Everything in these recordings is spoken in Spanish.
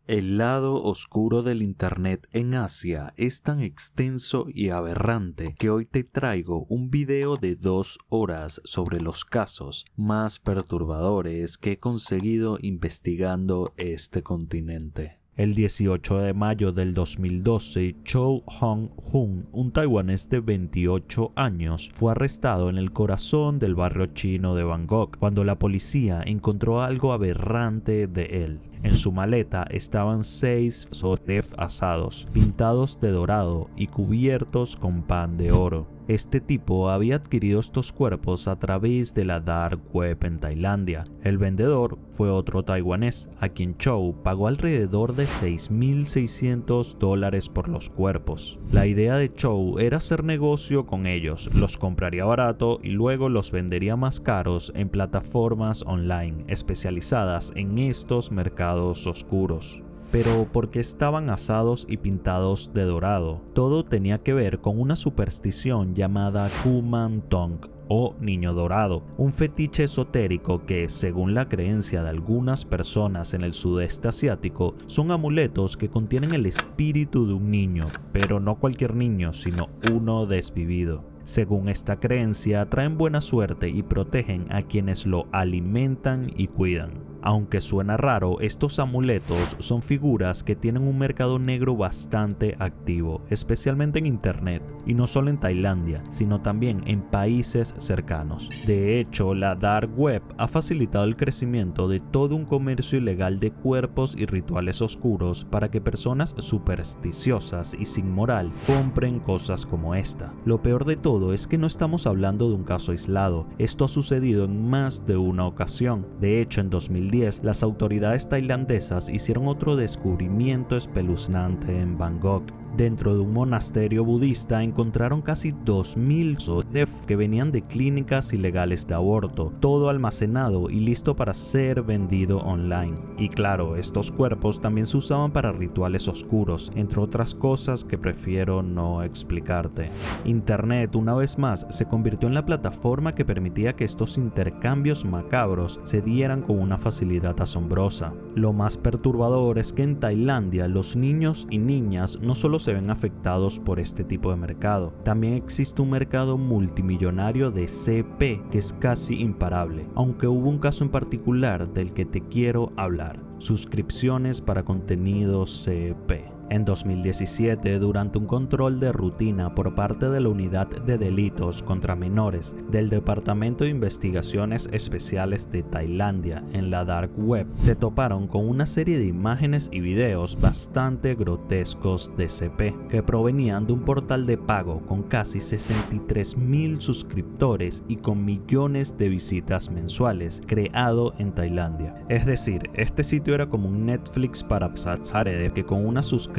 El lado oscuro del Internet en Asia es tan extenso y aberrante que hoy te traigo un video de 2 horas sobre los casos más perturbadores que he conseguido investigando este continente. El 18 de mayo del 2012, Cho Hong-hoon, un taiwanés de 28 años, fue arrestado en el corazón del barrio chino de Bangkok cuando la policía encontró algo aberrante de él. En su maleta estaban 6 sotef asados, pintados de dorado y cubiertos con pan de oro. Este tipo había adquirido estos cuerpos a través de la dark web en Tailandia. El vendedor fue otro taiwanés, a quien Cho pagó alrededor de $6,600 por los cuerpos. La idea de Cho era hacer negocio con ellos, los compraría barato y luego los vendería más caros en plataformas online especializadas en estos mercados oscuros. Pero ¿por qué estaban asados y pintados de dorado? Todo tenía que ver con una superstición llamada Kumantong o Niño Dorado, un fetiche esotérico que, según la creencia de algunas personas en el sudeste asiático, son amuletos que contienen el espíritu de un niño, pero no cualquier niño, sino uno desvivido. Según esta creencia, traen buena suerte y protegen a quienes lo alimentan y cuidan. Aunque suena raro, estos amuletos son figuras que tienen un mercado negro bastante activo, especialmente en internet, y no solo en Tailandia, sino también en países cercanos. De hecho, la dark web ha facilitado el crecimiento de todo un comercio ilegal de cuerpos y rituales oscuros para que personas supersticiosas y sin moral compren cosas como esta. Lo peor de todo es que no estamos hablando de un caso aislado, esto ha sucedido en más de una ocasión. De hecho, en 2010, las autoridades tailandesas hicieron otro descubrimiento espeluznante en Bangkok. Dentro de un monasterio budista encontraron casi 2,000 sotef que venían de clínicas ilegales de aborto, todo almacenado y listo para ser vendido online. Y claro, estos cuerpos también se usaban para rituales oscuros, entre otras cosas que prefiero no explicarte. Internet, una vez más, se convirtió en la plataforma que permitía que estos intercambios macabros se dieran con una facilidad asombrosa. Lo más perturbador es que en Tailandia los niños y niñas no solo se ven afectados por este tipo de mercado. También existe un mercado multimillonario de CP que es casi imparable, aunque hubo un caso en particular del que te quiero hablar: suscripciones para contenido CP. En 2017, durante un control de rutina por parte de la Unidad de Delitos contra Menores del Departamento de Investigaciones Especiales de Tailandia en la Dark Web, se toparon con una serie de imágenes y videos bastante grotescos de CP, que provenían de un portal de pago con casi 63,000 suscriptores y con millones de visitas mensuales, creado en Tailandia. Es decir, este sitio era como un Netflix para Psatsarede, que con una suscripción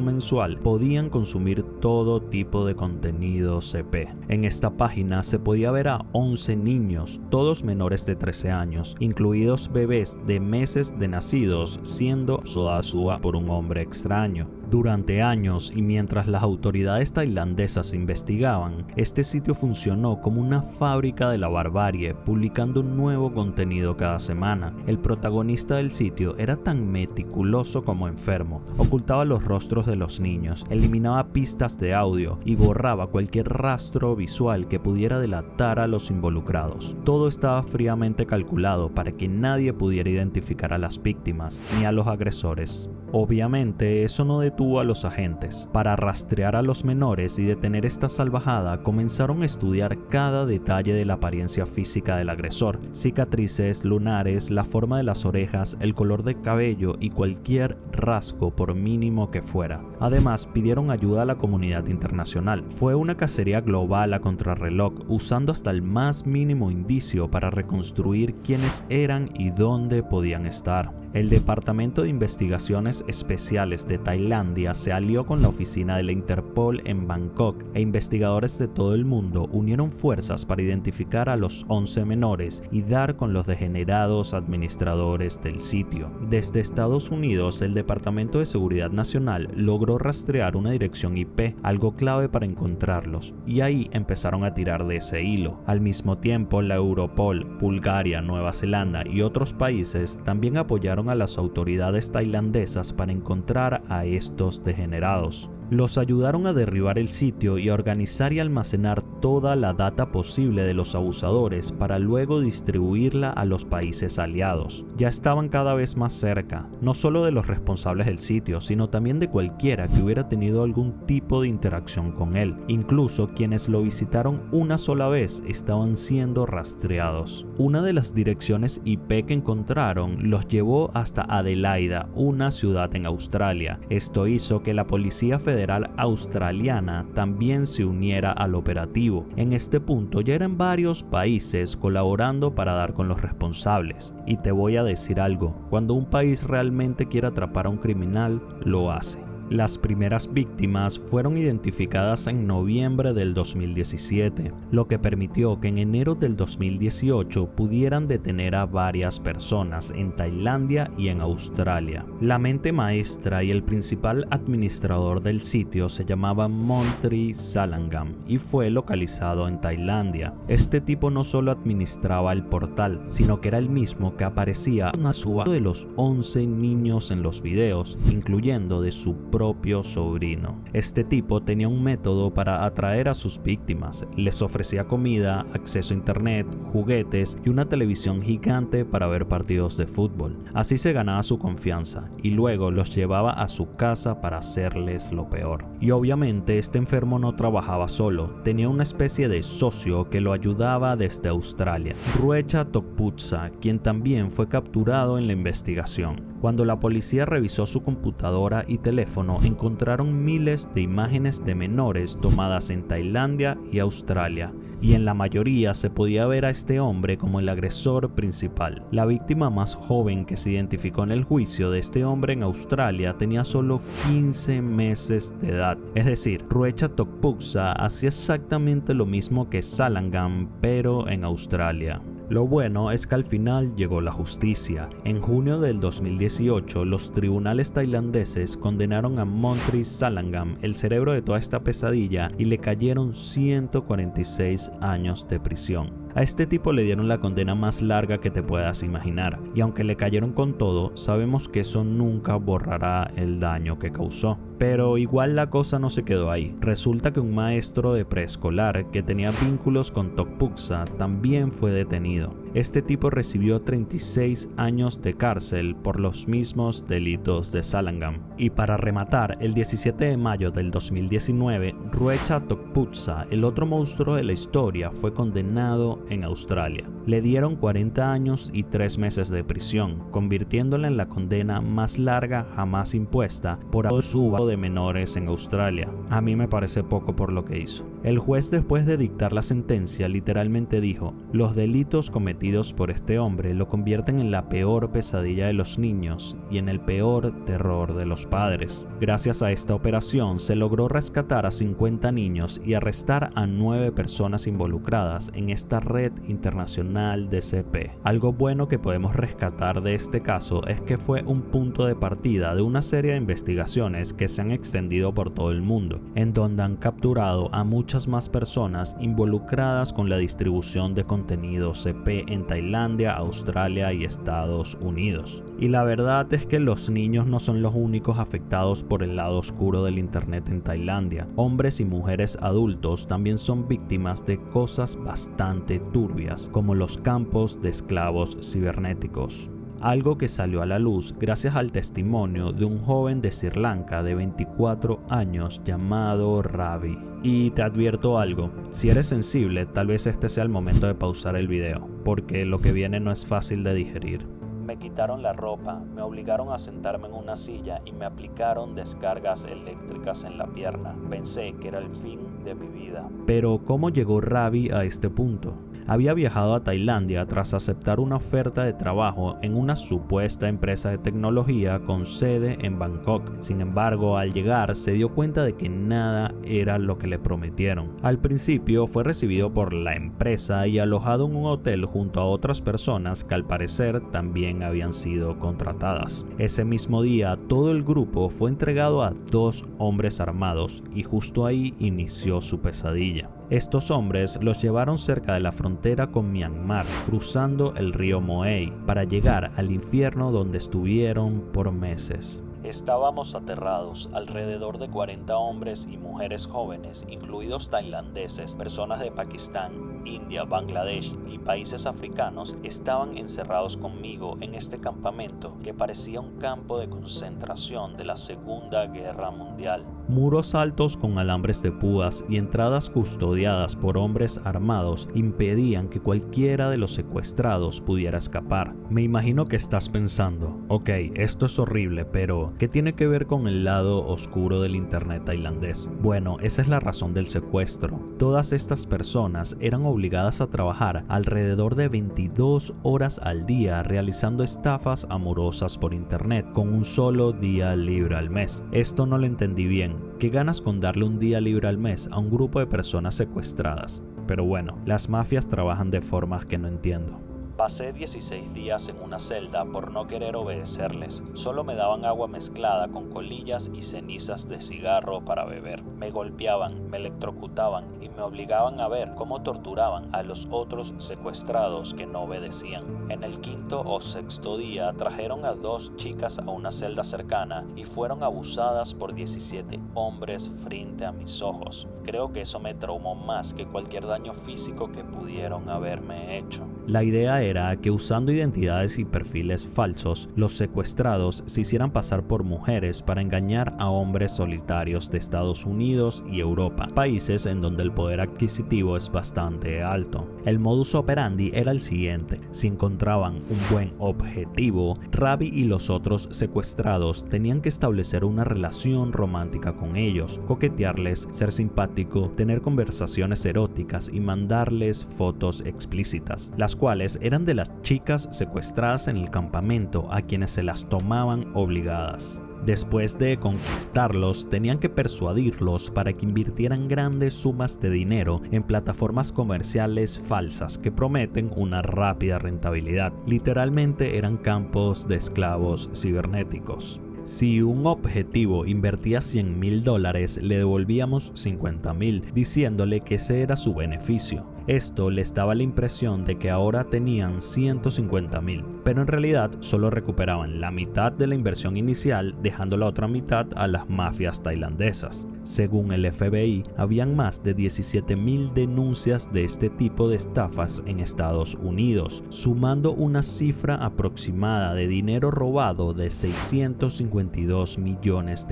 mensual podían consumir todo tipo de contenido CP. En esta página se podía ver a 11 niños, todos menores de 13 años, incluidos bebés de meses de nacidos, siendo soasua por un hombre extraño. Durante años y mientras las autoridades tailandesas investigaban, este sitio funcionó como una fábrica de la barbarie, publicando nuevo contenido cada semana. El protagonista del sitio era tan meticuloso como enfermo, ocultaba los rostros de los niños, eliminaba pistas de audio y borraba cualquier rastro visual que pudiera delatar a los involucrados. Todo estaba fríamente calculado para que nadie pudiera identificar a las víctimas ni a los agresores. Obviamente, eso no detuvo a los agentes. Para rastrear a los menores y detener esta salvajada, comenzaron a estudiar cada detalle de la apariencia física del agresor: cicatrices, lunares, la forma de las orejas, el color de cabello y cualquier rasgo, por mínimo que fuera. Además, pidieron ayuda a la comunidad internacional. Fue una cacería global a contrarreloj, usando hasta el más mínimo indicio para reconstruir quiénes eran y dónde podían estar. El Departamento de Investigaciones Especiales de Tailandia se alió con la oficina de la Interpol en Bangkok e investigadores de todo el mundo unieron fuerzas para identificar a los 11 menores y dar con los degenerados administradores del sitio. Desde Estados Unidos, el Departamento de Seguridad Nacional logró rastrear una dirección IP, algo clave para encontrarlos, y ahí empezaron a tirar de ese hilo. Al mismo tiempo, la Europol, Bulgaria, Nueva Zelanda y otros países también apoyaron presionaron a las autoridades tailandesas para encontrar a estos degenerados. Los ayudaron a derribar el sitio y a organizar y almacenar toda la data posible de los abusadores para luego distribuirla a los países aliados. Ya estaban cada vez más cerca, no solo de los responsables del sitio, sino también de cualquiera que hubiera tenido algún tipo de interacción con él. Incluso quienes lo visitaron una sola vez estaban siendo rastreados. Una de las direcciones IP que encontraron los llevó hasta Adelaida, una ciudad en Australia. Esto hizo que la Policía Federal Australiana también se uniera al operativo. En este punto ya eran varios países colaborando para dar con los responsables. Y te voy a decir algo, cuando un país realmente quiere atrapar a un criminal, lo hace. Las primeras víctimas fueron identificadas en noviembre del 2017, lo que permitió que en enero del 2018 pudieran detener a varias personas en Tailandia y en Australia. La mente maestra y el principal administrador del sitio se llamaba Montri Salangam y fue localizado en Tailandia. Este tipo no solo administraba el portal, sino que era el mismo que aparecía en una subasta de los 11 niños en los videos, incluyendo de su propio sobrino. Este tipo tenía un método para atraer a sus víctimas. Les ofrecía comida, acceso a internet, juguetes y una televisión gigante para ver partidos de fútbol. Así se ganaba su confianza y luego los llevaba a su casa para hacerles lo peor. Y obviamente este enfermo no trabajaba solo, tenía una especie de socio que lo ayudaba desde Australia, Ruecha Tokputsa, quien también fue capturado en la investigación. Cuando la policía revisó su computadora y teléfono, encontraron miles de imágenes de menores tomadas en Tailandia y Australia, y en la mayoría se podía ver a este hombre como el agresor principal. La víctima más joven que se identificó en el juicio de este hombre en Australia tenía solo 15 meses de edad. Es decir, Ruecha Tokputsa hacía exactamente lo mismo que Salangam, pero en Australia. Lo bueno es que al final llegó la justicia. En junio del 2018, los tribunales tailandeses condenaron a Montri Salangam, el cerebro de toda esta pesadilla, y le cayeron 146 años de prisión. A este tipo le dieron la condena más larga que te puedas imaginar, y aunque le cayeron con todo, sabemos que eso nunca borrará el daño que causó. Pero igual la cosa no se quedó ahí. Resulta que un maestro de preescolar que tenía vínculos con Tokputsa también fue detenido. Este tipo recibió 36 años de cárcel por los mismos delitos de Salangam. Y para rematar, el 17 de mayo del 2019, Ruecha Tokputsa, el otro monstruo de la historia, fue condenado en Australia. Le dieron 40 años y 3 meses de prisión, convirtiéndola en la condena más larga jamás impuesta por abuso de menores en Australia. A mí me parece poco por lo que hizo. El juez, después de dictar la sentencia, literalmente dijo: los delitos cometidos por este hombre lo convierten en la peor pesadilla de los niños y en el peor terror de los padres. Gracias a esta operación se logró rescatar a 50 niños y arrestar a 9 personas involucradas en esta red internacional de CP. Algo bueno que podemos rescatar de este caso es que fue un punto de partida de una serie de investigaciones que se han extendido por todo el mundo, en donde han capturado a muchas más personas involucradas con la distribución de contenido CP en Tailandia, Australia y Estados Unidos. Y la verdad es que los niños no son los únicos afectados por el lado oscuro del internet en Tailandia. Hombres y mujeres adultos también son víctimas de cosas bastante turbias, como los campos de esclavos cibernéticos. Algo que salió a la luz gracias al testimonio de un joven de Sri Lanka de 24 años llamado Ravi. Y te advierto algo, si eres sensible, tal vez este sea el momento de pausar el video, porque lo que viene no es fácil de digerir. Me quitaron la ropa, me obligaron a sentarme en una silla y me aplicaron descargas eléctricas en la pierna. Pensé que era el fin de mi vida. Pero ¿cómo llegó Ravi a este punto? Había viajado a Tailandia tras aceptar una oferta de trabajo en una supuesta empresa de tecnología con sede en Bangkok. Sin embargo, al llegar se dio cuenta de que nada era lo que le prometieron. Al principio fue recibido por la empresa y alojado en un hotel junto a otras personas que al parecer también habían sido contratadas. Ese mismo día, todo el grupo fue entregado a 2 hombres armados y justo ahí inició su pesadilla. Estos hombres los llevaron cerca de la frontera con Myanmar, cruzando el río Moey, para llegar al infierno donde estuvieron por meses. Estábamos aterrados. Alrededor de 40 hombres y mujeres jóvenes, incluidos tailandeses, personas de Pakistán, India, Bangladesh y países africanos, estaban encerrados conmigo en este campamento que parecía un campo de concentración de la Segunda Guerra Mundial. Muros altos con alambres de púas y entradas custodiadas por hombres armados impedían que cualquiera de los secuestrados pudiera escapar. Me imagino que estás pensando, ok, esto es horrible, pero ¿qué tiene que ver con el lado oscuro del internet tailandés? Bueno, esa es la razón del secuestro. Todas estas personas eran obligadas a trabajar alrededor de 22 horas al día realizando estafas amorosas por internet con un solo día libre al mes. Esto no lo entendí bien. ¿Qué ganas con darle un día libre al mes a un grupo de personas secuestradas? Pero bueno, las mafias trabajan de formas que no entiendo. Pasé 16 días en una celda por no querer obedecerles. Solo me daban agua mezclada con colillas y cenizas de cigarro para beber. Me golpeaban, me electrocutaban y me obligaban a ver cómo torturaban a los otros secuestrados que no obedecían. En el quinto o sexto día trajeron a 2 chicas a una celda cercana y fueron abusadas por 17 hombres frente a mis ojos. Creo que eso me traumó más que cualquier daño físico que pudieron haberme hecho. La idea era que usando identidades y perfiles falsos, los secuestrados se hicieran pasar por mujeres para engañar a hombres solitarios de Estados Unidos y Europa, países en donde el poder adquisitivo es bastante alto. El modus operandi era el siguiente: si encontraban un buen objetivo, Ravi y los otros secuestrados tenían que establecer una relación romántica con ellos, coquetearles, ser simpático, tener conversaciones eróticas y mandarles fotos explícitas, las cuales eran de las chicas secuestradas en el campamento a quienes se las tomaban obligadas. Después de conquistarlos, tenían que persuadirlos para que invirtieran grandes sumas de dinero en plataformas comerciales falsas que prometen una rápida rentabilidad. Literalmente eran campos de esclavos cibernéticos. Si un objetivo invertía $100,000, le devolvíamos 50,000, diciéndole que ese era su beneficio. Esto les daba la impresión de que ahora tenían 150,000, pero en realidad solo recuperaban la mitad de la inversión inicial, dejando la otra mitad a las mafias tailandesas. Según el FBI, habían más de 17,000 denuncias de este tipo de estafas en Estados Unidos, sumando una cifra aproximada de dinero robado de $652 millones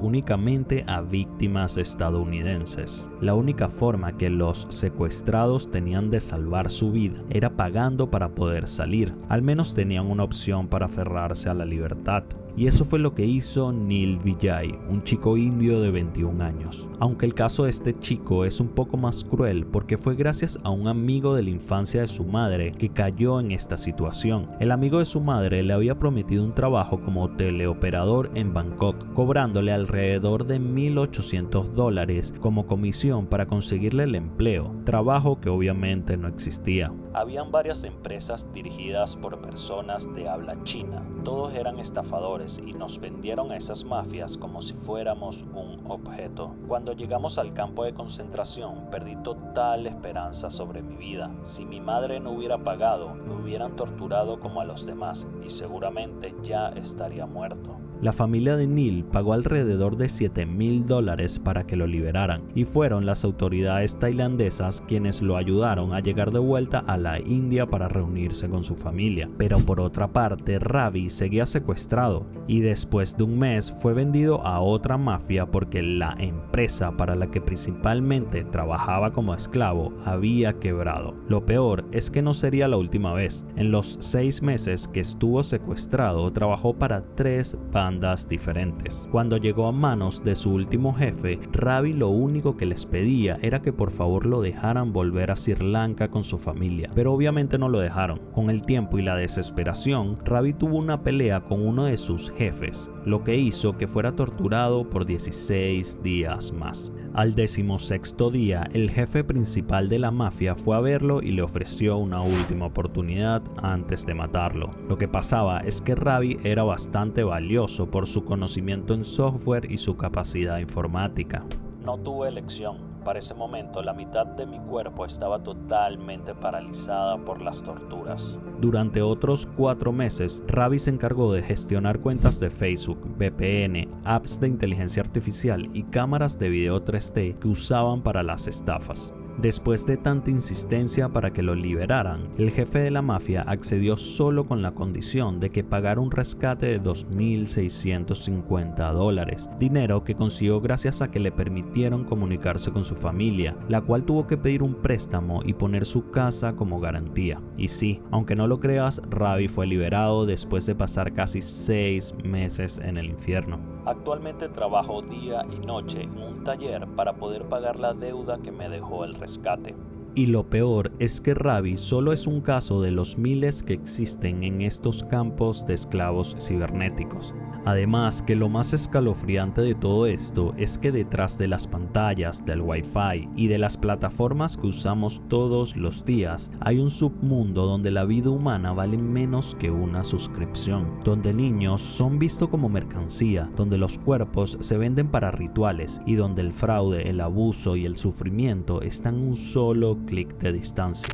únicamente a víctimas estadounidenses. La única forma que los secuestrados tenían de salvar su vida era pagando para poder salir. Al menos tenían una opción para aferrarse a la libertad. Y eso fue lo que hizo Neil Vijay, un chico indio de 21 años. Aunque el caso de este chico es un poco más cruel porque fue gracias a un amigo de la infancia de su madre que cayó en esta situación. El amigo de su madre le había prometido un trabajo como teleoperador en Bangkok, cobrándole alrededor de $1,800 como comisión para conseguirle el empleo, trabajo que obviamente no existía. Habían varias empresas dirigidas por personas de habla china. Todos eran estafadores y nos vendieron a esas mafias como si fuéramos un objeto. Cuando llegamos al campo de concentración, perdí total esperanza sobre mi vida. Si mi madre no hubiera pagado, me hubieran torturado como a los demás y seguramente ya estaría muerto. La familia de Neil pagó alrededor de $7,000 para que lo liberaran y fueron las autoridades tailandesas quienes lo ayudaron a llegar de vuelta a la India para reunirse con su familia. Pero por otra parte, Ravi seguía secuestrado y después de un mes fue vendido a otra mafia porque la empresa para la que principalmente trabajaba como esclavo había quebrado. Lo peor es que no sería la última vez. En los 6 meses que estuvo secuestrado, trabajó para 3 bandas diferentes. Cuando llegó a manos de su último jefe, Ravi lo único que les pedía era que por favor lo dejaran volver a Sri Lanka con su familia, pero obviamente no lo dejaron. Con el tiempo y la desesperación, Ravi tuvo una pelea con uno de sus jefes, lo que hizo que fuera torturado por 16 días más. Al 16º día, el jefe principal de la mafia fue a verlo y le ofreció una última oportunidad antes de matarlo. Lo que pasaba es que Ravi era bastante valioso por su conocimiento en software y su capacidad informática. No tuve elección. Para ese momento, la mitad de mi cuerpo estaba totalmente paralizada por las torturas. Durante otros 4 meses, Ravi se encargó de gestionar cuentas de Facebook, VPN, apps de inteligencia artificial y cámaras de video 3D que usaban para las estafas. Después de tanta insistencia para que lo liberaran, el jefe de la mafia accedió solo con la condición de que pagara un rescate de $2.650, dinero que consiguió gracias a que le permitieron comunicarse con su familia, la cual tuvo que pedir un préstamo y poner su casa como garantía. Y sí, aunque no lo creas, Ravi fue liberado después de pasar casi 6 meses en el infierno. Actualmente trabajo día y noche en un taller para poder pagar la deuda que me dejó el rescate. Y lo peor es que Ravi solo es un caso de los miles que existen en estos campos de esclavos cibernéticos. Además, que lo más escalofriante de todo esto es que detrás de las pantallas, del Wi-Fi y de las plataformas que usamos todos los días, hay un submundo donde la vida humana vale menos que una suscripción, donde niños son vistos como mercancía, donde los cuerpos se venden para rituales y donde el fraude, el abuso y el sufrimiento están a un solo clic de distancia.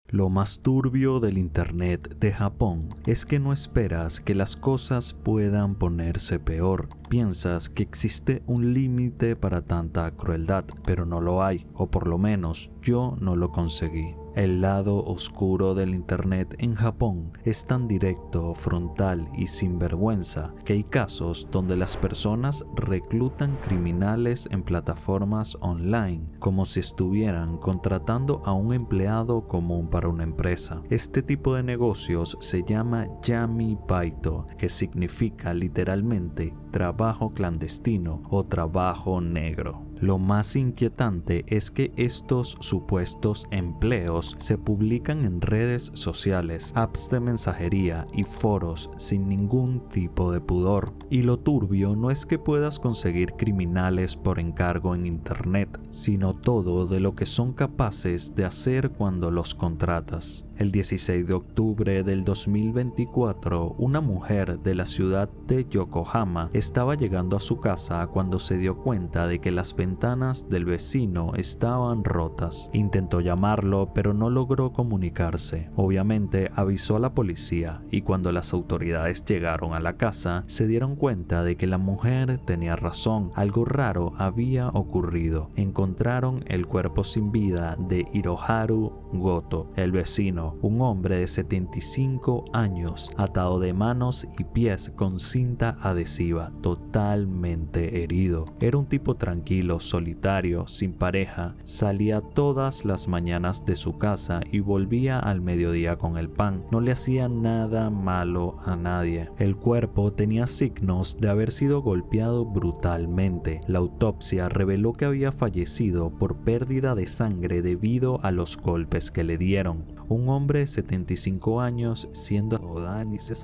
Lo más turbio del internet de Japón es que no esperas que las cosas puedan ponerse peor. Piensas que existe un límite para tanta crueldad, pero no lo hay, o por lo menos yo no lo conseguí. El lado oscuro del internet en Japón es tan directo, frontal y sin vergüenza que hay casos donde las personas reclutan criminales en plataformas online como si estuvieran contratando a un empleado común para una empresa. Este tipo de negocios se llama Yami Baito, que significa literalmente trabajo clandestino o trabajo negro. Lo más inquietante es que estos supuestos empleos se publican en redes sociales, apps de mensajería y foros sin ningún tipo de pudor. Y lo turbio no es que puedas conseguir criminales por encargo en internet, sino todo de lo que son capaces de hacer cuando los contratas. El 16 de octubre del 2024, una mujer de la ciudad de Yokohama estaba llegando a su casa cuando se dio cuenta de que las ventanas del vecino estaban rotas. Intentó llamarlo, pero no logró comunicarse. Obviamente avisó a la policía y cuando las autoridades llegaron a la casa, se dieron cuenta de que la mujer tenía razón. Algo raro había ocurrido. Encontraron el cuerpo sin vida de Hiroharu Goto, el vecino, un hombre de 75 años, atado de manos y pies con cinta adhesiva, totalmente herido. Era un tipo tranquilo, solitario, sin pareja, salía todas las mañanas de su casa y volvía al mediodía con el pan. No le hacía nada malo a nadie. El cuerpo tenía signos de haber sido golpeado brutalmente. La autopsia reveló que había fallecido por pérdida de sangre debido a los golpes que le dieron. Un hombre de 75 años siendo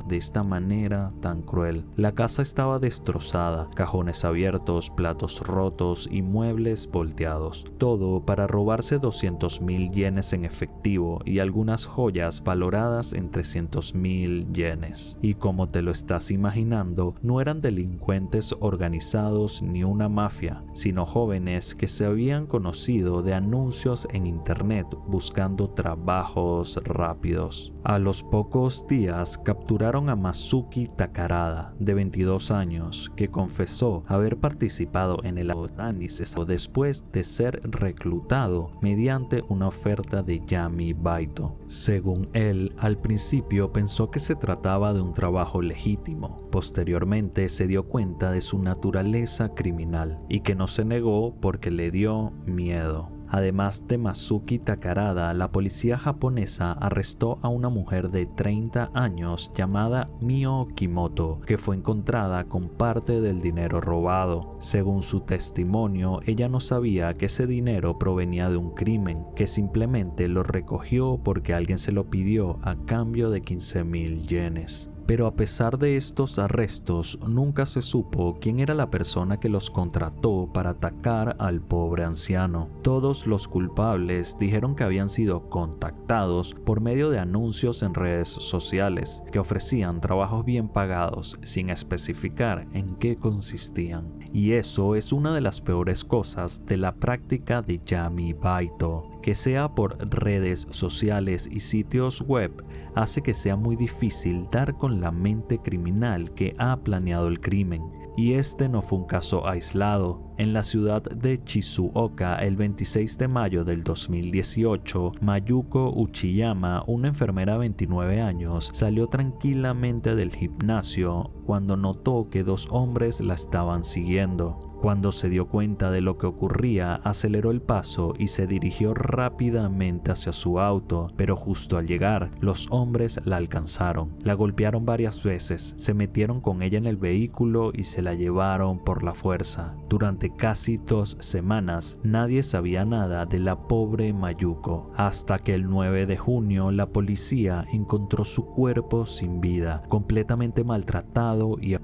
de esta manera tan cruel. La casa estaba destrozada, cajones abiertos, platos rotos y muebles volteados. Todo para robarse 200.000 yenes en efectivo y algunas joyas valoradas en 300.000 yenes. Y como te lo estás imaginando, no eran delincuentes organizados ni una mafia, sino jóvenes que se habían conocido de anuncios en internet buscando trabajos rápidos. A los pocos días capturaron a Masuki Takarada, de 22 años, que confesó haber participado en el análisis después de ser reclutado mediante una oferta de Yami Baito. Según él, al principio pensó que se trataba de un trabajo legítimo. Posteriormente se dio cuenta de su naturaleza criminal y que no se negó porque le dio miedo. Además de Masuki Takarada, la policía japonesa arrestó a una mujer de 30 años llamada Mio Kimoto, que fue encontrada con parte del dinero robado. Según su testimonio, ella no sabía que ese dinero provenía de un crimen, que simplemente lo recogió porque alguien se lo pidió a cambio de 15.000 yenes. Pero a pesar de estos arrestos, nunca se supo quién era la persona que los contrató para atacar al pobre anciano. Todos los culpables dijeron que habían sido contactados por medio de anuncios en redes sociales que ofrecían trabajos bien pagados sin especificar en qué consistían. Y eso es una de las peores cosas de la práctica de闇バイト. Que sea por redes sociales y sitios web hace que sea muy difícil dar con la mente criminal que ha planeado el crimen. Y este no fue un caso aislado. En la ciudad de Shizuoka, el 26 de mayo del 2018, Mayuko Uchiyama, una enfermera de 29 años, salió tranquilamente del gimnasio cuando notó que dos hombres la estaban siguiendo. Cuando se dio cuenta de lo que ocurría, aceleró el paso y se dirigió rápidamente hacia su auto, pero justo al llegar, los hombres la alcanzaron. La golpearon varias veces, se metieron con ella en el vehículo y se la llevaron por la fuerza. Durante casi 2 semanas, nadie sabía nada de la pobre Mayuko, hasta que el 9 de junio la policía encontró su cuerpo sin vida, completamente maltratado y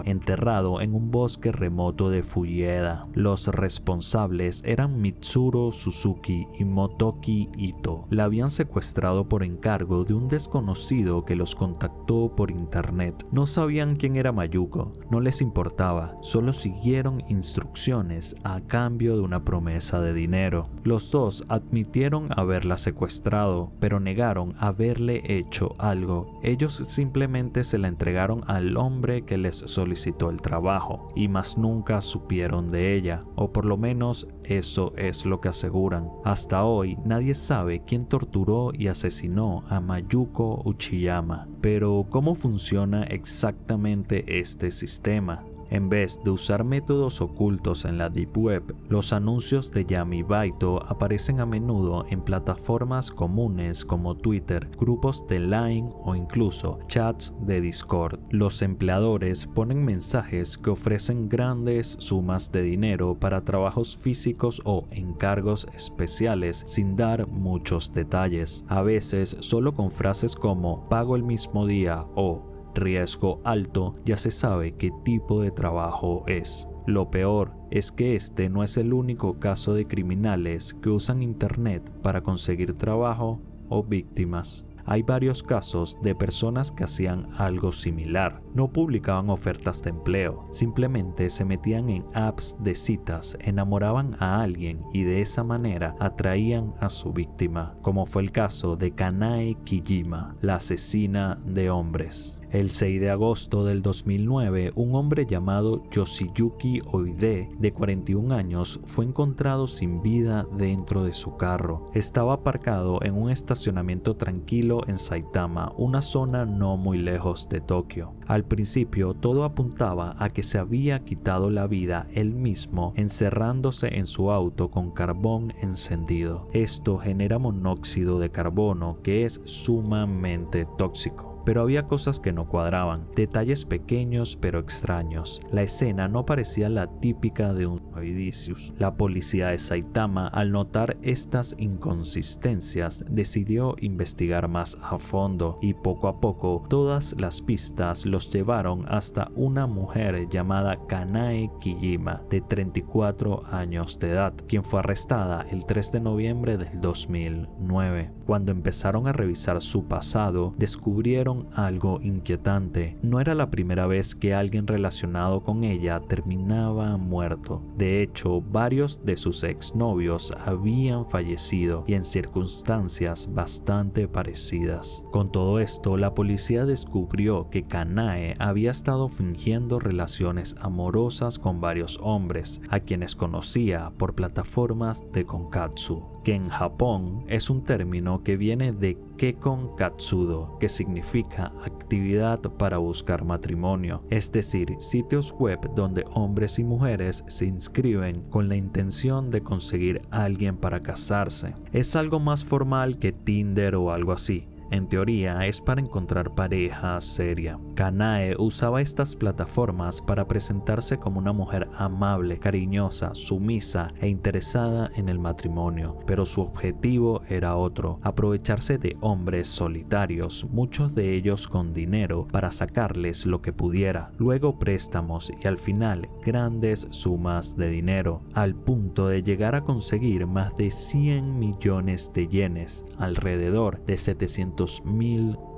enterrado en un bosque remoto de Fujieda. Los responsables eran Mitsuru Suzuki y Motoki Ito. La habían secuestrado por encargo de un desconocido que los contactó por internet. No sabían quién era Mayuko, no les importaba, solo siguieron instrucciones a cambio de una promesa de dinero. Los dos admitieron haberla secuestrado, pero negaron haberle hecho algo. Ellos simplemente se la entregaron al hombre que les solicitó el trabajo, y más nunca supieron de ella, o por lo menos eso es lo que aseguran. Hasta hoy nadie sabe quién torturó y asesinó a Mayuko Uchiyama. Pero ¿cómo funciona exactamente este sistema? En vez de usar métodos ocultos en la Deep Web, los anuncios de闇バイトaparecen a menudo en plataformas comunes como Twitter, grupos de Line o incluso chats de Discord. Los empleadores ponen mensajes que ofrecen grandes sumas de dinero para trabajos físicos o encargos especiales sin dar muchos detalles, a veces solo con frases como "pago el mismo día" o "riesgo alto", ya se sabe qué tipo de trabajo es. Lo peor es que este no es el único caso de criminales que usan internet para conseguir trabajo o víctimas. Hay varios casos de personas que hacían algo similar. No publicaban ofertas de empleo, simplemente se metían en apps de citas, enamoraban a alguien y de esa manera atraían a su víctima, como fue el caso de Kanae Kijima, la asesina de hombres. El 6 de agosto del 2009, un hombre llamado Yoshiyuki Oide, de 41 años, fue encontrado sin vida dentro de su carro. Estaba aparcado en un estacionamiento tranquilo en Saitama, una zona no muy lejos de Tokio. Al principio, todo apuntaba a que se había quitado la vida él mismo encerrándose en su auto con carbón encendido. Esto genera monóxido de carbono, que es sumamente tóxico. Pero había cosas que no cuadraban, detalles pequeños pero extraños. La escena no parecía la típica de un Oidicius. La policía de Saitama, al notar estas inconsistencias, decidió investigar más a fondo y poco a poco todas las pistas los llevaron hasta una mujer llamada Kanae Kijima, de 34 años de edad, quien fue arrestada el 3 de noviembre del 2009. Cuando empezaron a revisar su pasado, descubrieron algo inquietante. No era la primera vez que alguien relacionado con ella terminaba muerto. De hecho, varios de sus exnovios habían fallecido y en circunstancias bastante parecidas. Con todo esto, la policía descubrió que Kanae había estado fingiendo relaciones amorosas con varios hombres, a quienes conocía por plataformas de konkatsu, que en Japón es un término que viene de Kekon Katsudo, que significa actividad para buscar matrimonio, es decir, sitios web donde hombres y mujeres se inscriben con la intención de conseguir a alguien para casarse. Es algo más formal que Tinder o algo así. En teoría es para encontrar pareja seria. Kanae usaba estas plataformas para presentarse como una mujer amable, cariñosa, sumisa e interesada en el matrimonio, pero su objetivo era otro: aprovecharse de hombres solitarios, muchos de ellos con dinero, para sacarles lo que pudiera, luego préstamos y al final grandes sumas de dinero, al punto de llegar a conseguir más de 100 millones de yenes, alrededor de $700,000.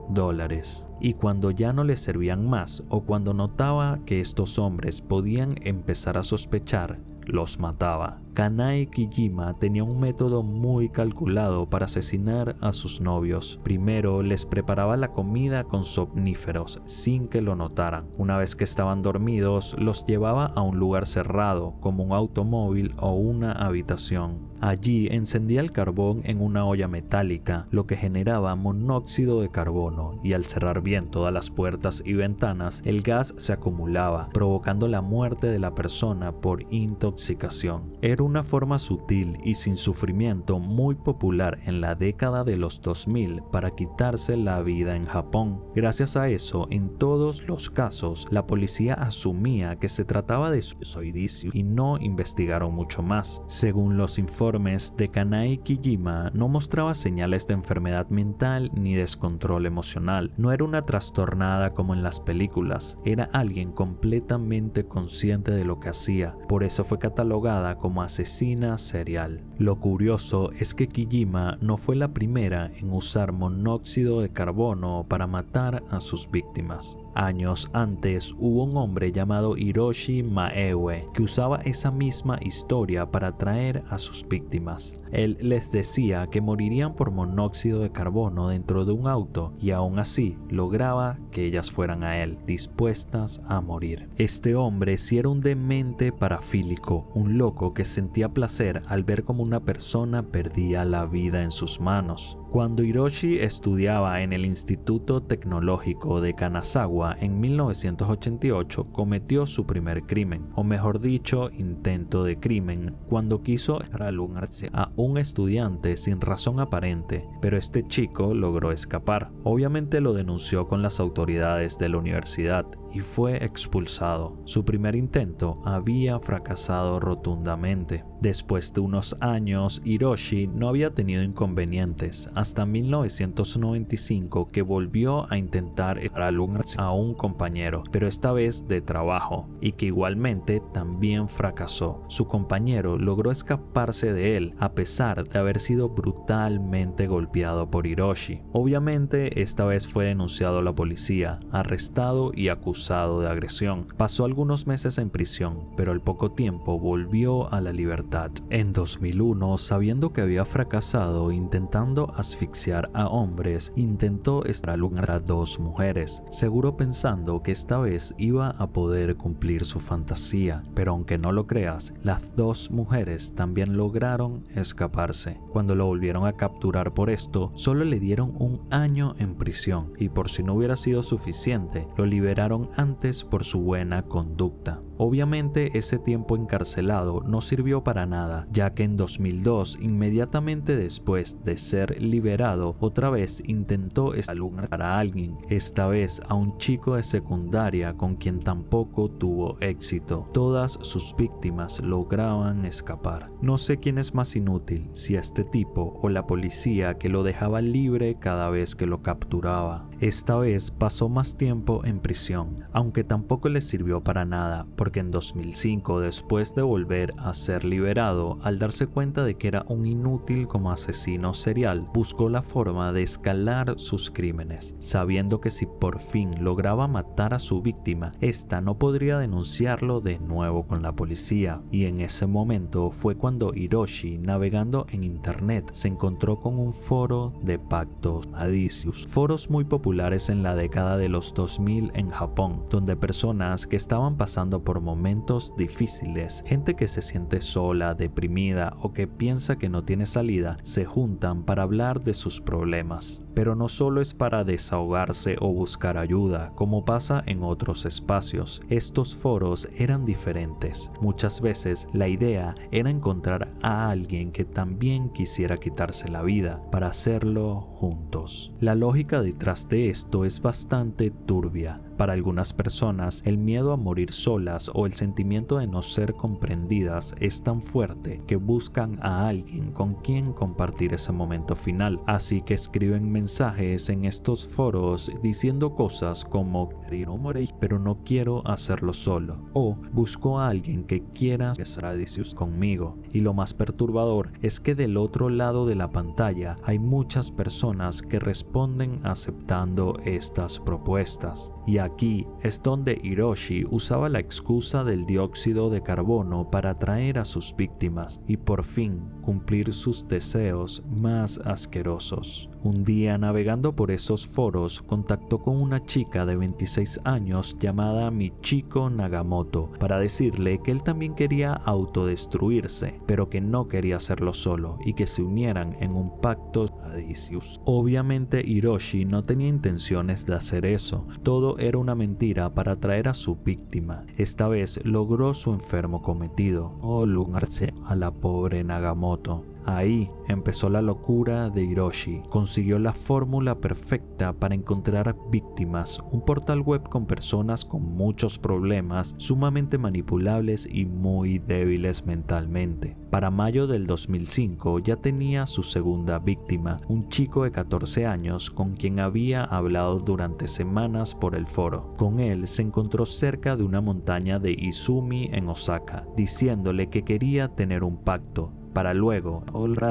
$1,000. Y cuando ya no le servían más o cuando notaba que estos hombres podían empezar a sospechar, los mataba. Kanae Kijima tenía un método muy calculado para asesinar a sus novios. Primero les preparaba la comida con somníferos sin que lo notaran. Una vez que estaban dormidos, los llevaba a un lugar cerrado como un automóvil o una habitación. Allí encendía el carbón en una olla metálica, lo que generaba monóxido de carbono, y al cerrar bien todas las puertas y ventanas, el gas se acumulaba, provocando la muerte de la persona por intoxicación. Era una forma sutil y sin sufrimiento muy popular en la década de los 2000 para quitarse la vida en Japón. Gracias a eso, en todos los casos, la policía asumía que se trataba de suicidio y no investigaron mucho más. Según los informes de Kanae Kijima, no mostraba señales de enfermedad mental ni descontrol emocional. No era una trastornada como en las películas, era alguien completamente consciente de lo que hacía. Por eso fue catalogada como asesina serial. Lo curioso es que Kijima no fue la primera en usar monóxido de carbono para matar a sus víctimas. Años antes hubo un hombre llamado Hiroshi Maewe que usaba esa misma historia para atraer a sus víctimas. Él les decía que morirían por monóxido de carbono dentro de un auto y aún así lograba que ellas fueran a él, dispuestas a morir. Este hombre sí era un demente parafílico, un loco que sentía placer al ver cómo una persona perdía la vida en sus manos. Cuando Hiroshi estudiaba en el Instituto Tecnológico de Kanazawa en 1988, cometió su primer crimen, o mejor dicho, intento de crimen, cuando quiso alunarse a un estudiante sin razón aparente, pero este chico logró escapar. Obviamente lo denunció con las autoridades de la universidad y fue expulsado. Su primer intento había fracasado rotundamente. Después de unos años, Hiroshi no había tenido inconvenientes hasta 1995, que volvió a intentar alunarse a un compañero, pero esta vez de trabajo, y que igualmente también fracasó. Su compañero logró escaparse de él a pesar de haber sido brutalmente golpeado por Hiroshi. Obviamente esta vez fue denunciado a la policía, arrestado y acusado de agresión. Pasó algunos meses en prisión, pero al poco tiempo volvió a la libertad. En 2001, sabiendo que había fracasado intentando asfixiar a hombres, intentó estrangular a 2 mujeres, seguro pensando que esta vez iba a poder cumplir su fantasía, pero aunque no lo creas, las 2 mujeres también lograron escaparse. Cuando lo volvieron a capturar por esto, solo le dieron 1 año en prisión, y por si no hubiera sido suficiente, lo liberaron antes por su buena conducta. Obviamente ese tiempo encarcelado no sirvió para nada, ya que en 2002, inmediatamente después de ser liberado, otra vez intentó alunar a alguien, esta vez a un chico de secundaria con quien tampoco tuvo éxito. Todas sus víctimas lograban escapar. No sé quién es más inútil, si este tipo o la policía que lo dejaba libre cada vez que lo capturaba. Esta vez pasó más tiempo en prisión, aunque tampoco le sirvió para nada, porque en 2005, después de volver a ser liberado, al darse cuenta de que era un inútil como asesino serial, buscó la forma de escalar sus crímenes, sabiendo que si por fin lograba matar a su víctima, esta no podría denunciarlo de nuevo con la policía. Y en ese momento fue cuando Hiroshi, navegando en internet, se encontró con un foro de pactos adicius, foros muy populares en la década de los 2000 en Japón, donde personas que estaban pasando por momentos difíciles, gente que se siente sola, deprimida o que piensa que no tiene salida, se juntan para hablar de sus problemas. Pero no solo es para desahogarse o buscar ayuda, como pasa en otros espacios. Estos foros eran diferentes. Muchas veces la idea era encontrar a alguien que también quisiera quitarse la vida, para hacerlo juntos. La lógica detrás de esto es bastante turbia, Para algunas personas, el miedo a morir solas o el sentimiento de no ser comprendidas es tan fuerte que buscan a alguien con quien compartir ese momento final. Así que escriben mensajes en estos foros diciendo cosas como "Quiero morir, pero no quiero hacerlo solo", o "busco a alguien que quiera estar conmigo". Y lo más perturbador es que del otro lado de la pantalla hay muchas personas que responden aceptando estas propuestas. Y aquí es donde Hiroshi usaba la excusa del dióxido de carbono para atraer a sus víctimas y por fin cumplir sus deseos más asquerosos. Un día, navegando por esos foros, contactó con una chica de 26 años llamada Michiko Nagamoto para decirle que él también quería autodestruirse, pero que no quería hacerlo solo y que se unieran en un pacto sadicius. Obviamente Hiroshi no tenía intenciones de hacer eso, todo era una mentira para atraer a su víctima. Esta vez logró su enfermo cometido, lunarse a la pobre Nagamoto. Ahí empezó la locura de Hiroshi. Consiguió la fórmula perfecta para encontrar víctimas, un portal web con personas con muchos problemas, sumamente manipulables y muy débiles mentalmente. Para mayo del 2005 ya tenía su segunda víctima, un chico de 14 años con quien había hablado durante semanas por el foro. Con él se encontró cerca de una montaña de Izumi en Osaka, diciéndole que quería tener un pacto, para luego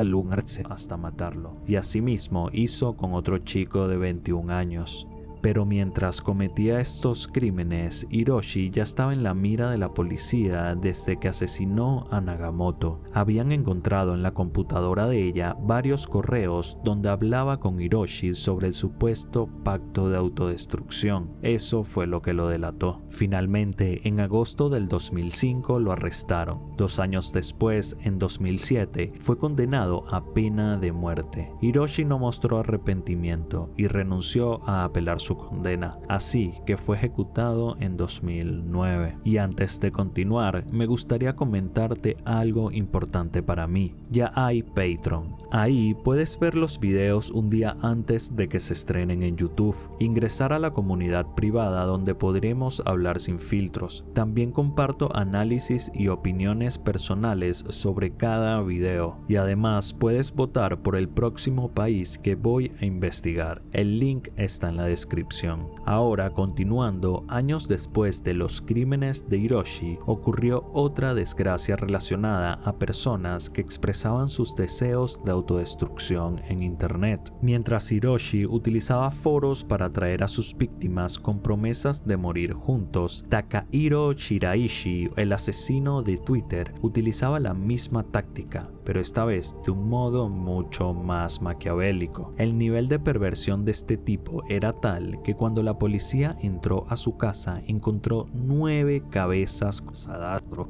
lunarse hasta matarlo. Y asimismo hizo con otro chico de 21 años. Pero mientras cometía estos crímenes, Hiroshi ya estaba en la mira de la policía desde que asesinó a Nagamoto. Habían encontrado en la computadora de ella varios correos donde hablaba con Hiroshi sobre el supuesto pacto de autodestrucción. Eso fue lo que lo delató. Finalmente, en agosto del 2005 lo arrestaron. 2 años después, en 2007, fue condenado a pena de muerte. Hiroshi no mostró arrepentimiento y renunció a apelar su condena, así que fue ejecutado en 2009. Y antes de continuar, me gustaría comentarte algo importante para mí. Ya hay Patreon. Ahí puedes ver los videos un día antes de que se estrenen en YouTube. Ingresar a la comunidad privada donde podremos hablar sin filtros. También comparto análisis y opiniones personales sobre cada video. Y además puedes votar por el próximo país que voy a investigar. El link está en la descripción. Ahora, continuando, años después de los crímenes de Hiroshi, ocurrió otra desgracia relacionada a personas que expresaban sus deseos de autodestrucción en internet. Mientras Hiroshi utilizaba foros para atraer a sus víctimas con promesas de morir juntos, Takahiro Shiraishi, el asesino de Twitter, utilizaba la misma táctica, pero esta vez de un modo mucho más maquiavélico. El nivel de perversión de este tipo era tal que cuando la policía entró a su casa encontró 9 cabezas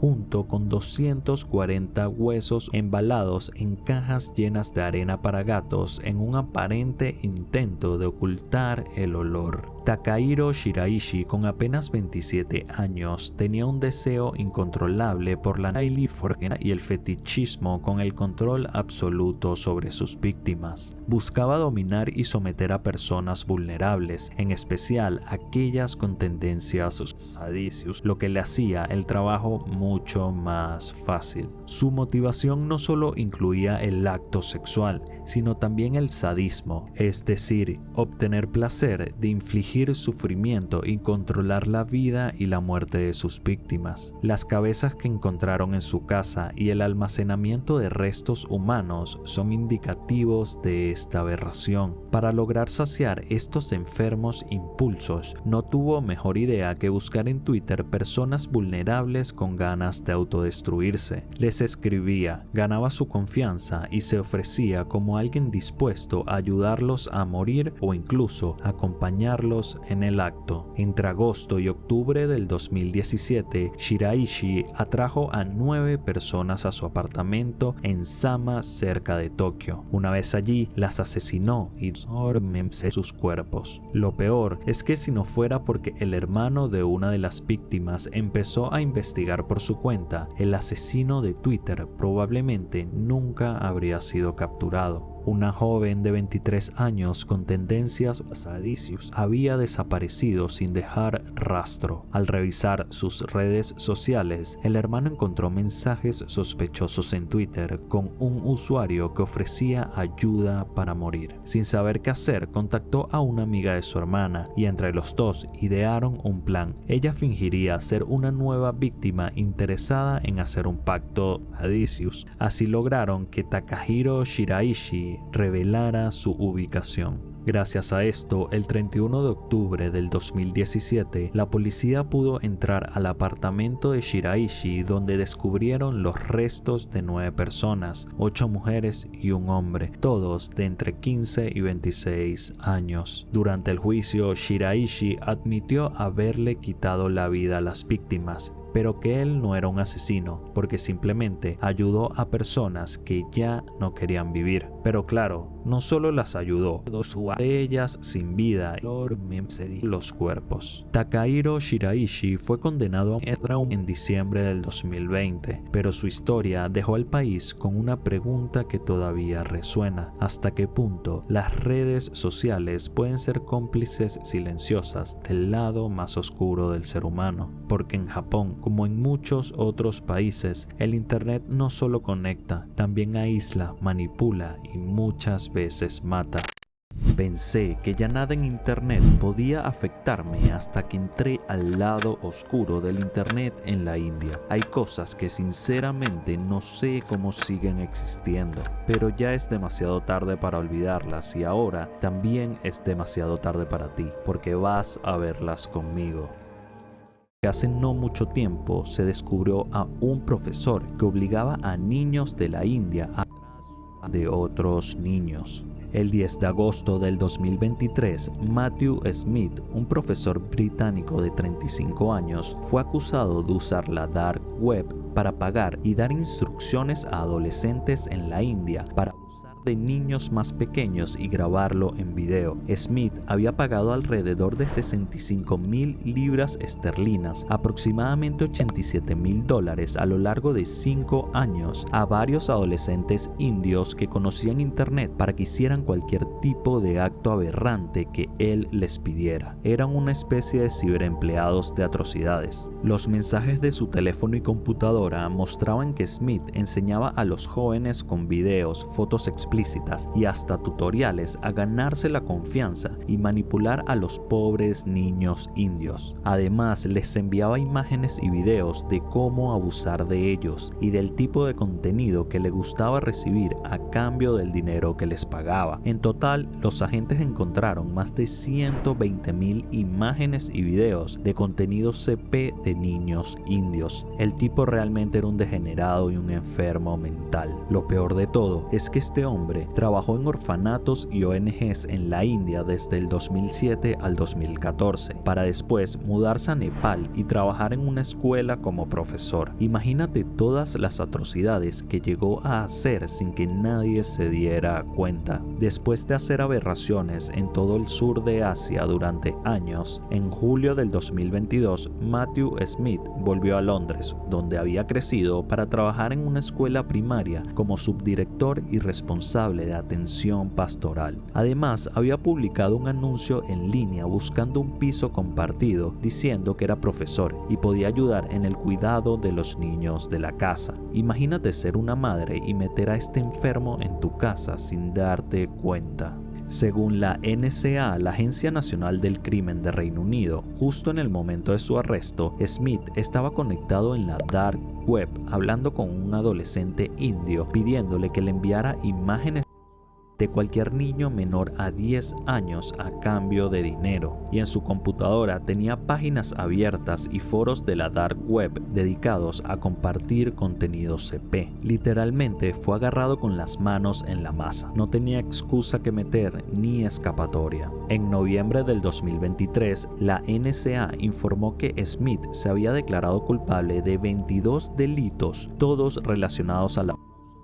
junto con 240 huesos embalados en cajas llenas de arena para gatos en un aparente intento de ocultar el olor. Takahiro Shiraishi, con apenas 27 años, tenía un deseo incontrolable por la naifornia y el fetichismo con el control absoluto sobre sus víctimas. Buscaba dominar y someter a personas vulnerables, en especial aquellas con tendencias sadicius, lo que le hacía el trabajo mucho más fácil. Su motivación no solo incluía el acto sexual, sino también el sadismo, es decir, obtener placer de infligir sufrimiento y controlar la vida y la muerte de sus víctimas. Las cabezas que encontraron en su casa y el almacenamiento de restos humanos son indicativos de esta aberración. Para lograr saciar estos enfermos impulsos, no tuvo mejor idea que buscar en Twitter personas vulnerables con ganas de autodestruirse. Les escribía, ganaba su confianza y se ofrecía como alguien dispuesto a ayudarlos a morir o incluso acompañarlos en el acto. Entre agosto y octubre del 2017, Shiraishi atrajo a 9 personas a su apartamento en Sama, cerca de Tokio. Una vez allí, las asesinó y dormense sus cuerpos. Lo peor es que si no fuera porque el hermano de una de las víctimas empezó a investigar por su cuenta, el asesino de Twitter probablemente nunca habría sido capturado. Una joven de 23 años con tendencias sadicias había desaparecido sin dejar rastro. Al revisar sus redes sociales, el hermano encontró mensajes sospechosos en Twitter con un usuario que ofrecía ayuda para morir. Sin saber qué hacer, contactó a una amiga de su hermana y entre los dos idearon un plan. Ella fingiría ser una nueva víctima interesada en hacer un pacto sadicius. Así lograron que Takahiro Shiraishi revelara su ubicación. Gracias a esto, el 31 de octubre del 2017, la policía pudo entrar al apartamento de Shiraishi, donde descubrieron los restos de 9 personas, 8 mujeres y un hombre, todos de entre 15 y 26 años. Durante el juicio, Shiraishi admitió haberle quitado la vida a las víctimas, pero que él no era un asesino, porque simplemente ayudó a personas que ya no querían vivir. Pero claro, no solo las ayudó, de ellas sin vida, los cuerpos. Takahiro Shiraishi fue condenado a en diciembre del 2020, pero su historia dejó al país con una pregunta que todavía resuena: ¿hasta qué punto las redes sociales pueden ser cómplices silenciosas del lado más oscuro del ser humano? Porque en Japón, como en muchos otros países, el internet no solo conecta, también aísla, manipula y muchas veces mata. Pensé que ya nada en internet podía afectarme hasta que entré al lado oscuro del internet en la India. Hay cosas que sinceramente no sé cómo siguen existiendo, pero ya es demasiado tarde para olvidarlas y ahora también es demasiado tarde para ti, porque vas a verlas conmigo. Hace no mucho tiempo se descubrió a un profesor que obligaba a niños de la India a de otros niños. El 10 de agosto del 2023, Matthew Smith, un profesor británico de 35 años, fue acusado de usar la dark web para pagar y dar instrucciones a adolescentes en la India para de niños más pequeños y grabarlo en video. Smith había pagado alrededor de 65,000 libras esterlinas, aproximadamente $87,000 a lo largo de 5 años, a varios adolescentes indios que conocían internet para que hicieran cualquier tipo de acto aberrante que él les pidiera. Eran una especie de ciberempleados de atrocidades. Los mensajes de su teléfono y computadora mostraban que Smith enseñaba a los jóvenes con videos, fotos explícitas y hasta tutoriales a ganarse la confianza y manipular a los pobres niños indios. Además, les enviaba imágenes y videos de cómo abusar de ellos y del tipo de contenido que le gustaba recibir a cambio del dinero que les pagaba. En total, los agentes encontraron más de 120,000 imágenes y videos de contenido CP de niños indios. El tipo realmente era un degenerado y un enfermo mental. Lo peor de todo es que este hombre trabajó en orfanatos y ONGs en la India desde el 2007 al 2014, para después mudarse a Nepal y trabajar en una escuela como profesor. Imagínate todas las atrocidades que llegó a hacer sin que nadie se diera cuenta. Después de hacer aberraciones en todo el sur de Asia durante años, en julio del 2022, Matthew Smith volvió a Londres, donde había crecido, para trabajar en una escuela primaria como subdirector y responsable de atención pastoral. Además, había publicado un anuncio en línea buscando un piso compartido, diciendo que era profesor y podía ayudar en el cuidado de los niños de la casa. Imagínate ser una madre y meter a este enfermo en tu casa sin darte cuenta. Según la NSA, la Agencia Nacional del Crimen de Reino Unido, justo en el momento de su arresto, Smith estaba conectado en la dark web hablando con un adolescente indio pidiéndole que le enviara imágenes de cualquier niño menor a 10 años a cambio de dinero, y en su computadora tenía páginas abiertas y foros de la dark web dedicados a compartir contenido CP. Literalmente fue agarrado con las manos en la masa, no tenía excusa que meter ni escapatoria. En noviembre del 2023, la NSA informó que Smith se había declarado culpable de 22 delitos, todos relacionados a la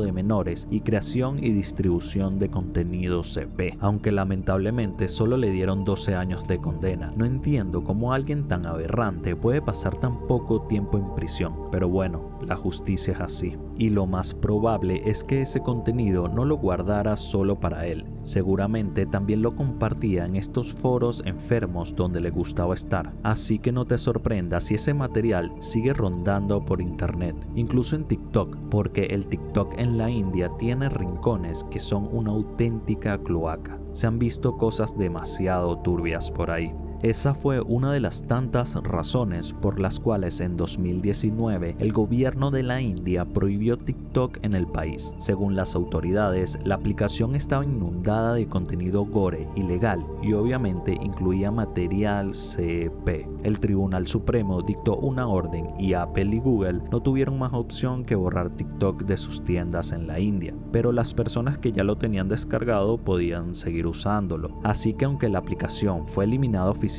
de menores y creación y distribución de contenido CP, aunque lamentablemente solo le dieron 12 años de condena. No entiendo cómo alguien tan aberrante puede pasar tan poco tiempo en prisión, pero bueno, la justicia es así. Y lo más probable es que ese contenido no lo guardara solo para él. Seguramente también lo compartía en estos foros enfermos donde le gustaba estar. Así que no te sorprendas si ese material sigue rondando por internet, incluso en TikTok, porque el TikTok en la India tiene rincones que son una auténtica cloaca. Se han visto cosas demasiado turbias por ahí. Esa fue una de las tantas razones por las cuales en 2019 el gobierno de la India prohibió TikTok en el país. Según las autoridades, la aplicación estaba inundada de contenido gore ilegal y obviamente incluía material CP. El Tribunal Supremo dictó una orden y Apple y Google no tuvieron más opción que borrar TikTok de sus tiendas en la India, pero las personas que ya lo tenían descargado podían seguir usándolo. Así que aunque la aplicación fue eliminada oficialmente,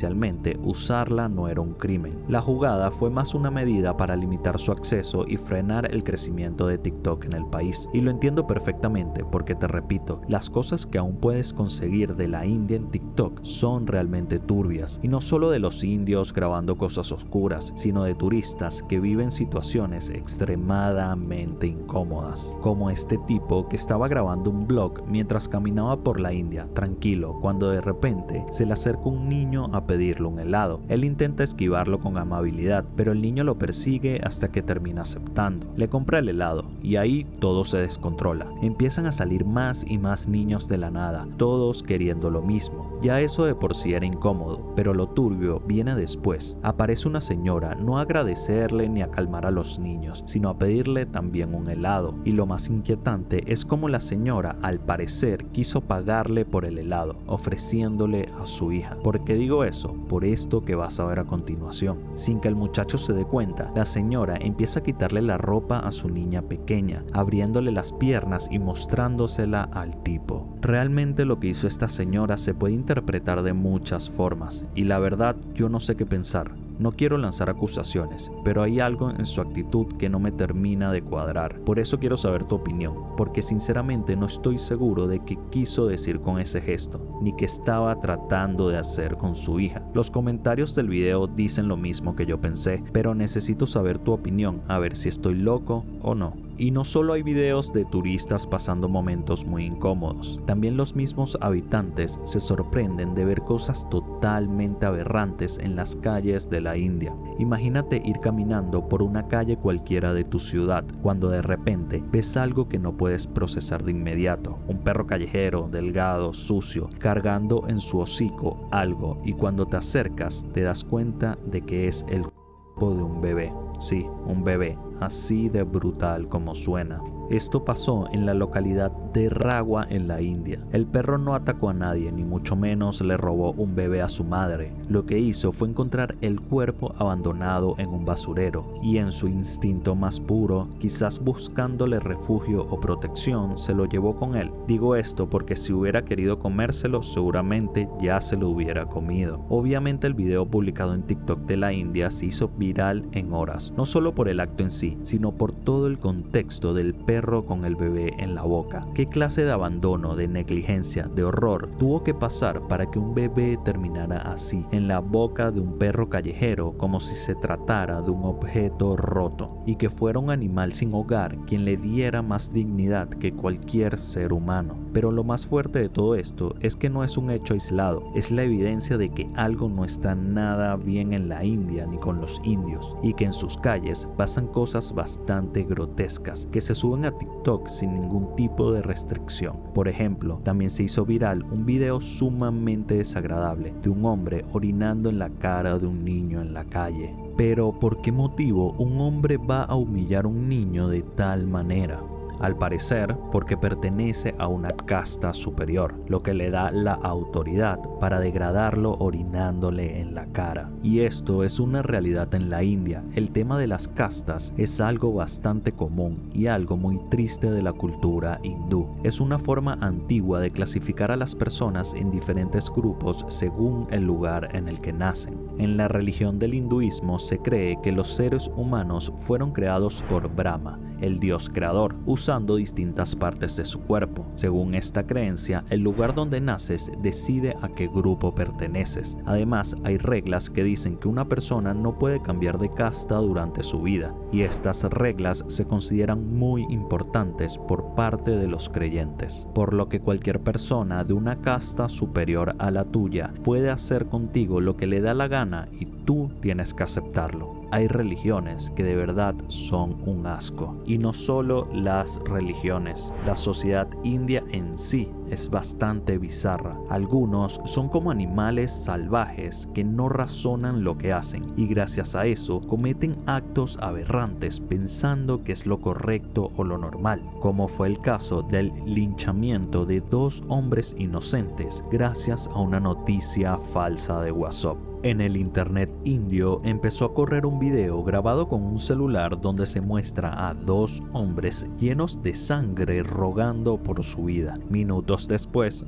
usarla no era un crimen. La jugada fue más una medida para limitar su acceso y frenar el crecimiento de TikTok en el país. Y lo entiendo perfectamente porque te repito, las cosas que aún puedes conseguir de la India en TikTok son realmente turbias. Y no solo de los indios grabando cosas oscuras, sino de turistas que viven situaciones extremadamente incómodas. Como este tipo que estaba grabando un vlog mientras caminaba por la India, tranquilo, cuando de repente se le acerca un niño a pedirle un helado. Él intenta esquivarlo con amabilidad, pero el niño lo persigue hasta que termina aceptando. Le compra el helado y ahí todo se descontrola. Empiezan a salir más y más niños de la nada, todos queriendo lo mismo. Ya eso de por sí era incómodo, pero lo turbio viene después. Aparece una señora no a agradecerle ni a calmar a los niños, sino a pedirle también un helado. Y lo más inquietante es cómo la señora, al parecer, quiso pagarle por el helado, ofreciéndole a su hija. ¿Por qué digo eso? Por esto que vas a ver a continuación. Sin que el muchacho se dé cuenta, la señora empieza a quitarle la ropa a su niña pequeña, abriéndole las piernas y mostrándosela al tipo. Realmente lo que hizo esta señora se puede interpretar de muchas formas, y la verdad yo no sé qué pensar. No quiero lanzar acusaciones, pero hay algo en su actitud que no me termina de cuadrar. Por eso quiero saber tu opinión, porque sinceramente no estoy seguro de qué quiso decir con ese gesto, ni qué estaba tratando de hacer con su hija. Los comentarios del video dicen lo mismo que yo pensé, pero necesito saber tu opinión, a ver si estoy loco o no. Y no solo hay videos de turistas pasando momentos muy incómodos, también los mismos habitantes se sorprenden de ver cosas totalmente aberrantes en las calles de la India. Imagínate ir caminando por una calle cualquiera de tu ciudad, cuando de repente ves algo que no puedes procesar de inmediato. Un perro callejero, delgado, sucio, cargando en su hocico algo, y cuando te acercas te das cuenta de que es el cuerpo de un bebé. Sí, un bebé, así de brutal como suena. Esto pasó en la localidad de Ragua en la India. El perro no atacó a nadie, ni mucho menos le robó un bebé a su madre. Lo que hizo fue encontrar el cuerpo abandonado en un basurero y en su instinto más puro, quizás buscándole refugio o protección, se lo llevó con él. Digo esto porque si hubiera querido comérselo, seguramente ya se lo hubiera comido. Obviamente el video publicado en TikTok de la India se hizo viral en horas, no solo por el acto en sí, sino por todo el contexto del perro con el bebé en la boca. ¿Qué clase de abandono, de negligencia, de horror tuvo que pasar para que un bebé terminara así, en la boca de un perro callejero, como si se tratara de un objeto roto, y que fuera un animal sin hogar quien le diera más dignidad que cualquier ser humano? Pero lo más fuerte de todo esto es que no es un hecho aislado, es la evidencia de que algo no está nada bien en la India ni con los indios, y que en sus calles pasan cosas bastante grotescas que se suben a TikTok sin ningún tipo de restricción. Por ejemplo, también se hizo viral un video sumamente desagradable de un hombre orinando en la cara de un niño en la calle. Pero ¿por qué motivo un hombre va a humillar a un niño de tal manera? Al parecer, porque pertenece a una casta superior, lo que le da la autoridad para degradarlo orinándole en la cara. Y esto es una realidad en la India. El tema de las castas es algo bastante común y algo muy triste de la cultura hindú. Es una forma antigua de clasificar a las personas en diferentes grupos según el lugar en el que nacen. En la religión del hinduismo se cree que los seres humanos fueron creados por Brahma el dios creador, usando distintas partes de su cuerpo. Según esta creencia, el lugar donde naces decide a qué grupo perteneces. Además, hay reglas que dicen que una persona no puede cambiar de casta durante su vida, y estas reglas se consideran muy importantes por parte de los creyentes, por lo que cualquier persona de una casta superior a la tuya puede hacer contigo lo que le da la gana y tú tienes que aceptarlo. Hay religiones que de verdad son un asco, y no solo las religiones, la sociedad india en sí es bastante bizarra. Algunos son como animales salvajes que no razonan lo que hacen, y gracias a eso cometen actos aberrantes pensando que es lo correcto o lo normal, como fue el caso del linchamiento de 2 hombres inocentes gracias a una noticia falsa de WhatsApp. En el internet indio empezó a correr un video grabado con un celular donde se muestra a 2 hombres llenos de sangre rogando por su vida. Minutos después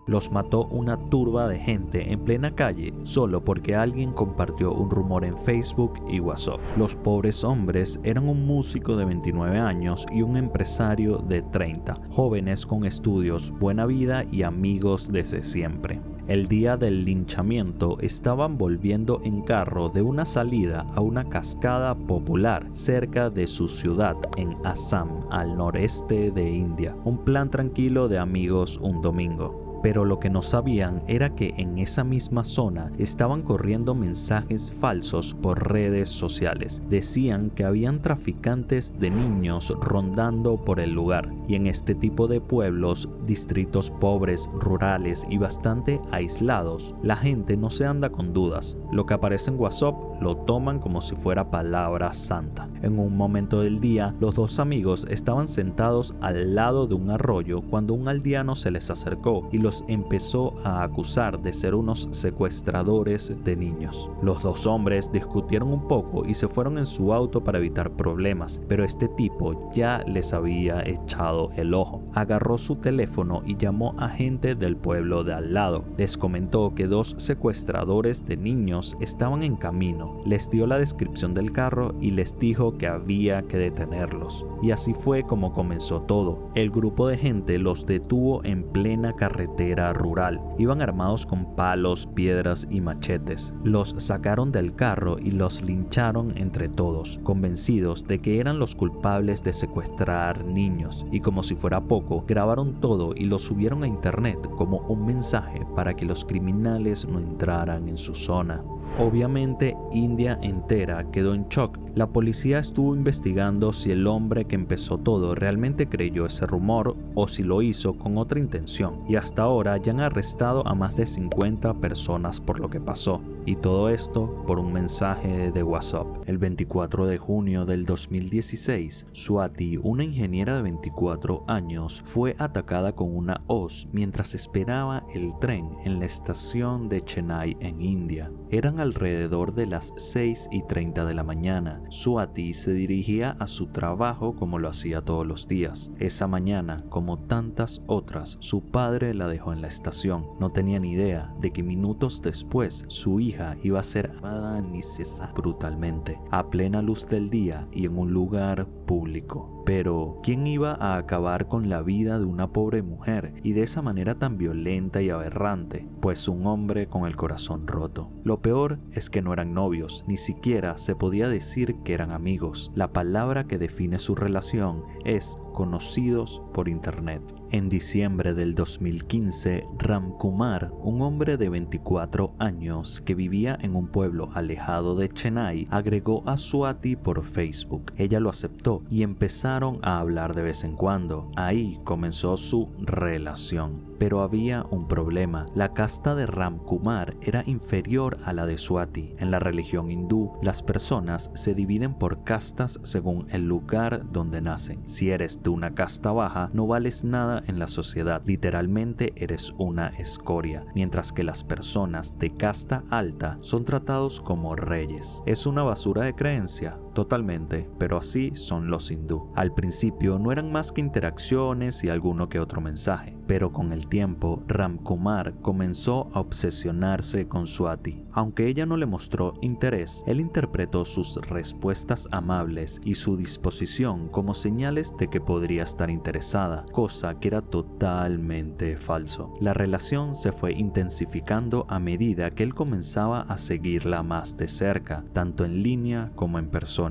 los mató una turba de gente en plena calle solo porque alguien compartió un rumor en Facebook y WhatsApp. Los pobres hombres eran un músico de 29 años y un empresario de 30, jóvenes con estudios, buena vida y amigos desde siempre. El día del linchamiento estaban volviendo en carro de una salida a una cascada popular cerca de su ciudad en Assam, al noreste de India. Un plan tranquilo de amigos un domingo. Pero lo que no sabían era que en esa misma zona estaban corriendo mensajes falsos por redes sociales. Decían que habían traficantes de niños rondando por el lugar, y en este tipo de pueblos, distritos pobres, rurales y bastante aislados, la gente no se anda con dudas. Lo que aparece en WhatsApp lo toman como si fuera palabra santa. En un momento del día, los 2 amigos estaban sentados al lado de un arroyo cuando un aldeano se les acercó y los empezó a acusar de ser unos secuestradores de niños. Los 2 hombres discutieron un poco y se fueron en su auto para evitar problemas, pero este tipo ya les había echado el ojo. Agarró su teléfono y llamó a gente del pueblo de al lado. Les comentó que 2 secuestradores de niños estaban en camino. Les dio la descripción del carro y les dijo que había que detenerlos. Y así fue como comenzó todo. El grupo de gente los detuvo en plena carretera rural. Iban armados con palos, piedras y machetes. Los sacaron del carro y los lincharon entre todos, convencidos de que eran los culpables de secuestrar niños. Y como si fuera poco, grabaron todo y lo subieron a internet como un mensaje para que los criminales no entraran en su zona. Obviamente, India entera quedó en shock. La policía estuvo investigando si el hombre que empezó todo realmente creyó ese rumor o si lo hizo con otra intención, y hasta ahora ya han arrestado a más de 50 personas por lo que pasó. Y todo esto por un mensaje de WhatsApp. El 24 de junio del 2016, Swati, una ingeniera de 24 años, fue atacada con una hoz mientras esperaba el tren en la estación de Chennai en India. Eran alrededor de las 6:30 de la mañana. Swati se dirigía a su trabajo como lo hacía todos los días. Esa mañana, como tantas otras, su padre la dejó en la estación. No tenía ni idea de que minutos después su hija iba a ser amada ni cesar brutalmente, a plena luz del día y en un lugar público. Pero, ¿quién iba a acabar con la vida de una pobre mujer y de esa manera tan violenta y aberrante? Pues un hombre con el corazón roto. Lo peor es que no eran novios, ni siquiera se podía decir que eran amigos. La palabra que define su relación es conocidos por internet. En diciembre del 2015, Ramkumar, un hombre de 24 años que vivía en un pueblo alejado de Chennai, agregó a Swati por Facebook. Ella lo aceptó y empezaron a hablar de vez en cuando. Ahí comenzó su relación. Pero había un problema. La casta de Ramkumar era inferior a la de Swati. En la religión hindú, las personas se dividen por castas según el lugar donde nacen. Si eres de una casta baja, no vales nada en la sociedad. Literalmente eres una escoria, mientras que las personas de casta alta son tratados como reyes. ¿Es una basura de creencia? Totalmente, pero así son los hindú. Al principio no eran más que interacciones y alguno que otro mensaje, pero con el tiempo Ram Kumar comenzó a obsesionarse con Swati. Aunque ella no le mostró interés, él interpretó sus respuestas amables y su disposición como señales de que podría estar interesada, cosa que era totalmente falso. La relación se fue intensificando a medida que él comenzaba a seguirla más de cerca, tanto en línea como en persona.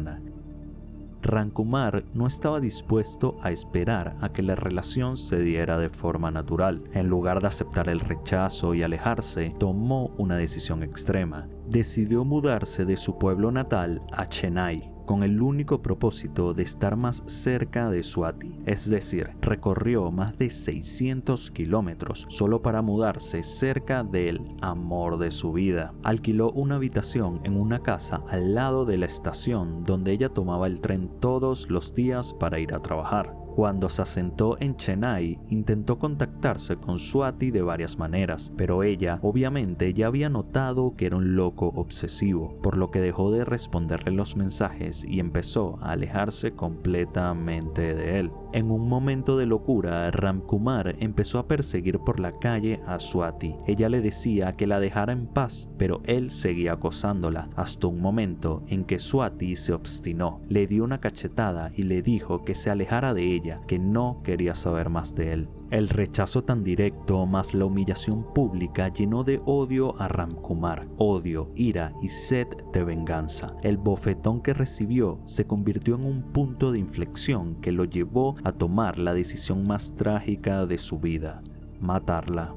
Ram Kumar no estaba dispuesto a esperar a que la relación se diera de forma natural. En lugar de aceptar el rechazo y alejarse, tomó una decisión extrema. Decidió mudarse de su pueblo natal a Chennai, con el único propósito de estar más cerca de Swati. Es decir, recorrió más de 600 kilómetros solo para mudarse cerca del amor de su vida. Alquiló una habitación en una casa al lado de la estación donde ella tomaba el tren todos los días para ir a trabajar. Cuando se asentó en Chennai, intentó contactarse con Swati de varias maneras, pero ella obviamente ya había notado que era un loco obsesivo, por lo que dejó de responderle los mensajes y empezó a alejarse completamente de él. En un momento de locura, Ram Kumar empezó a perseguir por la calle a Swati. Ella le decía que la dejara en paz, pero él seguía acosándola, hasta un momento en que Swati se obstinó. Le dio una cachetada y le dijo que se alejara de ella, que no quería saber más de él. El rechazo tan directo más la humillación pública llenó de odio a Ram Kumar. Odio, ira y sed de venganza. El bofetón que recibió se convirtió en un punto de inflexión que lo llevó a tomar la decisión más trágica de su vida: matarla.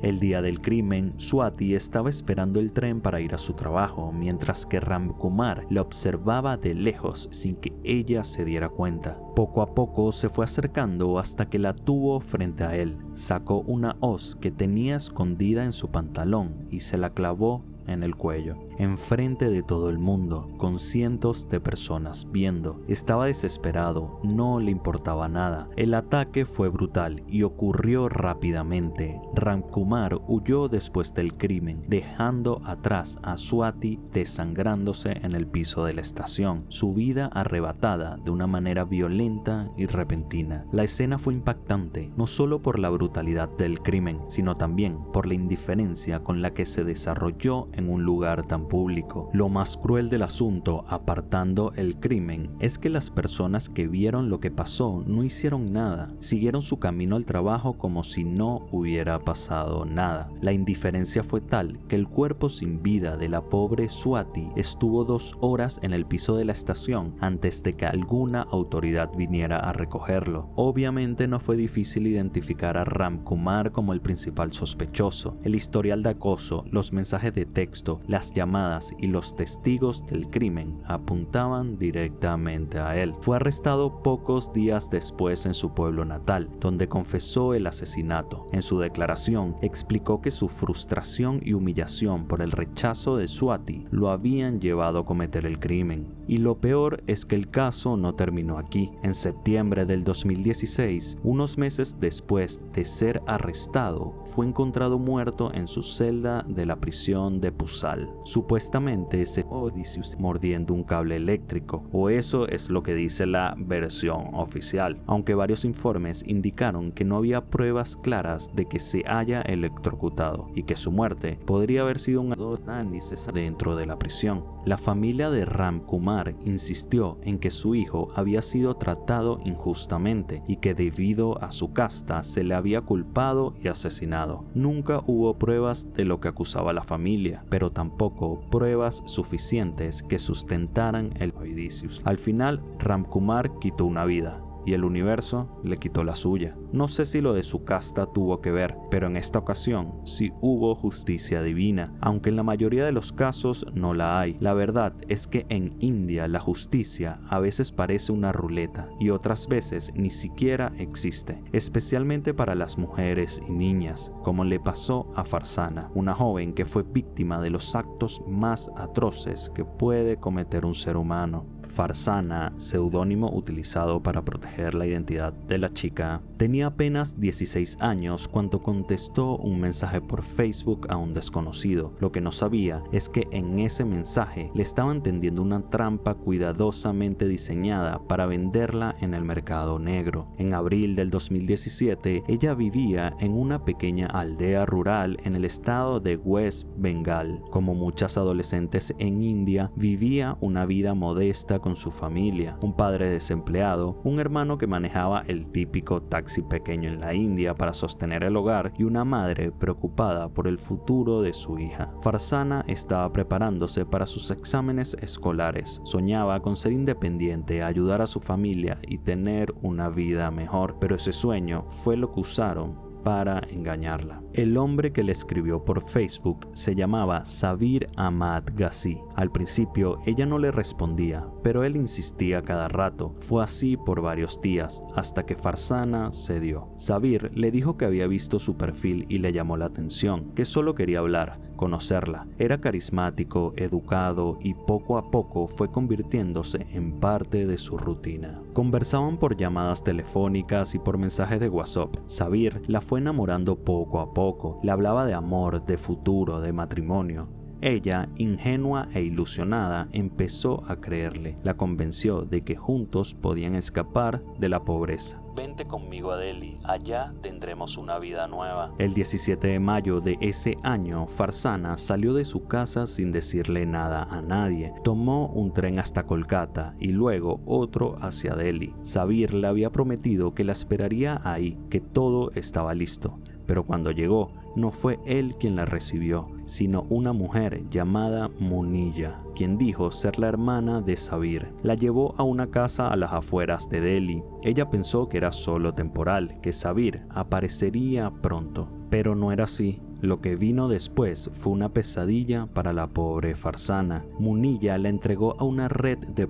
El día del crimen, Swati estaba esperando el tren para ir a su trabajo, mientras que Ram Kumar la observaba de lejos sin que ella se diera cuenta. Poco a poco se fue acercando hasta que la tuvo frente a él. Sacó una hoz que tenía escondida en su pantalón y se la clavó en el cuello, enfrente de todo el mundo, con cientos de personas viendo. Estaba desesperado, no le importaba nada. El ataque fue brutal y ocurrió rápidamente. Ram Kumar huyó después del crimen, dejando atrás a Swati desangrándose en el piso de la estación, su vida arrebatada de una manera violenta y repentina. La escena fue impactante, no solo por la brutalidad del crimen, sino también por la indiferencia con la que se desarrolló en un lugar tan público. Lo más cruel del asunto, apartando el crimen, es que las personas que vieron lo que pasó no hicieron nada, siguieron su camino al trabajo como si no hubiera pasado nada. La indiferencia fue tal que el cuerpo sin vida de la pobre Swati estuvo 2 horas en el piso de la estación antes de que alguna autoridad viniera a recogerlo. Obviamente no fue difícil identificar a Ram Kumar como el principal sospechoso. El historial de acoso, los mensajes de texto, las llamadas y los testigos del crimen apuntaban directamente a él. Fue arrestado pocos días después en su pueblo natal, donde confesó el asesinato. En su declaración explicó que su frustración y humillación por el rechazo de Swati lo habían llevado a cometer el crimen. Y lo peor es que el caso no terminó aquí. En septiembre del 2016, unos meses después de ser arrestado, fue encontrado muerto en su celda de la prisión de Pusal. Supuestamente se Odysseus mordiendo un cable eléctrico, o eso es lo que dice la versión oficial, aunque varios informes indicaron que no había pruebas claras de que se haya electrocutado y que su muerte podría haber sido un análisis dentro de la prisión. La familia de Ram Kumar insistió en que su hijo había sido tratado injustamente y que debido a su casta se le había culpado y asesinado. Nunca hubo pruebas de lo que acusaba la familia, pero tampoco pruebas suficientes que sustentaran el Odysseus. Al final, Ram Kumar quitó una vida y el universo le quitó la suya. No sé si lo de su casta tuvo que ver, pero en esta ocasión sí hubo justicia divina, aunque en la mayoría de los casos no la hay. La verdad es que en India la justicia a veces parece una ruleta y otras veces ni siquiera existe, especialmente para las mujeres y niñas, como le pasó a Farzana, una joven que fue víctima de los actos más atroces que puede cometer un ser humano. Farzana, seudónimo utilizado para proteger la identidad de la chica, Tenía apenas 16 años cuando contestó un mensaje por Facebook a un desconocido. Lo que no sabía es que en ese mensaje le estaban tendiendo una trampa cuidadosamente diseñada para venderla en el mercado negro. En abril del 2017, ella vivía en una pequeña aldea rural en el estado de West Bengal. Como muchas adolescentes en India, vivía una vida modesta con su familia, un padre desempleado, un hermano que manejaba el típico taxi pequeño en la India para sostener el hogar y una madre preocupada por el futuro de su hija. Farzana estaba preparándose para sus exámenes escolares. Soñaba con ser independiente, ayudar a su familia y tener una vida mejor, pero ese sueño fue lo que usaron para engañarla. El hombre que le escribió por Facebook se llamaba Sabir Ahmad Ghazi. Al principio ella no le respondía, pero él insistía cada rato. Fue así por varios días, hasta que Farzana cedió. Sabir le dijo que había visto su perfil y le llamó la atención, que solo quería hablar, conocerla. Era carismático, educado y poco a poco fue convirtiéndose en parte de su rutina. Conversaban por llamadas telefónicas y por mensajes de WhatsApp. Sabir la fue enamorando poco a poco. Le hablaba de amor, de futuro, de matrimonio. Ella, ingenua e ilusionada, empezó a creerle. La convenció de que juntos podían escapar de la pobreza. Vente conmigo a Delhi, allá tendremos una vida nueva. El 17 de mayo de ese año, Farzana salió de su casa sin decirle nada a nadie. Tomó un tren hasta Kolkata y luego otro hacia Delhi. Sabir le había prometido que la esperaría ahí, que todo estaba listo. Pero cuando llegó, no fue él quien la recibió, sino una mujer llamada Munilla, quien dijo ser la hermana de Sabir. La llevó a una casa a las afueras de Delhi. Ella pensó que era solo temporal, que Sabir aparecería pronto, pero no era así. Lo que vino después fue una pesadilla para la pobre Farzana. Munilla la entregó a una red de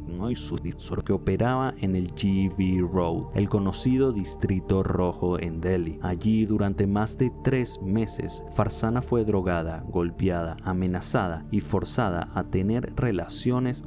que operaba en el GB Road, el conocido Distrito Rojo en Delhi. Allí, durante más de 3 meses, Farzana fue drogada, golpeada, amenazada y forzada a tener relaciones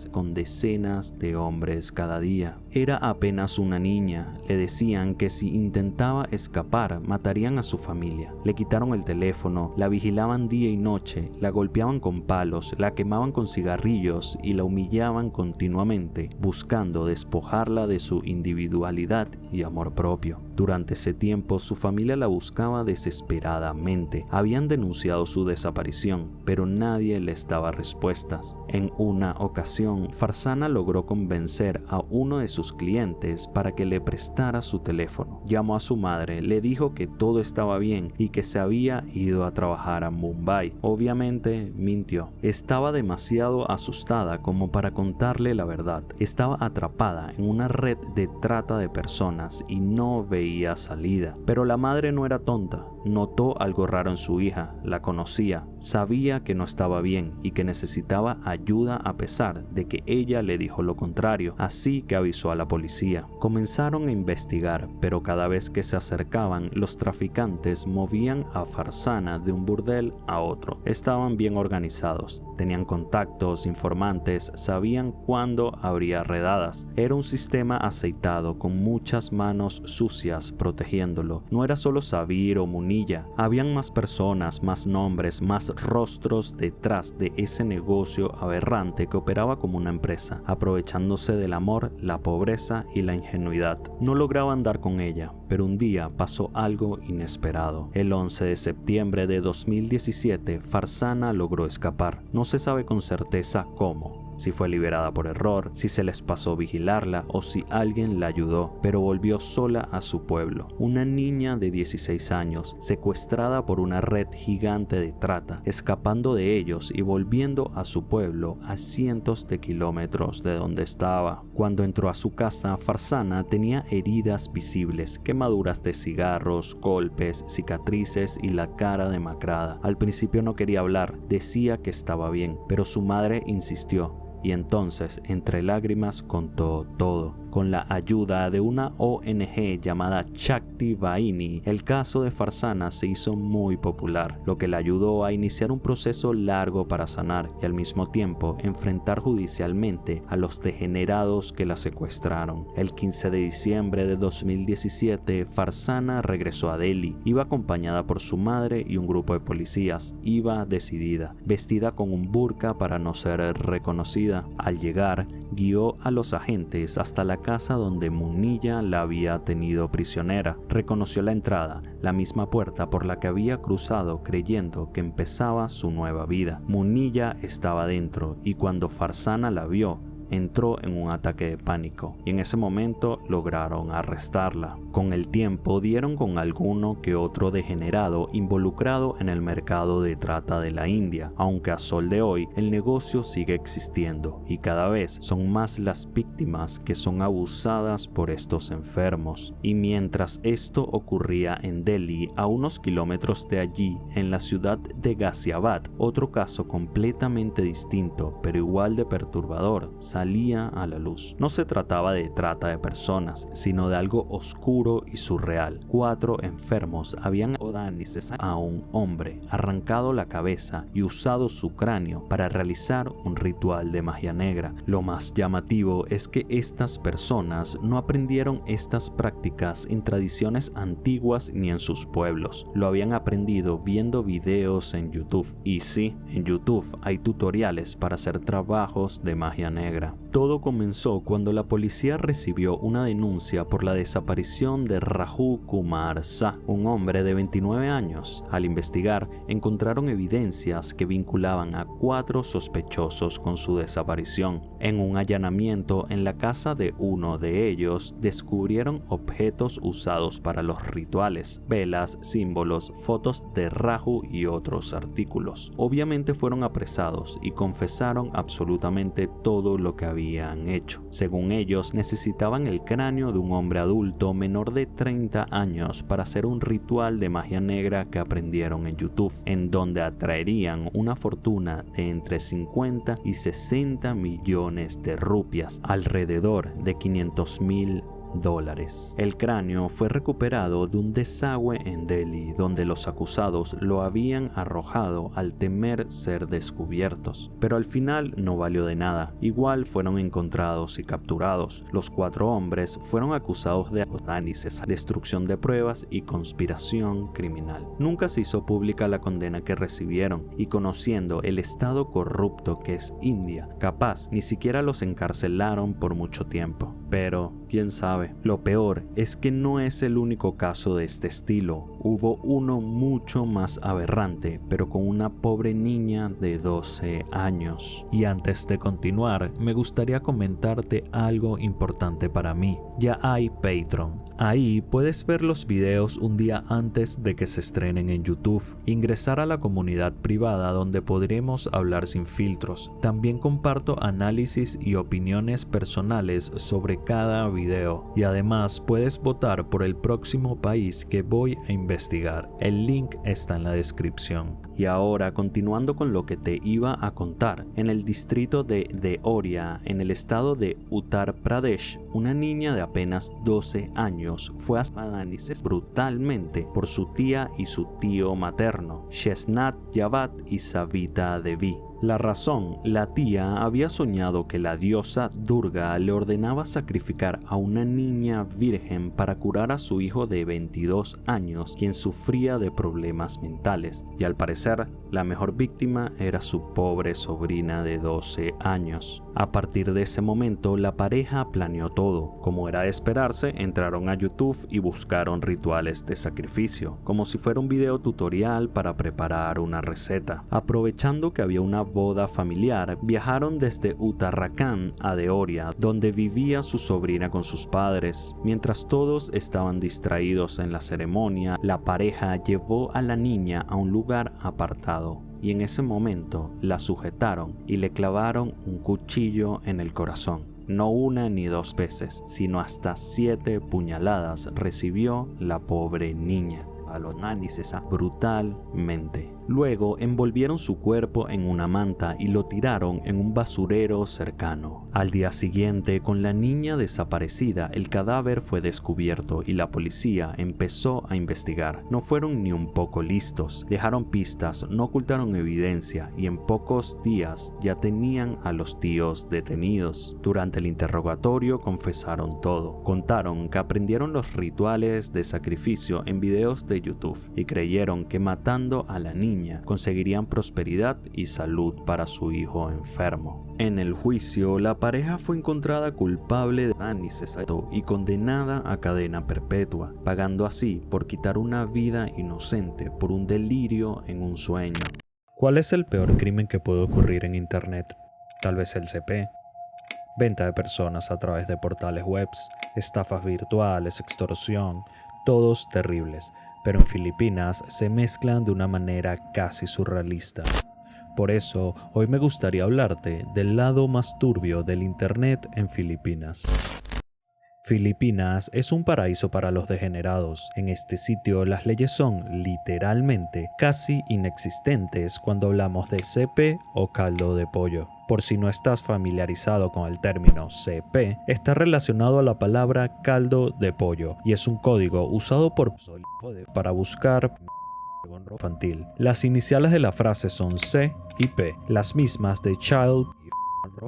con decenas de hombres cada día. Era apenas una niña. Le decían que si intentaba escapar, matarían a su familia. Le quitaron el teléfono, la vigilaban día y noche, la golpeaban con palos, la quemaban con cigarrillos y la humillaban continuamente, buscando despojarla de su individualidad y amor propio. Durante ese tiempo, su familia la buscaba desesperadamente. Habían denunciado su desaparición, pero nadie les daba respuestas. En una ocasión, Farzana logró convencer a uno de sus clientes para que le prestara su teléfono. Llamó a su madre, le dijo que todo estaba bien y que se había ido a trabajar a Mumbai. Obviamente mintió. Estaba demasiado asustada como para contarle la verdad. Estaba atrapada en una red de trata de personas y no veía salida. Pero la madre no era tonta. Notó algo raro en su hija, la conocía, sabía que no estaba bien y que necesitaba ayuda a pesar de que ella le dijo lo contrario, así que avisó a la policía. Comenzaron a investigar, pero cada vez que se acercaban, los traficantes movían a Farzana de un burdel a otro. Estaban bien organizados, tenían contactos, informantes, sabían cuándo habría redadas. Era un sistema aceitado con muchas manos sucias protegiéndolo. No era solo Sabir o Munilla. Habían más personas, más nombres, más rostros detrás de ese negocio aberrante que operaba como una empresa, aprovechándose del amor, la pobreza y la ingenuidad. No lograban dar con ella, pero un día pasó algo inesperado. El 11 de septiembre de 2017, Farzana logró escapar. No se sabe con certeza cómo. Si fue liberada por error, si se les pasó vigilarla o si alguien la ayudó, pero volvió sola a su pueblo. Una niña de 16 años, secuestrada por una red gigante de trata, escapando de ellos y volviendo a su pueblo a cientos de kilómetros de donde estaba. Cuando entró a su casa, Farzana tenía heridas visibles, quemaduras de cigarros, golpes, cicatrices y la cara demacrada. Al principio no quería hablar, decía que estaba bien, pero su madre insistió. Y entonces, entre lágrimas, contó todo. Con la ayuda de una ONG llamada Shakti Vahini, el caso de Farzana se hizo muy popular, lo que le ayudó a iniciar un proceso largo para sanar y al mismo tiempo enfrentar judicialmente a los degenerados que la secuestraron. El 15 de diciembre de 2017, Farzana regresó a Delhi. Iba acompañada por su madre y un grupo de policías. Iba decidida, vestida con un burka para no ser reconocida. Al llegar, guió a los agentes hasta la casa donde Munilla la había tenido prisionera. Reconoció la entrada, la misma puerta por la que había cruzado creyendo que empezaba su nueva vida. Munilla estaba dentro y cuando Farzana la vio, entró en un ataque de pánico y en ese momento lograron arrestarla. Con el tiempo dieron con alguno que otro degenerado involucrado en el mercado de trata de la India, aunque a sol de hoy el negocio sigue existiendo y cada vez son más las víctimas que son abusadas por estos enfermos. Y mientras esto ocurría en Delhi, a unos kilómetros de allí, en la ciudad de Ghaziabad, otro caso completamente distinto pero igual de perturbador salía a la luz. No se trataba de trata de personas, sino de algo oscuro y surreal. 4 enfermos habían a un hombre, arrancado la cabeza y usado su cráneo para realizar un ritual de magia negra. Lo más llamativo es que estas personas no aprendieron estas prácticas en tradiciones antiguas ni en sus pueblos. Lo habían aprendido viendo videos en YouTube. Y sí, en YouTube hay tutoriales para hacer trabajos de magia negra. Todo comenzó cuando la policía recibió una denuncia por la desaparición de Raju Kumar Shah, un hombre de 29 años. Al investigar, encontraron evidencias que vinculaban a 4 sospechosos con su desaparición. En un allanamiento en la casa de uno de ellos, descubrieron objetos usados para los rituales, velas, símbolos, fotos de Raju y otros artículos. Obviamente fueron apresados y confesaron absolutamente todo lo que habían hecho. Según ellos, necesitaban el cráneo de un hombre adulto menor de 30 años para hacer un ritual de magia negra que aprendieron en YouTube, en donde atraerían una fortuna de entre 50 y 60 millones de rupias, alrededor de $500,000. El cráneo fue recuperado de un desagüe en Delhi, donde los acusados lo habían arrojado al temer ser descubiertos. Pero al final no valió de nada. Igual fueron encontrados y capturados. Los 4 hombres fueron acusados de destrucción de pruebas y conspiración criminal. Nunca se hizo pública la condena que recibieron y conociendo el estado corrupto que es India, capaz ni siquiera los encarcelaron por mucho tiempo. Pero quién sabe. Lo peor es que no es el único caso de este estilo. Hubo uno mucho más aberrante, pero con una pobre niña de 12 años. Y antes de continuar, me gustaría comentarte algo importante para mí. Ya hay Patreon. Ahí puedes ver los videos un día antes de que se estrenen en YouTube. Ingresar a la comunidad privada donde podremos hablar sin filtros. También comparto análisis y opiniones personales sobre cada video. Y además puedes votar por el próximo país que voy a investigar. El link está en la descripción. Y ahora, continuando con lo que te iba a contar, en el distrito de Deoria, en el estado de Uttar Pradesh, una niña de apenas 12 años fue asesinada brutalmente por su tía y su tío materno, Shesnat Yavat y Savita Devi. La razón, la tía había soñado que la diosa Durga le ordenaba sacrificar a una niña virgen para curar a su hijo de 22 años, quien sufría de problemas mentales, y al parecer la mejor víctima era su pobre sobrina de 12 años. A partir de ese momento, la pareja planeó todo. Como era de esperarse, entraron a YouTube y buscaron rituales de sacrificio, como si fuera un video tutorial para preparar una receta. Aprovechando que había una boda familiar, viajaron desde Uttarakhand a Deoria, donde vivía su sobrina con sus padres. Mientras todos estaban distraídos en la ceremonia, la pareja llevó a la niña a un lugar apartado. Y en ese momento la sujetaron y le clavaron un cuchillo en el corazón. No una ni 2 veces, sino hasta 7 puñaladas recibió la pobre niña. A los nánices brutalmente. Luego envolvieron su cuerpo en una manta y lo tiraron en un basurero cercano. Al día siguiente, con la niña desaparecida, el cadáver fue descubierto y la policía empezó a investigar. No fueron ni un poco listos, dejaron pistas, no ocultaron evidencia y en pocos días ya tenían a los tíos detenidos. Durante el interrogatorio confesaron todo. Contaron que aprendieron los rituales de sacrificio en videos de YouTube y creyeron que matando a la niña conseguirían prosperidad y salud para su hijo enfermo. En el juicio, la pareja fue encontrada culpable de asesinato y condenada a cadena perpetua, pagando así por quitar una vida inocente por un delirio en un sueño. ¿Cuál es el peor crimen que puede ocurrir en Internet? Tal vez el CP. Venta de personas a través de portales webs, estafas virtuales, extorsión, todos terribles. Pero en Filipinas se mezclan de una manera casi surrealista. Por eso, hoy me gustaría hablarte del lado más turbio del Internet en Filipinas. Filipinas es un paraíso para los degenerados. En este sitio las leyes son literalmente casi inexistentes cuando hablamos de CP o caldo de pollo. Por si no estás familiarizado con el término CP, está relacionado a la palabra caldo de pollo y es un código usado para buscar infantil. Las iniciales de la frase son C y P, las mismas de child.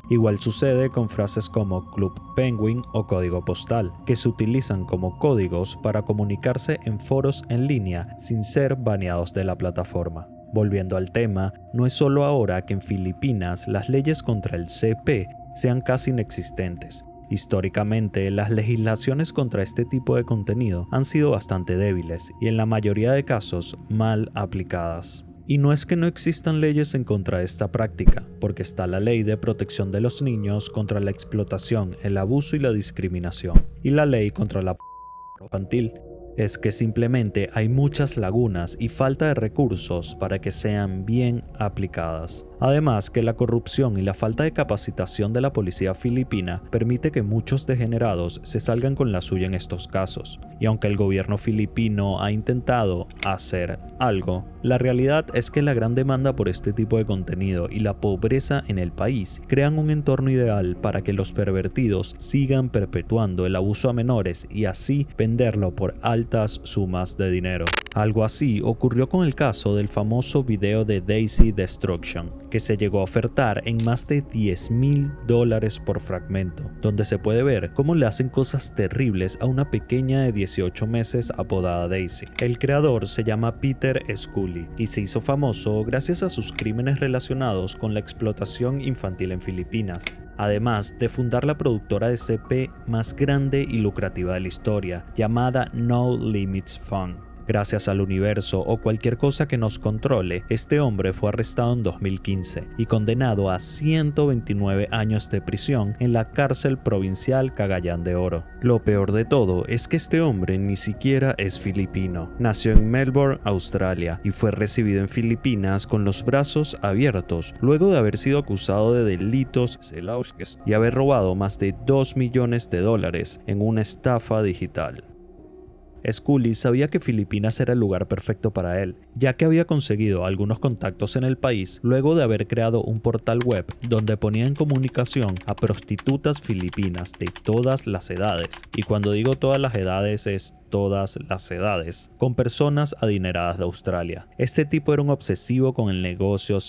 Igual sucede con frases como Club Penguin o código postal, que se utilizan como códigos para comunicarse en foros en línea sin ser baneados de la plataforma. Volviendo al tema, no es solo ahora que en Filipinas las leyes contra el CP sean casi inexistentes. Históricamente, las legislaciones contra este tipo de contenido han sido bastante débiles y en la mayoría de casos mal aplicadas. Y no es que no existan leyes en contra de esta práctica, porque está la Ley de Protección de los Niños contra la explotación, el abuso y la discriminación, y la Ley contra la infantil. Es que simplemente hay muchas lagunas y falta de recursos para que sean bien aplicadas. Además que la corrupción y la falta de capacitación de la policía filipina permite que muchos degenerados se salgan con la suya en estos casos. Y aunque el gobierno filipino ha intentado hacer algo, la realidad es que la gran demanda por este tipo de contenido y la pobreza en el país crean un entorno ideal para que los pervertidos sigan perpetuando el abuso a menores y así venderlo por altas sumas de dinero. Algo así ocurrió con el caso del famoso video de Daisy Destruction, que se llegó a ofertar en más de $10,000 por fragmento, donde se puede ver cómo le hacen cosas terribles a una pequeña de 18 meses apodada Daisy. El creador se llama Peter Scully y se hizo famoso gracias a sus crímenes relacionados con la explotación infantil en Filipinas, además de fundar la productora de CP más grande y lucrativa de la historia, llamada No Limits Fund. Gracias al universo o cualquier cosa que nos controle, este hombre fue arrestado en 2015 y condenado a 129 años de prisión en la cárcel provincial Cagayán de Oro. Lo peor de todo es que este hombre ni siquiera es filipino. Nació en Melbourne, Australia, y fue recibido en Filipinas con los brazos abiertos luego de haber sido acusado de delitos y haber robado más de $2 millones en una estafa digital. Scully sabía que Filipinas era el lugar perfecto para él, ya que había conseguido algunos contactos en el país luego de haber creado un portal web donde ponía en comunicación a prostitutas filipinas de todas las edades, y cuando digo todas las edades es todas las edades, con personas adineradas de Australia. Este tipo era un obsesivo con el negocio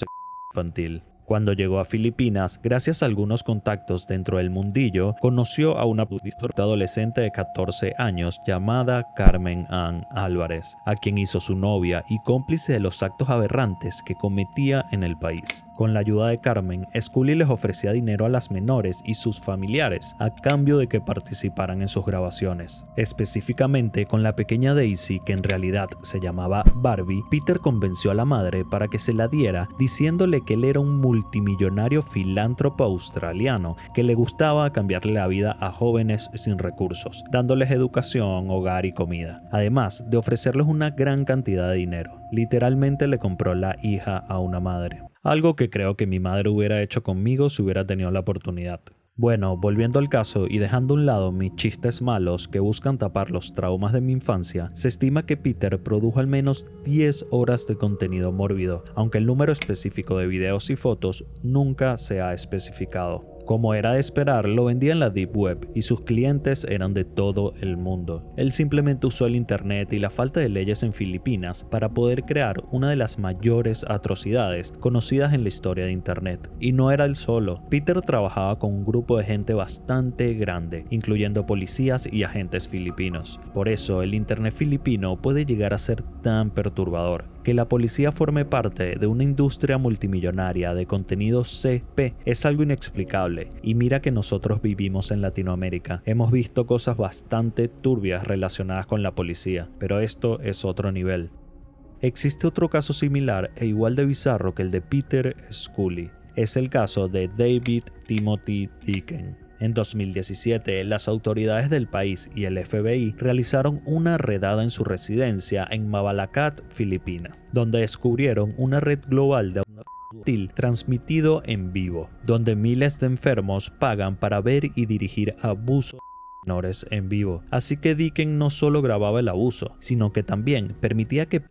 infantil. Cuando llegó a Filipinas, gracias a algunos contactos dentro del mundillo, conoció a una adolescente de 14 años llamada Carmen Ann Álvarez, a quien hizo su novia y cómplice de los actos aberrantes que cometía en el país. Con la ayuda de Carmen, Scully les ofrecía dinero a las menores y sus familiares a cambio de que participaran en sus grabaciones. Específicamente con la pequeña Daisy, que en realidad se llamaba Barbie, Peter convenció a la madre para que se la diera diciéndole que él era un multimillonario filántropo australiano que le gustaba cambiarle la vida a jóvenes sin recursos, dándoles educación, hogar y comida, además de ofrecerles una gran cantidad de dinero. Literalmente le compró la hija a una madre. Algo que creo que mi madre hubiera hecho conmigo si hubiera tenido la oportunidad. Bueno, volviendo al caso y dejando a un lado mis chistes malos que buscan tapar los traumas de mi infancia, se estima que Peter produjo al menos 10 horas de contenido mórbido, aunque el número específico de videos y fotos nunca se ha especificado. Como era de esperar, lo vendía en la Deep Web y sus clientes eran de todo el mundo. Él simplemente usó el internet y la falta de leyes en Filipinas para poder crear una de las mayores atrocidades conocidas en la historia de internet. Y no era él solo. Peter trabajaba con un grupo de gente bastante grande, incluyendo policías y agentes filipinos. Por eso, el internet filipino puede llegar a ser tan perturbador. Que la policía forme parte de una industria multimillonaria de contenido CP es algo inexplicable, y mira que nosotros vivimos en Latinoamérica. Hemos visto cosas bastante turbias relacionadas con la policía, pero esto es otro nivel. Existe otro caso similar e igual de bizarro que el de Peter Scully. Es el caso de David Timothy Dicken. En 2017, las autoridades del país y el FBI realizaron una redada en su residencia en Mabalacat, Filipinas, donde descubrieron una red global de transmitido en vivo, donde miles de enfermos pagan para ver y dirigir abusos menores en vivo. Así que Dicken no solo grababa el abuso, sino que también permitía que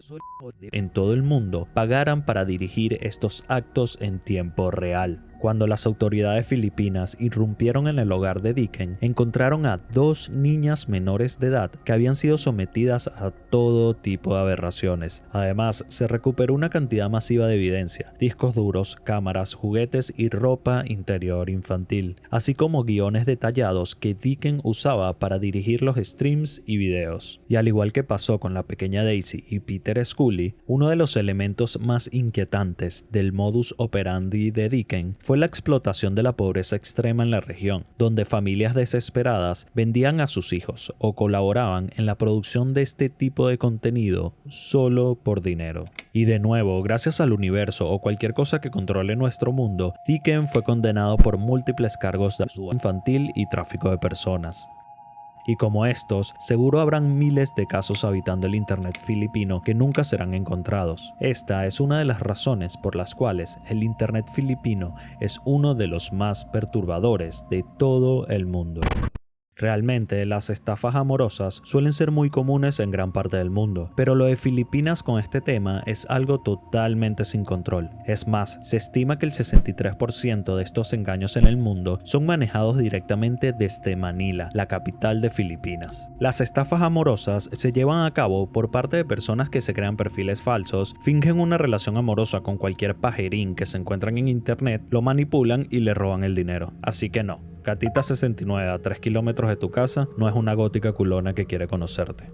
en todo el mundo pagaran para dirigir estos actos en tiempo real. Cuando las autoridades filipinas irrumpieron en el hogar de Dicken, encontraron a 2 niñas menores de edad que habían sido sometidas a todo tipo de aberraciones. Además, se recuperó una cantidad masiva de evidencia, discos duros, cámaras, juguetes y ropa interior infantil, así como guiones detallados que Dicken usaba para dirigir los streams y videos. Y al igual que pasó con la pequeña Daisy y Peter Scully, uno de los elementos más inquietantes del modus operandi de Dicken fue la explotación de la pobreza extrema en la región, donde familias desesperadas vendían a sus hijos o colaboraban en la producción de este tipo de contenido solo por dinero. Y de nuevo, gracias al universo o cualquier cosa que controle nuestro mundo, Dicken fue condenado por múltiples cargos de abuso infantil y tráfico de personas. Y como estos, seguro habrán miles de casos habitando el internet filipino que nunca serán encontrados. Esta es una de las razones por las cuales el internet filipino es uno de los más perturbadores de todo el mundo. Realmente, las estafas amorosas suelen ser muy comunes en gran parte del mundo, pero lo de Filipinas con este tema es algo totalmente sin control. Es más, se estima que el 63% de estos engaños en el mundo son manejados directamente desde Manila, la capital de Filipinas. Las estafas amorosas se llevan a cabo por parte de personas que se crean perfiles falsos, fingen una relación amorosa con cualquier pajerín que se encuentran en internet, lo manipulan y le roban el dinero. Así que no. Catita 69 a 3 kilómetros de tu casa no es una gótica culona que quiere conocerte.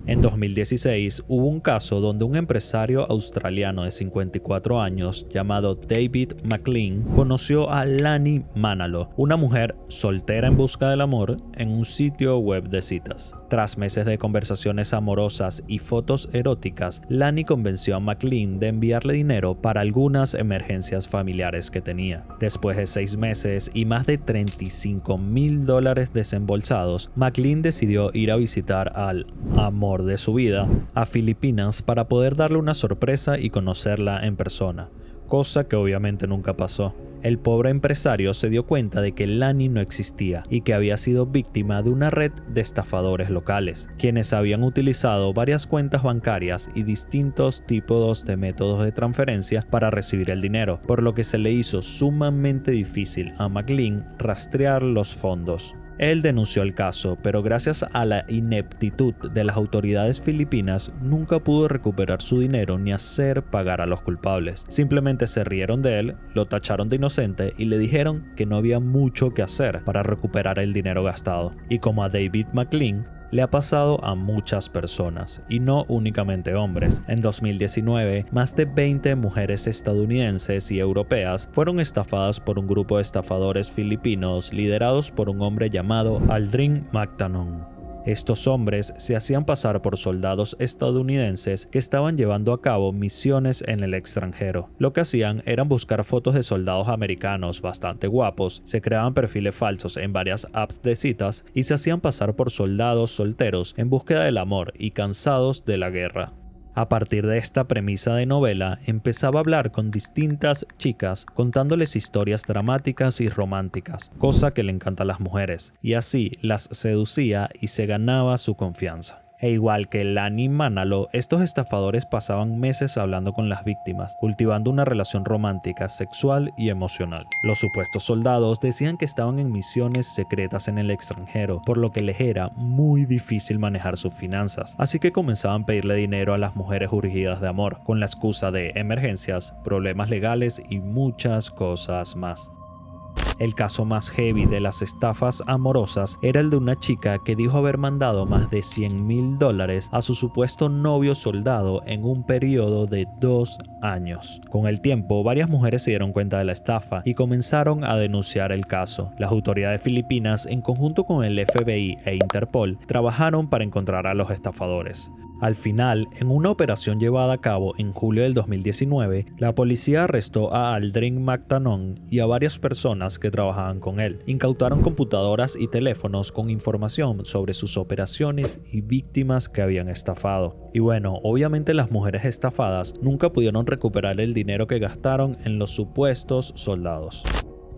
En 2016 hubo un caso donde un empresario australiano de 54 años llamado David McLean conoció a Lani Manalo, una mujer soltera en busca del amor, en un sitio web de citas. Tras meses de conversaciones amorosas y fotos eróticas, Lani convenció a McLean de enviarle dinero para algunas emergencias familiares que tenía. Después de 6 meses y más de $35,000 desembolsados, McLean decidió ir a visitar al amor de su vida a Filipinas para poder darle una sorpresa y conocerla en persona, cosa que obviamente nunca pasó. El pobre empresario se dio cuenta de que Lani no existía y que había sido víctima de una red de estafadores locales, quienes habían utilizado varias cuentas bancarias y distintos tipos de métodos de transferencia para recibir el dinero, por lo que se le hizo sumamente difícil a McLean rastrear los fondos. Él denunció el caso, pero gracias a la ineptitud de las autoridades filipinas nunca pudo recuperar su dinero ni hacer pagar a los culpables. Simplemente se rieron de él, lo tacharon de inocente y le dijeron que no había mucho que hacer para recuperar el dinero gastado. Y como a David McLean le ha pasado a muchas personas, y no únicamente hombres. En 2019, más de 20 mujeres estadounidenses y europeas fueron estafadas por un grupo de estafadores filipinos liderados por un hombre llamado Aldrin Mactanon. Estos hombres se hacían pasar por soldados estadounidenses que estaban llevando a cabo misiones en el extranjero. Lo que hacían era buscar fotos de soldados americanos bastante guapos, se creaban perfiles falsos en varias apps de citas y se hacían pasar por soldados solteros en búsqueda del amor y cansados de la guerra. A partir de esta premisa de novela, empezaba a hablar con distintas chicas contándoles historias dramáticas y románticas, cosa que le encanta a las mujeres, y así las seducía y se ganaba su confianza. E igual que Lani Manalo, estos estafadores pasaban meses hablando con las víctimas, cultivando una relación romántica, sexual y emocional. Los supuestos soldados decían que estaban en misiones secretas en el extranjero, por lo que les era muy difícil manejar sus finanzas, así que comenzaban a pedirle dinero a las mujeres urgidas de amor, con la excusa de emergencias, problemas legales y muchas cosas más. El caso más heavy de las estafas amorosas era el de una chica que dijo haber mandado más de $100,000 a su supuesto novio soldado en un periodo de 2 años. Con el tiempo, varias mujeres se dieron cuenta de la estafa y comenzaron a denunciar el caso. Las autoridades filipinas, en conjunto con el FBI e Interpol, trabajaron para encontrar a los estafadores. Al final, en una operación llevada a cabo en julio del 2019, la policía arrestó a Aldrin McTanon y a varias personas que trabajaban con él. Incautaron computadoras y teléfonos con información sobre sus operaciones y víctimas que habían estafado. Y bueno, obviamente las mujeres estafadas nunca pudieron recuperar el dinero que gastaron en los supuestos soldados.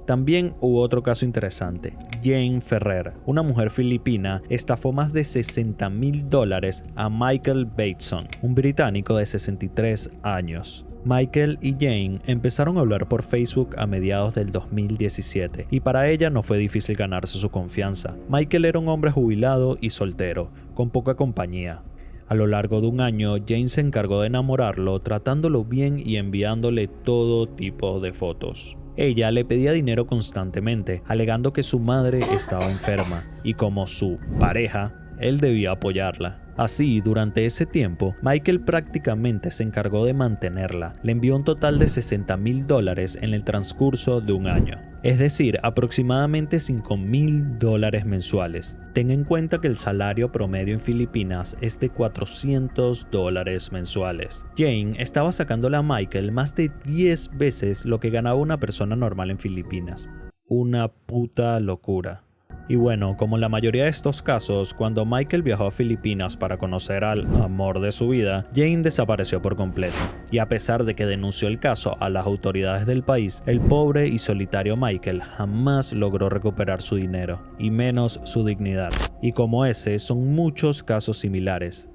También hubo otro caso interesante. Jane Ferrer, una mujer filipina, estafó más de $60,000 a Michael Bateson, un británico de 63 años. Michael y Jane empezaron a hablar por Facebook a mediados del 2017 y para ella no fue difícil ganarse su confianza. Michael era un hombre jubilado y soltero, con poca compañía. A lo largo de un año, Jane se encargó de enamorarlo, tratándolo bien y enviándole todo tipo de fotos. Ella le pedía dinero constantemente, alegando que su madre estaba enferma y como su pareja, él debía apoyarla. Así, durante ese tiempo, Michael prácticamente se encargó de mantenerla. Le envió un total de $60,000 en el transcurso de un año. Es decir, aproximadamente $5,000 mensuales. Ten en cuenta que el salario promedio en Filipinas es de $400 mensuales. Jane estaba sacándole a Michael más de 10 veces lo que ganaba una persona normal en Filipinas. Una puta locura. Y bueno, como la mayoría de estos casos, cuando Michael viajó a Filipinas para conocer al amor de su vida, Jane desapareció por completo. Y a pesar de que denunció el caso a las autoridades del país, el pobre y solitario Michael jamás logró recuperar su dinero, y menos su dignidad. Y como ese, son muchos casos similares.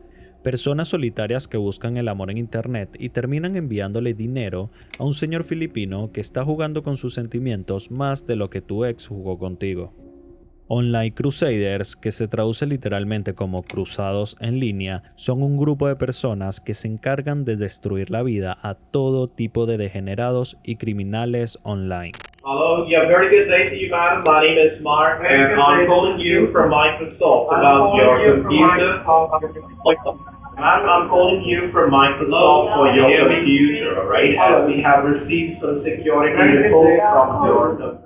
Personas solitarias que buscan el amor en internet y terminan enviándole dinero a un señor filipino que está jugando con sus sentimientos más de lo que tu ex jugó contigo. Online Crusaders, que se traduce literalmente como cruzados en línea, son un grupo de personas que se encargan de destruir la vida a todo tipo de degenerados y criminales online. Hello, yeah, very good day to you, madam. My name is Mark, and I'm calling you from Microsoft about your computer. Madam, I'm calling you from Microsoft for your computer, alright? As we have received some security reports from your...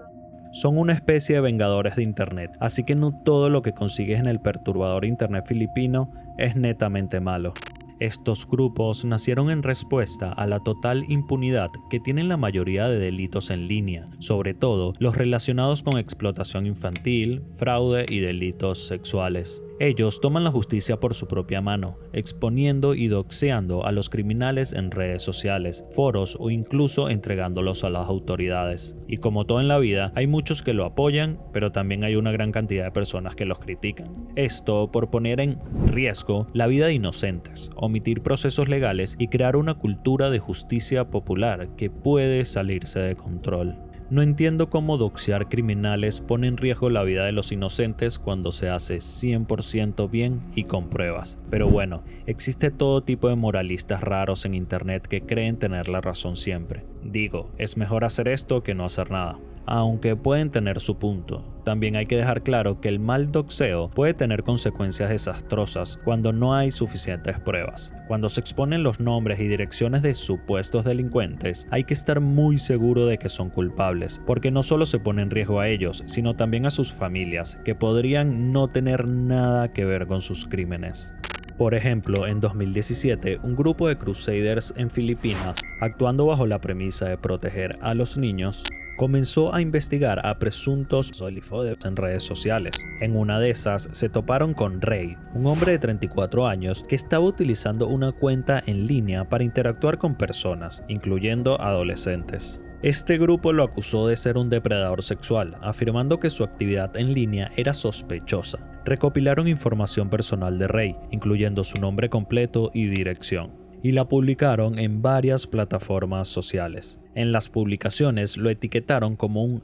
Son una especie de vengadores de internet, así que no todo lo que consigues en el perturbador internet filipino es netamente malo. Estos grupos nacieron en respuesta a la total impunidad que tienen la mayoría de delitos en línea, sobre todo los relacionados con explotación infantil, fraude y delitos sexuales. Ellos toman la justicia por su propia mano, exponiendo y doxeando a los criminales en redes sociales, foros o incluso entregándolos a las autoridades. Y como todo en la vida, hay muchos que lo apoyan, pero también hay una gran cantidad de personas que los critican. Esto por poner en riesgo la vida de inocentes, omitir procesos legales y crear una cultura de justicia popular que puede salirse de control. No entiendo cómo doxear criminales pone en riesgo la vida de los inocentes cuando se hace 100% bien y con pruebas. Pero bueno, existe todo tipo de moralistas raros en internet que creen tener la razón siempre. Digo, es mejor hacer esto que no hacer nada. Aunque pueden tener su punto. También hay que dejar claro que el mal doxeo puede tener consecuencias desastrosas cuando no hay suficientes pruebas. Cuando se exponen los nombres y direcciones de supuestos delincuentes, hay que estar muy seguro de que son culpables, porque no solo se pone en riesgo a ellos, sino también a sus familias, que podrían no tener nada que ver con sus crímenes. Por ejemplo, en 2017, un grupo de crusaders en Filipinas, actuando bajo la premisa de proteger a los niños, comenzó a investigar a presuntos solifoders en redes sociales. En una de esas se toparon con Ray, un hombre de 34 años que estaba utilizando una cuenta en línea para interactuar con personas, incluyendo adolescentes. Este grupo lo acusó de ser un depredador sexual, afirmando que su actividad en línea era sospechosa. Recopilaron información personal de Ray, incluyendo su nombre completo y dirección, y la publicaron en varias plataformas sociales. En las publicaciones lo etiquetaron como un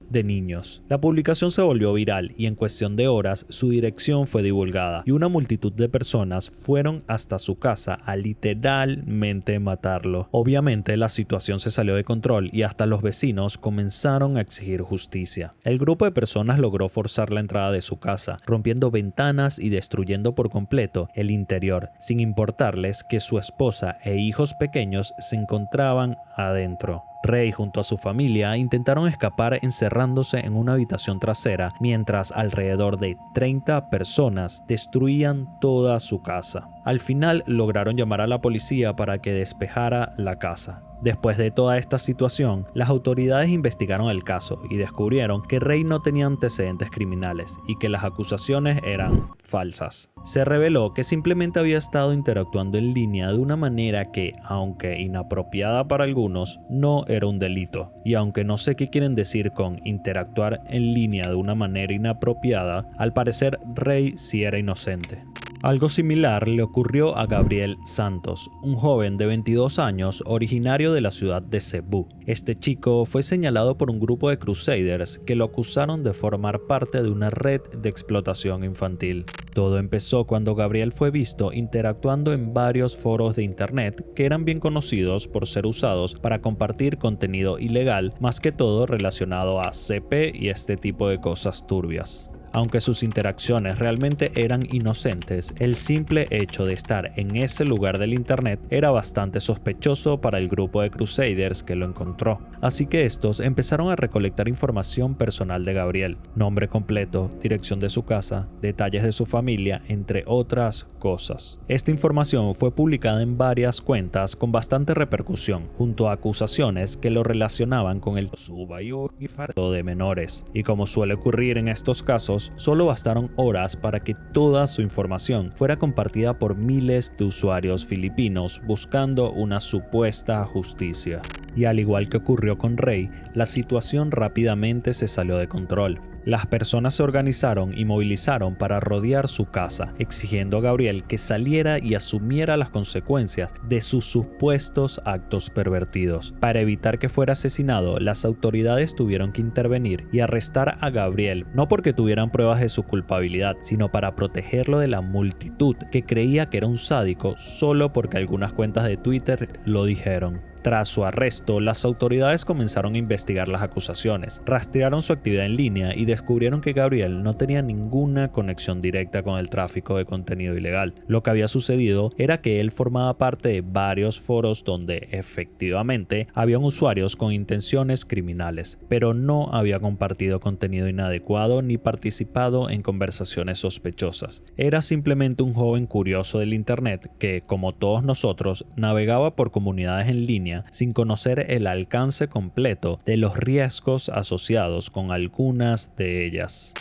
de niños. La publicación se volvió viral y en cuestión de horas su dirección fue divulgada y una multitud de personas fueron hasta su casa a literalmente matarlo. Obviamente la situación se salió de control y hasta los vecinos comenzaron a exigir justicia. El grupo de personas logró forzar la entrada de su casa, rompiendo ventanas y destruyendo por completo el interior, sin importarles que su esposa e hijos pequeños se encontraban adentro. Ray junto a su familia intentaron escapar encerrándose en una habitación trasera mientras alrededor de 30 personas destruían toda su casa. Al final lograron llamar a la policía para que despejara la casa. Después de toda esta situación, las autoridades investigaron el caso y descubrieron que Ray no tenía antecedentes criminales y que las acusaciones eran falsas. Se reveló que simplemente había estado interactuando en línea de una manera que, aunque inapropiada para algunos, no era un delito. Y aunque no sé qué quieren decir con interactuar en línea de una manera inapropiada, al parecer Ray sí era inocente. Algo similar le ocurrió a Gabriel Santos, un joven de 22 años originario de la ciudad de Cebú. Este chico fue señalado por un grupo de crusaders que lo acusaron de formar parte de una red de explotación infantil. Todo empezó cuando Gabriel fue visto interactuando en varios foros de internet que eran bien conocidos por ser usados para compartir contenido ilegal, más que todo relacionado a CP y este tipo de cosas turbias. Aunque sus interacciones realmente eran inocentes, el simple hecho de estar en ese lugar del internet era bastante sospechoso para el grupo de crusaders que lo encontró. Así que estos empezaron a recolectar información personal de Gabriel, nombre completo, dirección de su casa, detalles de su familia, entre otras cosas. Esta información fue publicada en varias cuentas con bastante repercusión, junto a acusaciones que lo relacionaban con el subayo de menores. Y como suele ocurrir en estos casos, solo bastaron horas para que toda su información fuera compartida por miles de usuarios filipinos buscando una supuesta justicia. Y al igual que ocurrió con Ray, la situación rápidamente se salió de control. Las personas se organizaron y movilizaron para rodear su casa, exigiendo a Gabriel que saliera y asumiera las consecuencias de sus supuestos actos pervertidos. Para evitar que fuera asesinado, las autoridades tuvieron que intervenir y arrestar a Gabriel, no porque tuvieran pruebas de su culpabilidad, sino para protegerlo de la multitud que creía que era un sádico solo porque algunas cuentas de Twitter lo dijeron. Tras su arresto, las autoridades comenzaron a investigar las acusaciones, rastrearon su actividad en línea y descubrieron que Gabriel no tenía ninguna conexión directa con el tráfico de contenido ilegal. Lo que había sucedido era que él formaba parte de varios foros donde efectivamente habían usuarios con intenciones criminales, pero no había compartido contenido inadecuado ni participado en conversaciones sospechosas. Era simplemente un joven curioso del internet que, como todos nosotros, navegaba por comunidades en línea sin conocer el alcance completo de los riesgos asociados con algunas de ellas.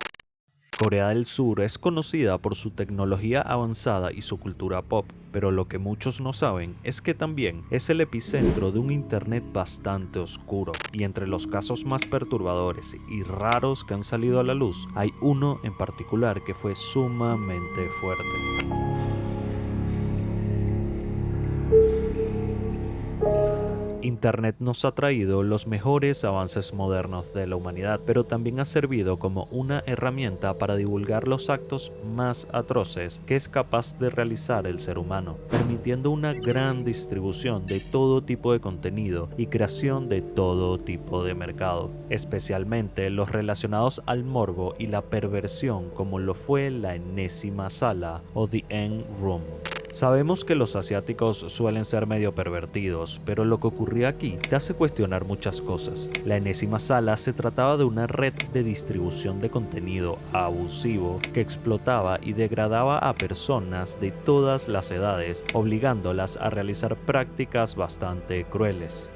Corea del Sur es conocida por su tecnología avanzada y su cultura pop, pero lo que muchos no saben es que también es el epicentro de un internet bastante oscuro, y entre los casos más perturbadores y raros que han salido a la luz, hay uno en particular que fue sumamente fuerte. Internet nos ha traído los mejores avances modernos de la humanidad, pero también ha servido como una herramienta para divulgar los actos más atroces que es capaz de realizar el ser humano, permitiendo una gran distribución de todo tipo de contenido y creación de todo tipo de mercado, especialmente los relacionados al morbo y la perversión, como lo fue la enésima sala o The End Room. Sabemos que los asiáticos suelen ser medio pervertidos, pero lo que ocurría aquí te hace cuestionar muchas cosas. La enésima sala se trataba de una red de distribución de contenido abusivo que explotaba y degradaba a personas de todas las edades, obligándolas a realizar prácticas bastante crueles.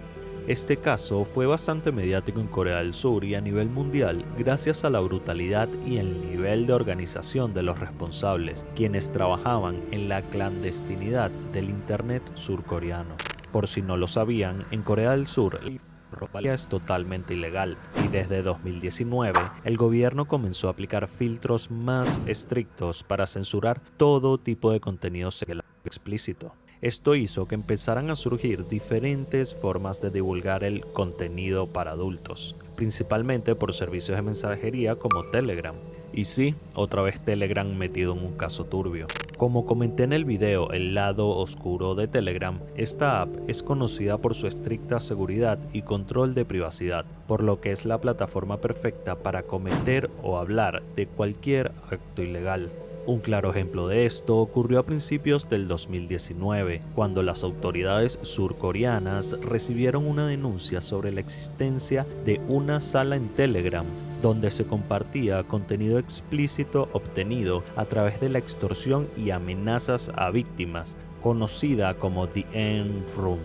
Este caso fue bastante mediático en Corea del Sur y a nivel mundial gracias a la brutalidad y el nivel de organización de los responsables, quienes trabajaban en la clandestinidad del internet surcoreano. Por si no lo sabían, en Corea del Sur la pornografía es totalmente ilegal y desde 2019 el gobierno comenzó a aplicar filtros más estrictos para censurar todo tipo de contenido sexual explícito. Esto hizo que empezaran a surgir diferentes formas de divulgar el contenido para adultos, principalmente por servicios de mensajería como Telegram. Y sí, otra vez Telegram metido en un caso turbio. Como comenté en el video El lado oscuro de Telegram, esta app es conocida por su estricta seguridad y control de privacidad, por lo que es la plataforma perfecta para cometer o hablar de cualquier acto ilegal. Un claro ejemplo de esto ocurrió a principios del 2019, cuando las autoridades surcoreanas recibieron una denuncia sobre la existencia de una sala en Telegram donde se compartía contenido explícito obtenido a través de la extorsión y amenazas a víctimas, conocida como The End Room.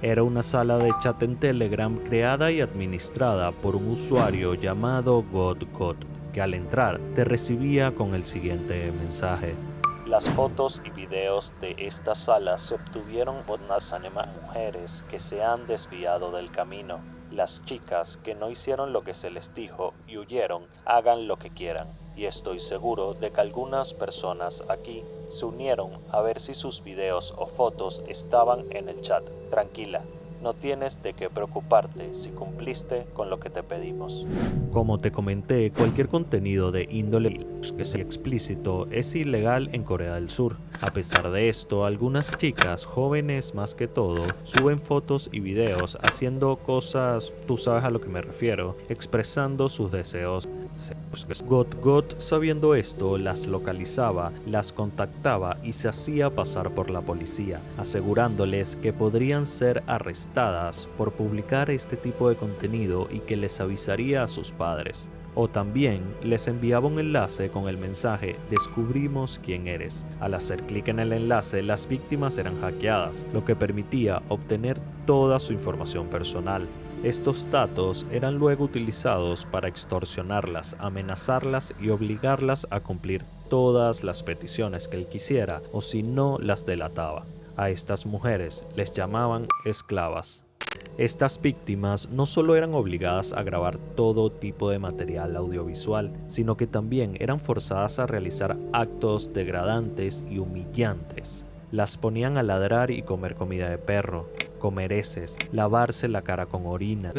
Era una sala de chat en Telegram creada y administrada por un usuario llamado GodGod, que al entrar te recibía con el siguiente mensaje. Las fotos y videos de esta sala se obtuvieron por unas mujeres que se han desviado del camino. Las chicas que no hicieron lo que se les dijo y huyeron, hagan lo que quieran. Y estoy seguro de que algunas personas aquí se unieron a ver si sus videos o fotos estaban en el chat. Tranquila. No tienes de qué preocuparte si cumpliste con lo que te pedimos. Como te comenté, cualquier contenido de índole que sea explícito es ilegal en Corea del Sur. A pesar de esto, algunas chicas, jóvenes más que todo, suben fotos y videos haciendo cosas, tú sabes a lo que me refiero, expresando sus deseos. GodGod, sabiendo esto, las localizaba, las contactaba y se hacía pasar por la policía, asegurándoles que podrían ser arrestadas por publicar este tipo de contenido y que les avisaría a sus padres. O también les enviaba un enlace con el mensaje "Descubrimos quién eres". Al hacer clic en el enlace, las víctimas eran hackeadas, lo que permitía obtener toda su información personal. Estos datos eran luego utilizados para extorsionarlas, amenazarlas y obligarlas a cumplir todas las peticiones que él quisiera, o si no, las delataba. A estas mujeres les llamaban esclavas. Estas víctimas no solo eran obligadas a grabar todo tipo de material audiovisual, sino que también eran forzadas a realizar actos degradantes y humillantes. Las ponían a ladrar y comer comida de perro, comer heces, lavarse la cara con orina,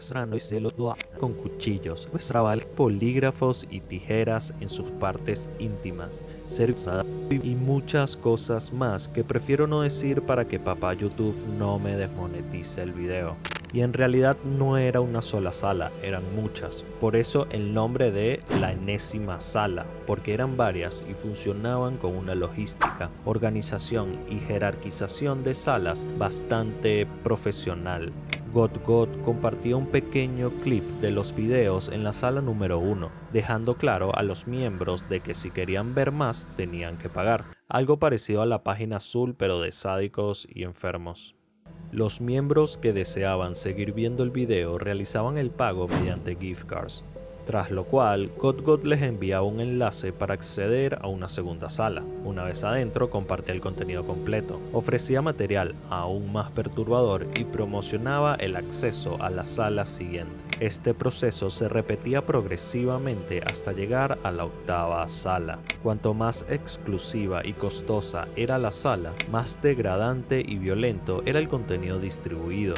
con cuchillos, trabar polígrafos y tijeras en sus partes íntimas, ser usada y muchas cosas más que prefiero no decir para que papá YouTube no me desmonetice el video. Y en realidad no era una sola sala, eran muchas. Por eso el nombre de la enésima sala, porque eran varias y funcionaban con una logística, organización y jerarquización de salas bastante profesional. GodGod compartía un pequeño clip de los videos en la sala número 1, dejando claro a los miembros de que si querían ver más tenían que pagar. Algo parecido a la página azul pero de sádicos y enfermos. Los miembros que deseaban seguir viendo el video realizaban el pago mediante gift cards, tras lo cual GodGod les enviaba un enlace para acceder a una segunda sala. Una vez adentro compartía el contenido completo, ofrecía material aún más perturbador y promocionaba el acceso a la sala siguiente. Este proceso se repetía progresivamente hasta llegar a la 8ª sala. Cuanto más exclusiva y costosa era la sala, más degradante y violento era el contenido distribuido.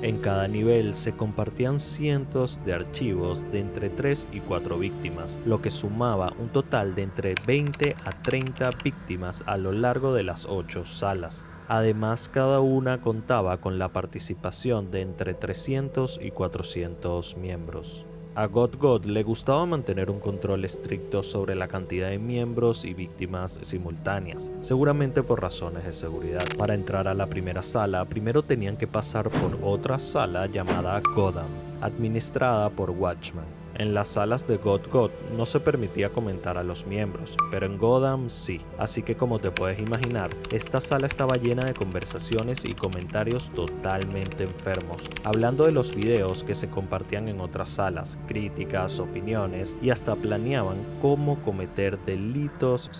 En cada nivel se compartían cientos de archivos de entre 3 y 4 víctimas, lo que sumaba un total de entre 20 a 30 víctimas a lo largo de las 8 salas. Además, cada una contaba con la participación de entre 300 y 400 miembros. A GodGod le gustaba mantener un control estricto sobre la cantidad de miembros y víctimas simultáneas, seguramente por razones de seguridad. Para entrar a la primera sala, primero tenían que pasar por otra sala llamada Godam, administrada por Watchman. En las salas de God no se permitía comentar a los miembros, pero en Gotham sí, así que como te puedes imaginar, esta sala estaba llena de conversaciones y comentarios totalmente enfermos, hablando de los videos que se compartían en otras salas, críticas, opiniones y hasta planeaban cómo cometer delitos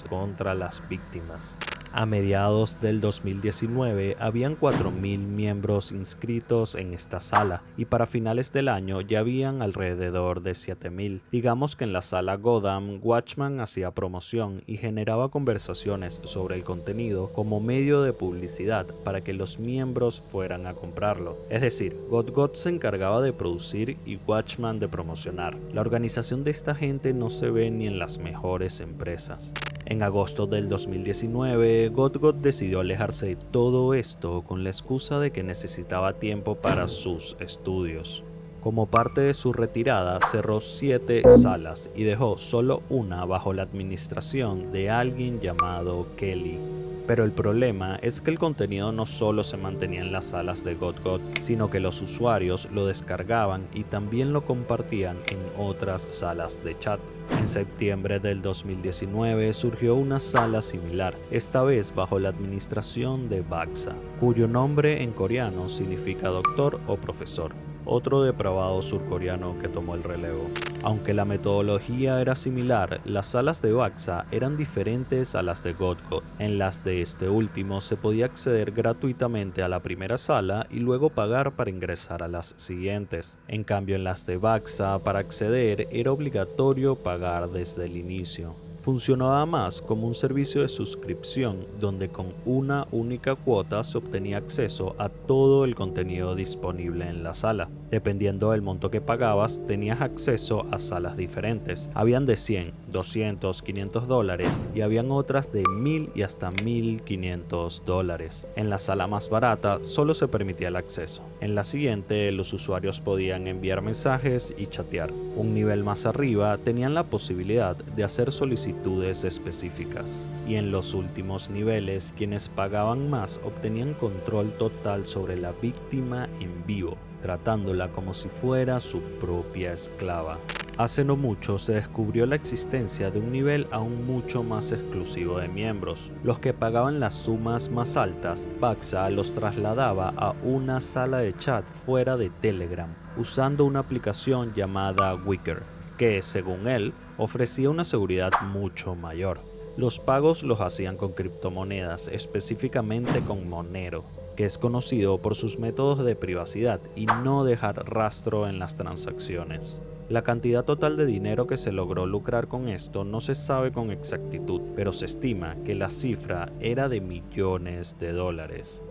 contra las víctimas. A mediados del 2019 habían 4.000 miembros inscritos en esta sala y para finales del año ya habían alrededor de 7.000. Digamos que en la sala Gotham, Watchman hacía promoción y generaba conversaciones sobre el contenido como medio de publicidad para que los miembros fueran a comprarlo. Es decir, God se encargaba de producir y Watchman de promocionar. La organización de esta gente no se ve ni en las mejores empresas. En agosto del 2019, God decidió alejarse de todo esto con la excusa de que necesitaba tiempo para sus estudios. Como parte de su retirada, cerró 7 salas y dejó solo una bajo la administración de alguien llamado Kelly. Pero el problema es que el contenido no solo se mantenía en las salas de God, sino que los usuarios lo descargaban y también lo compartían en otras salas de chat. En septiembre del 2019 surgió una sala similar, esta vez bajo la administración de Baxa, cuyo nombre en coreano significa doctor o profesor. Otro depravado surcoreano que tomó el relevo. Aunque la metodología era similar, las salas de Baxa eran diferentes a las de God. En las de este último se podía acceder gratuitamente a la primera sala y luego pagar para ingresar a las siguientes. En cambio, en las de Baxa, para acceder era obligatorio pagar desde el inicio. Funcionaba más como un servicio de suscripción donde con una única cuota se obtenía acceso a todo el contenido disponible en la sala. Dependiendo del monto que pagabas, tenías acceso a salas diferentes. Habían de 100, 200, 500 dólares y habían otras de 1000 y hasta 1500 dólares. En la sala más barata solo se permitía el acceso. En la siguiente, los usuarios podían enviar mensajes y chatear. Un nivel más arriba tenían la posibilidad de hacer solicitudes específicas. Y en los últimos niveles, quienes pagaban más obtenían control total sobre la víctima en vivo, tratándola como si fuera su propia esclava. Hace no mucho se descubrió la existencia de un nivel aún mucho más exclusivo de miembros. Los que pagaban las sumas más altas, Baxa los trasladaba a una sala de chat fuera de Telegram, usando una aplicación llamada Wicker, que, según él, ofrecía una seguridad mucho mayor. Los pagos los hacían con criptomonedas, específicamente con Monero, que es conocido por sus métodos de privacidad y no dejar rastro en las transacciones. La cantidad total de dinero que se logró lucrar con esto no se sabe con exactitud, pero se estima que la cifra era de millones de dólares.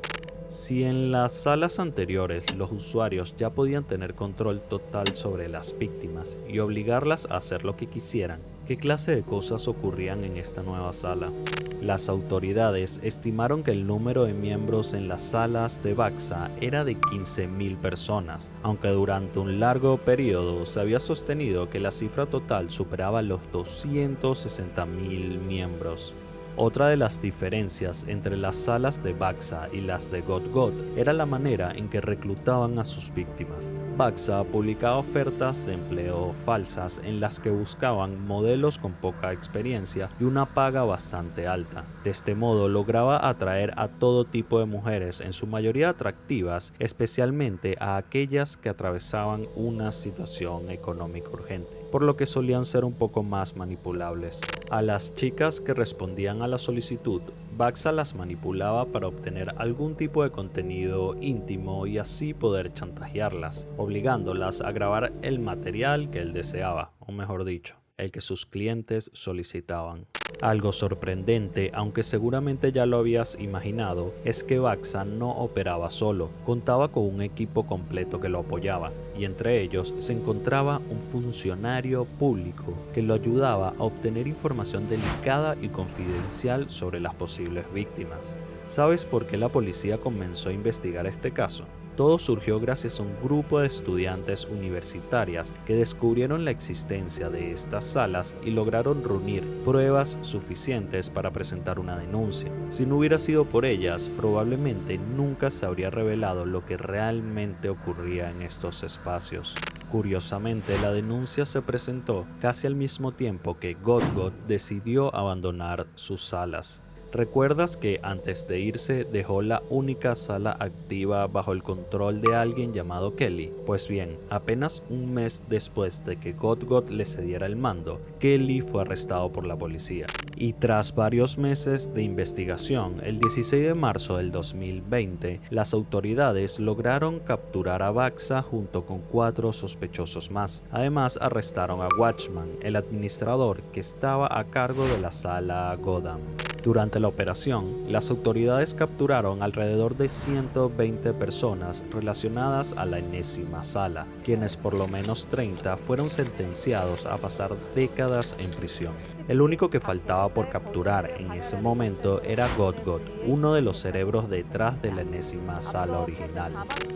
Si en las salas anteriores los usuarios ya podían tener control total sobre las víctimas y obligarlas a hacer lo que quisieran, ¿qué clase de cosas ocurrían en esta nueva sala? Las autoridades estimaron que el número de miembros en las salas de Baxa era de 15.000 personas, aunque durante un largo periodo se había sostenido que la cifra total superaba los 260.000 miembros. Otra de las diferencias entre las salas de Baxa y las de God era la manera en que reclutaban a sus víctimas. Baxa publicaba ofertas de empleo falsas en las que buscaban modelos con poca experiencia y una paga bastante alta. De este modo lograba atraer a todo tipo de mujeres, en su mayoría atractivas, especialmente a aquellas que atravesaban una situación económica urgente, por lo que solían ser un poco más manipulables. A las chicas que respondían a la solicitud, Baxa las manipulaba para obtener algún tipo de contenido íntimo y así poder chantajearlas, obligándolas a grabar el material que él deseaba, o mejor dicho, el que sus clientes solicitaban. Algo sorprendente, aunque seguramente ya lo habías imaginado, es que Baxa no operaba solo, contaba con un equipo completo que lo apoyaba, y entre ellos se encontraba un funcionario público que lo ayudaba a obtener información delicada y confidencial sobre las posibles víctimas. ¿Sabes por qué la policía comenzó a investigar este caso? Todo surgió gracias a un grupo de estudiantes universitarias que descubrieron la existencia de estas salas y lograron reunir pruebas suficientes para presentar una denuncia. Si no hubiera sido por ellas, probablemente nunca se habría revelado lo que realmente ocurría en estos espacios. Curiosamente, la denuncia se presentó casi al mismo tiempo que Godot decidió abandonar sus salas. ¿Recuerdas que antes de irse dejó la única sala activa bajo el control de alguien llamado Kelly? Pues bien, apenas un mes después de que Godot le cediera el mando, Kelly fue arrestado por la policía. Y tras varios meses de investigación, el 16 de marzo del 2020, las autoridades lograron capturar a Baxa junto con 4 sospechosos más. Además, arrestaron a Watchman, el administrador que estaba a cargo de la sala Gotham. Durante la operación, las autoridades capturaron alrededor de 120 personas relacionadas a la enésima sala, quienes por lo menos 30 fueron sentenciados a pasar décadas en prisión. El único que faltaba por capturar en ese momento era Godot, uno de los cerebros detrás de la enésima sala original.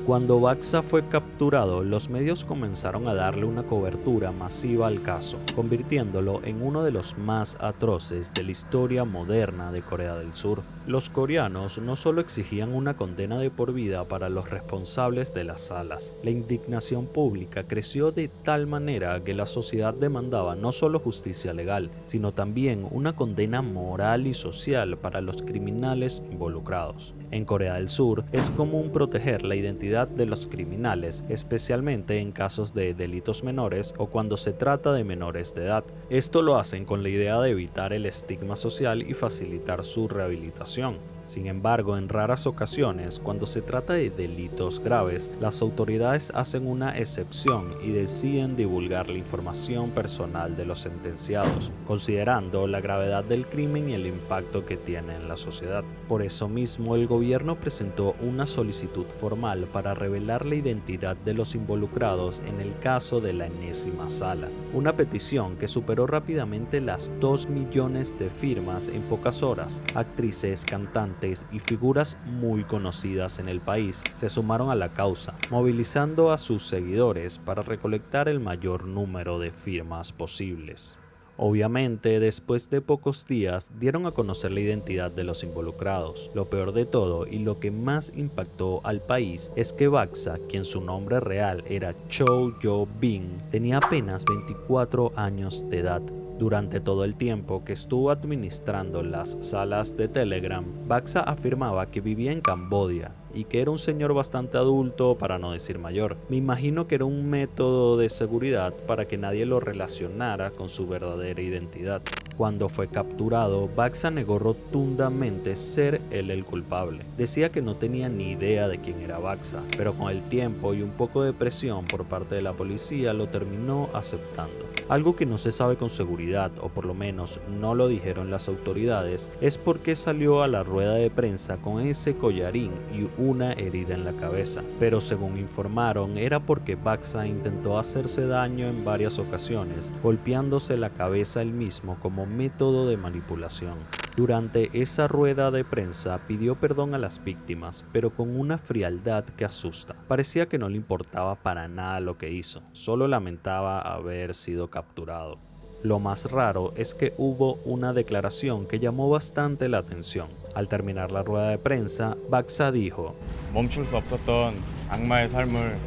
Cuando Baxa fue capturado, los medios comenzaron a darle una cobertura masiva al caso, convirtiéndolo en uno de los más atroces de la historia moderna de Corea del Sur. Los coreanos no solo exigían una condena de por vida para los responsables de las salas, la indignación pública creció de tal manera que la sociedad demandaba no solo justicia legal, sino también una condena moral y social para los criminales involucrados. En Corea del Sur es común proteger la identidad de los criminales, especialmente en casos de delitos menores o cuando se trata de menores de edad. Esto lo hacen con la idea de evitar el estigma social y facilitar su rehabilitación. Sin embargo, en raras ocasiones, cuando se trata de delitos graves, las autoridades hacen una excepción y deciden divulgar la información personal de los sentenciados, considerando la gravedad del crimen y el impacto que tiene en la sociedad. Por eso mismo, el gobierno presentó una solicitud formal para revelar la identidad de los involucrados en el caso de la enésima sala. Una petición que superó rápidamente las 2 millones de firmas en pocas horas. Actrices, cantantes y figuras muy conocidas en el país se sumaron a la causa, movilizando a sus seguidores para recolectar el mayor número de firmas posibles. Obviamente, después de pocos días, dieron a conocer la identidad de los involucrados. Lo peor de todo y lo que más impactó al país es que Baxa, quien su nombre real era Cho Yo-bin, tenía apenas 24 años de edad. Durante todo el tiempo que estuvo administrando las salas de Telegram, Baxa afirmaba que vivía en Camboya y que era un señor bastante adulto, para no decir mayor. Me imagino que era un método de seguridad para que nadie lo relacionara con su verdadera identidad. Cuando fue capturado, Baxa negó rotundamente ser él el culpable. Decía que no tenía ni idea de quién era Baxa, pero con el tiempo y un poco de presión por parte de la policía lo terminó aceptando. Algo que no se sabe con seguridad, o por lo menos no lo dijeron las autoridades, es por qué salió a la rueda de prensa con ese collarín y una herida en la cabeza. Pero según informaron, era porque Baxa intentó hacerse daño en varias ocasiones, golpeándose la cabeza él mismo como método de manipulación. Durante esa rueda de prensa pidió perdón a las víctimas, pero con una frialdad que asusta. Parecía que no le importaba para nada lo que hizo, solo lamentaba haber sido capturado. Lo más raro es que hubo una declaración que llamó bastante la atención. Al terminar la rueda de prensa, Baxa dijo: 멈출 수 없었던 악마의 삶을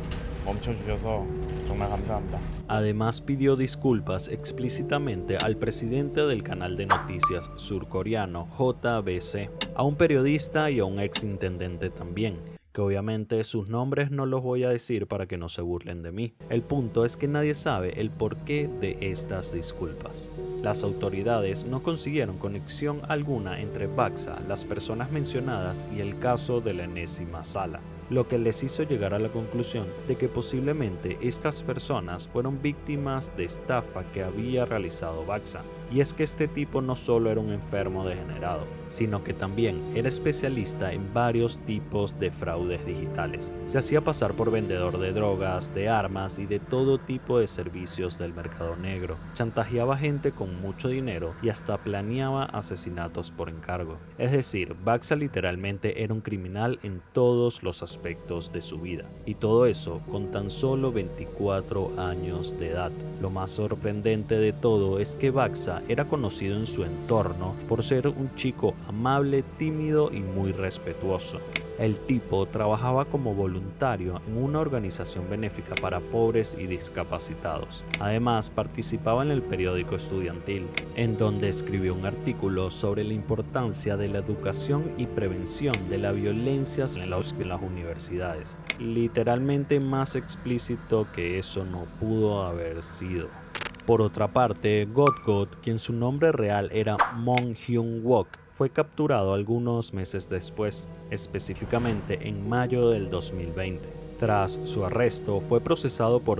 멈춰주셔서 정말 감사합니다. Además pidió disculpas explícitamente al presidente del canal de noticias surcoreano JBC, a un periodista y a un ex intendente también, que obviamente sus nombres no los voy a decir para que no se burlen de mí. El punto es que nadie sabe el porqué de estas disculpas. Las autoridades no consiguieron conexión alguna entre Baxa, las personas mencionadas y el caso de la enésima sala, lo que les hizo llegar a la conclusión de que posiblemente estas personas fueron víctimas de estafa que había realizado Baxa. Y es que este tipo no solo era un enfermo degenerado, sino que también era especialista en varios tipos de fraudes digitales. Se hacía pasar por vendedor de drogas, de armas y de todo tipo de servicios del mercado negro. Chantajeaba gente con mucho dinero y hasta planeaba asesinatos por encargo. Es decir, Baxa literalmente era un criminal en todos los aspectos de su vida. Y todo eso con tan solo 24 años de edad. Lo más sorprendente de todo es que Baxa era conocido en su entorno por ser un chico amable, tímido y muy respetuoso. El tipo trabajaba como voluntario en una organización benéfica para pobres y discapacitados. Además, participaba en el periódico estudiantil, en donde escribió un artículo sobre la importancia de la educación y prevención de la violencia en las universidades. Literalmente más explícito que eso no pudo haber sido. Por otra parte, Godgod, quien su nombre real era Moon Hyung-wook, fue capturado algunos meses después, específicamente en mayo del 2020. Tras su arresto, fue procesado por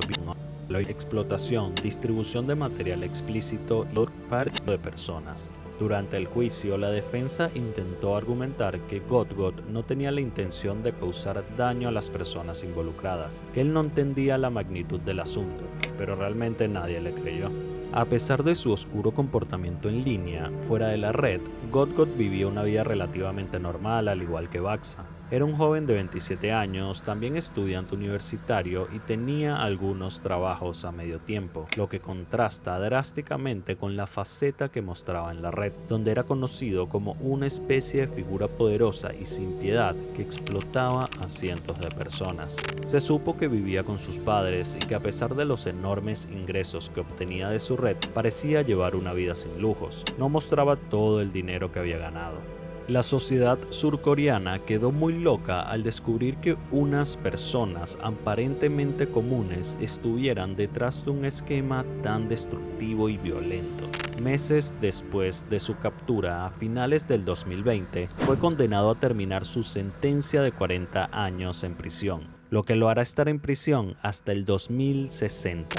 explotación, distribución de material explícito y tráfico de personas. Durante el juicio, la defensa intentó argumentar que Godgod no tenía la intención de causar daño a las personas involucradas, que él no entendía la magnitud del asunto, pero realmente nadie le creyó. A pesar de su oscuro comportamiento en línea, fuera de la red, Godgod vivía una vida relativamente normal, al igual que Baxa. Era un joven de 27 años, también estudiante universitario y tenía algunos trabajos a medio tiempo, lo que contrasta drásticamente con la faceta que mostraba en la red, donde era conocido como una especie de figura poderosa y sin piedad que explotaba a cientos de personas. Se supo que vivía con sus padres y que a pesar de los enormes ingresos que obtenía de su red, parecía llevar una vida sin lujos. No mostraba todo el dinero que había ganado. La sociedad surcoreana quedó muy loca al descubrir que unas personas aparentemente comunes estuvieran detrás de un esquema tan destructivo y violento. Meses después de su captura, a finales del 2020, fue condenado a terminar su sentencia de 40 años en prisión, lo que lo hará estar en prisión hasta el 2060.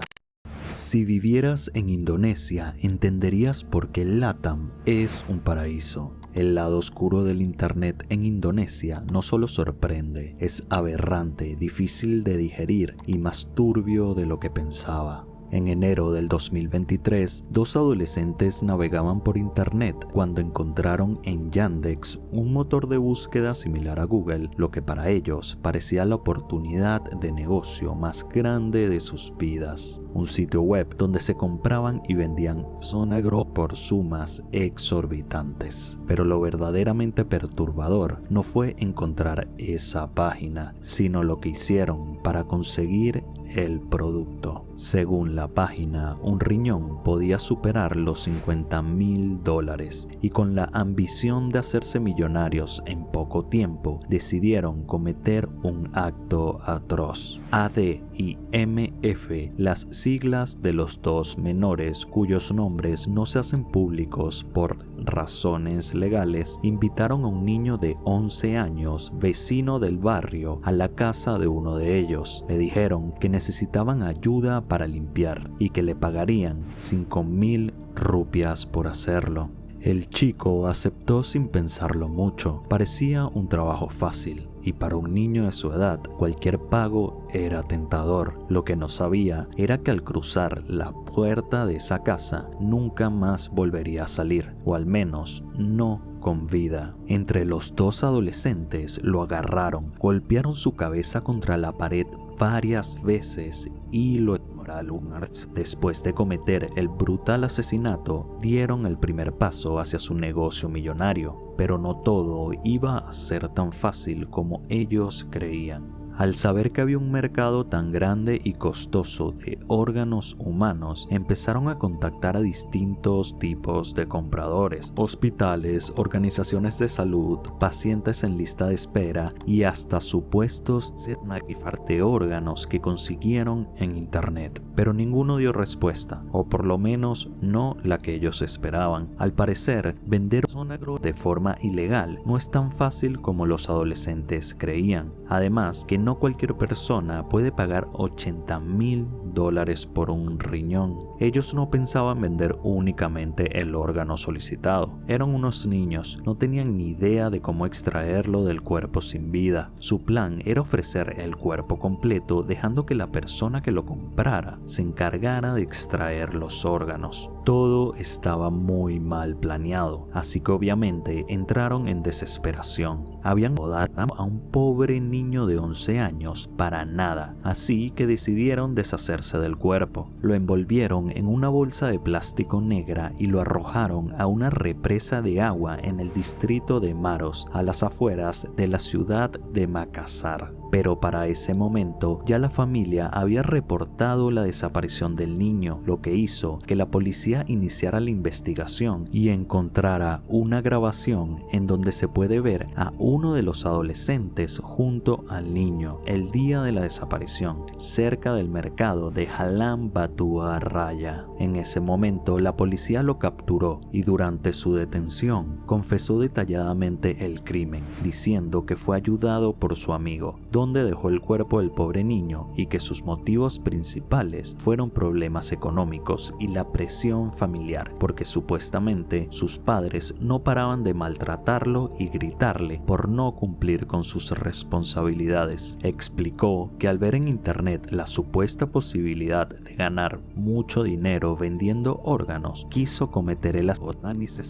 Si vivieras en Indonesia, entenderías por qué LATAM es un paraíso. El lado oscuro del internet en Indonesia no solo sorprende, es aberrante, difícil de digerir y más turbio de lo que pensaba. En enero del 2023, dos adolescentes navegaban por internet cuando encontraron en Yandex un motor de búsqueda similar a Google, lo que para ellos parecía la oportunidad de negocio más grande de sus vidas. Un sitio web donde se compraban y vendían Sonagro por sumas exorbitantes. Pero lo verdaderamente perturbador no fue encontrar esa página, sino lo que hicieron para conseguir el producto. Según la página, un riñón podía superar los $50,000 y con la ambición de hacerse millonarios en poco tiempo, decidieron cometer un acto atroz. AD y MF, las siglas de los dos menores cuyos nombres no se hacen públicos por razones legales, invitaron a un niño de 11 años, vecino del barrio, a la casa de uno de ellos. Le dijeron que necesitaban ayuda para limpiar y que le pagarían 5,000 rupias por hacerlo. El chico aceptó sin pensarlo mucho. Parecía un trabajo fácil y para un niño de su edad cualquier pago era tentador. Lo que no sabía era que al cruzar la puerta de esa casa nunca más volvería a salir, o al menos no con vida. Entre los dos adolescentes lo agarraron, golpearon su cabeza contra la pared varias veces y lo después de cometer el brutal asesinato, dieron el primer paso hacia su negocio millonario, pero no todo iba a ser tan fácil como ellos creían. Al saber que había un mercado tan grande y costoso de órganos humanos, empezaron a contactar a distintos tipos de compradores: hospitales, organizaciones de salud, pacientes en lista de espera y hasta supuestos de órganos que consiguieron en internet. Pero ninguno dio respuesta, o por lo menos no la que ellos esperaban. Al parecer, vender Sonagro de forma ilegal no es tan fácil como los adolescentes creían. Además, que no cualquier persona puede pagar $80,000 por un riñón. Ellos no pensaban vender únicamente el órgano solicitado. Eran unos niños, no tenían ni idea de cómo extraerlo del cuerpo sin vida. Su plan era ofrecer el cuerpo completo, dejando que la persona que lo comprara se encargara de extraer los órganos. Todo estaba muy mal planeado, así que obviamente entraron en desesperación. Habían dado a un pobre niño de 11 años para nada, así que decidieron deshacerse deshacerse del cuerpo. Lo envolvieron en una bolsa de plástico negra y lo arrojaron a una represa de agua en el distrito de Maros, a las afueras de la ciudad de Makassar. Pero para ese momento ya la familia había reportado la desaparición del niño, lo que hizo que la policía iniciara la investigación y encontrara una grabación en donde se puede ver a uno de los adolescentes junto al niño el día de la desaparición, cerca del mercado de Halam Batu Raya. En ese momento la policía lo capturó y durante su detención confesó detalladamente el crimen, diciendo que fue ayudado por su amigo, donde dejó el cuerpo del pobre niño y que sus motivos principales fueron problemas económicos y la presión familiar, porque supuestamente sus padres no paraban de maltratarlo y gritarle por no cumplir con sus responsabilidades. Explicó que al ver en internet la supuesta posibilidad de ganar mucho dinero vendiendo órganos, quiso cometer el asesinato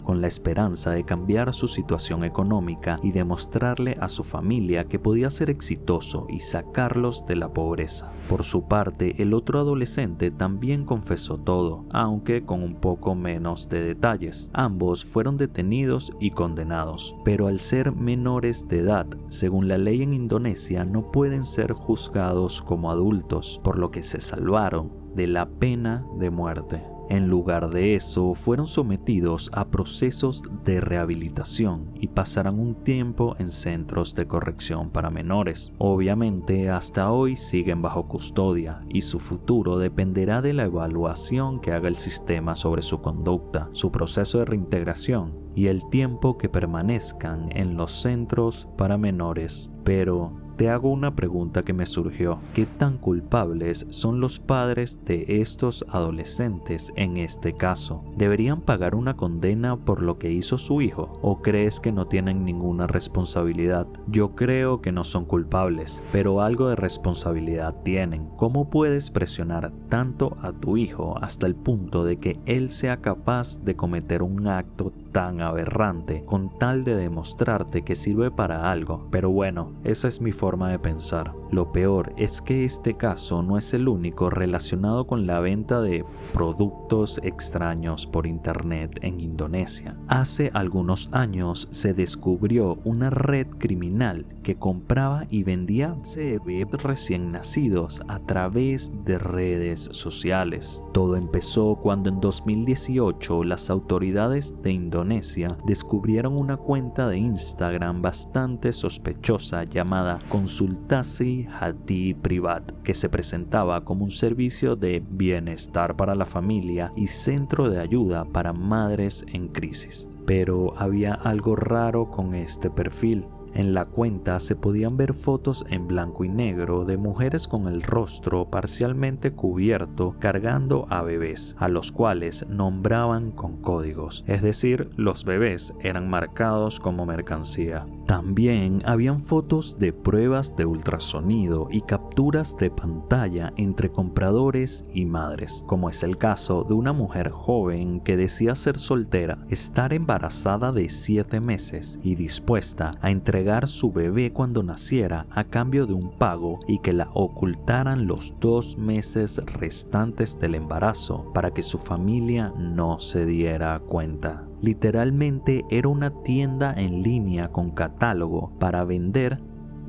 con la esperanza de cambiar su situación económica y demostrarle a su familia que podía ser exitoso y sacarlos de la pobreza. Por su parte, el otro adolescente también confesó todo, aunque con un poco menos de detalles. Ambos fueron detenidos y condenados, pero al ser menores de edad, según la ley en Indonesia, no pueden ser juzgados como adultos, por lo que se salvaron de la pena de muerte. En lugar de eso, fueron sometidos a procesos de rehabilitación y pasarán un tiempo en centros de corrección para menores. Obviamente, hasta hoy siguen bajo custodia y su futuro dependerá de la evaluación que haga el sistema sobre su conducta, su proceso de reintegración y el tiempo que permanezcan en los centros para menores. Pero te hago una pregunta que me surgió. ¿Qué tan culpables son los padres de estos adolescentes en este caso? ¿Deberían pagar una condena por lo que hizo su hijo? ¿O crees que no tienen ninguna responsabilidad? Yo creo que no son culpables, pero algo de responsabilidad tienen. ¿Cómo puedes presionar tanto a tu hijo hasta el punto de que él sea capaz de cometer un acto tan aberrante con tal de demostrarte que sirve para algo? Pero bueno, esa es mi forma de pensar. Lo peor es que este caso no es el único relacionado con la venta de productos extraños por internet en Indonesia. Hace algunos años se descubrió una red criminal que compraba y vendía bebés recién nacidos a través de redes sociales. Todo empezó cuando en 2018 las autoridades de Indonesia descubrieron una cuenta de Instagram bastante sospechosa llamada Konsultasi Hati Privat, que se presentaba como un servicio de bienestar para la familia y centro de ayuda para madres en crisis. Pero había algo raro con este perfil. En la cuenta se podían ver fotos en blanco y negro de mujeres con el rostro parcialmente cubierto cargando a bebés, a los cuales nombraban con códigos, es decir, los bebés eran marcados como mercancía. También habían fotos de pruebas de ultrasonido y capturas de pantalla entre compradores y madres, como es el caso de una mujer joven que decía ser soltera, estar embarazada de 7 meses y dispuesta a entregar su bebé cuando naciera a cambio de un pago y que la ocultaran los 2 meses restantes del embarazo para que su familia no se diera cuenta. Literalmente era una tienda en línea con catálogo para vender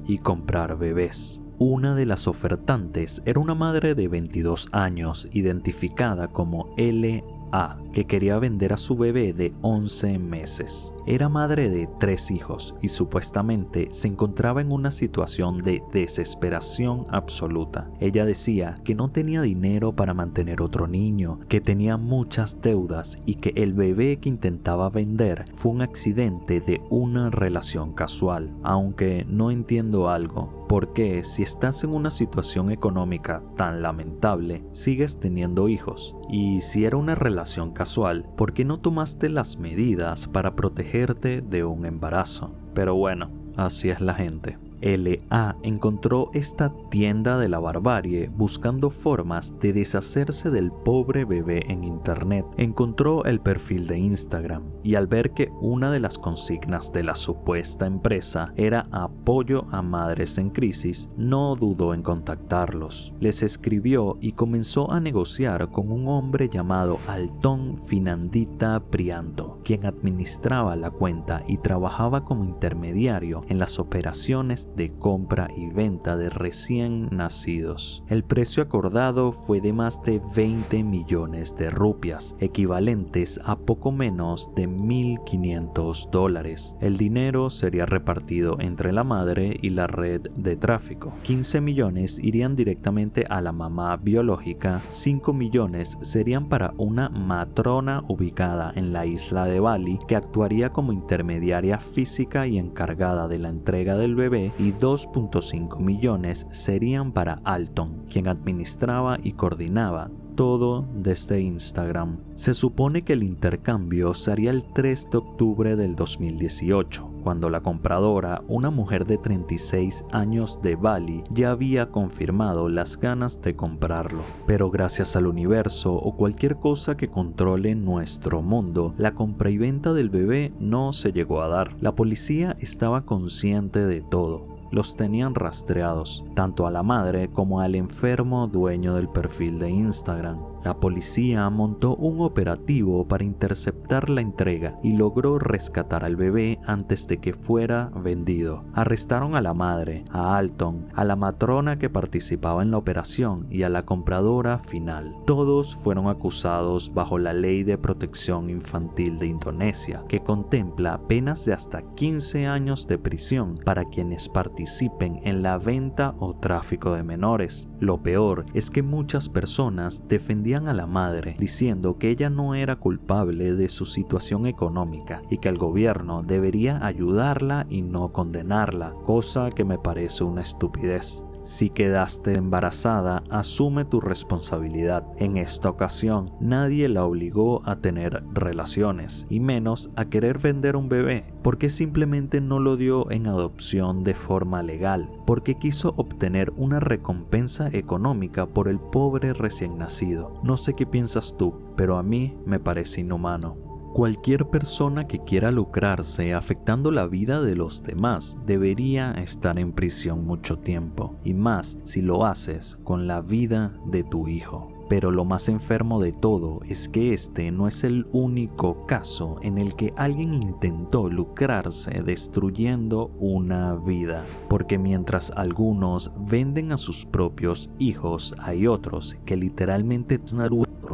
y comprar bebés. Una de las ofertantes era una madre de 22 años identificada como L.A., que quería vender a su bebé de 11 meses. Era madre de 3 hijos y supuestamente se encontraba en una situación de desesperación absoluta. Ella decía que no tenía dinero para mantener otro niño, que tenía muchas deudas y que el bebé que intentaba vender fue un accidente de una relación casual. Aunque no entiendo algo. ¿Por qué, si estás en una situación económica tan lamentable, sigues teniendo hijos? Y si era una relación casual, ¿por qué no tomaste las medidas para protegerte de un embarazo? Pero bueno, así es la gente. L.A. encontró esta tienda de la barbarie buscando formas de deshacerse del pobre bebé en internet. Encontró el perfil de Instagram y al ver que una de las consignas de la supuesta empresa era apoyo a madres en crisis, no dudó en contactarlos. Les escribió y comenzó a negociar con un hombre llamado Alton Finandita Prianto, quien administraba la cuenta y trabajaba como intermediario en las operaciones de compra y venta de recién nacidos. El precio acordado fue de más de 20 millones de rupias, equivalentes a poco menos de $1,500. El dinero sería repartido entre la madre y la red de tráfico. 15 millones irían directamente a la mamá biológica, 5 millones serían para una matrona ubicada en la isla de Bali que actuaría como intermediaria física y encargada de la entrega del bebé, y 2.5 millones serían para Alton, quien administraba y coordinaba todo desde Instagram. Se supone que el intercambio se haría el 3 de octubre del 2018, cuando la compradora, una mujer de 36 años de Bali, ya había confirmado las ganas de comprarlo. Pero gracias al universo o cualquier cosa que controle nuestro mundo, la compra y venta del bebé no se llegó a dar. La policía estaba consciente de todo. Los tenían rastreados, tanto a la madre como al enfermo dueño del perfil de Instagram. La policía montó un operativo para interceptar la entrega y logró rescatar al bebé antes de que fuera vendido. Arrestaron a la madre, a Alton, a la matrona que participaba en la operación y a la compradora final. Todos fueron acusados bajo la Ley de Protección Infantil de Indonesia, que contempla penas de hasta 15 años de prisión para quienes participen en la venta o tráfico de menores. Lo peor es que muchas personas defendían a la madre diciendo que ella no era culpable de su situación económica y que el gobierno debería ayudarla y no condenarla, cosa que me parece una estupidez. Si quedaste embarazada, asume tu responsabilidad. En esta ocasión, nadie la obligó a tener relaciones, y menos a querer vender un bebé, porque simplemente no lo dio en adopción de forma legal, porque quiso obtener una recompensa económica por el pobre recién nacido. No sé qué piensas tú, pero a mí me parece inhumano. Cualquier persona que quiera lucrarse afectando la vida de los demás debería estar en prisión mucho tiempo, y más si lo haces con la vida de tu hijo. Pero lo más enfermo de todo es que este no es el único caso en el que alguien intentó lucrarse destruyendo una vida. Porque mientras algunos venden a sus propios hijos, hay otros que literalmente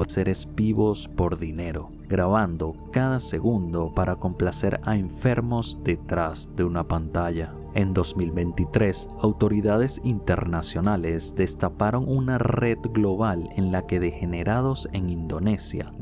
seres vivos por dinero, grabando cada segundo para complacer a enfermos detrás de una pantalla. En 2023, autoridades internacionales destaparon una red global en la que degenerados en Indonesia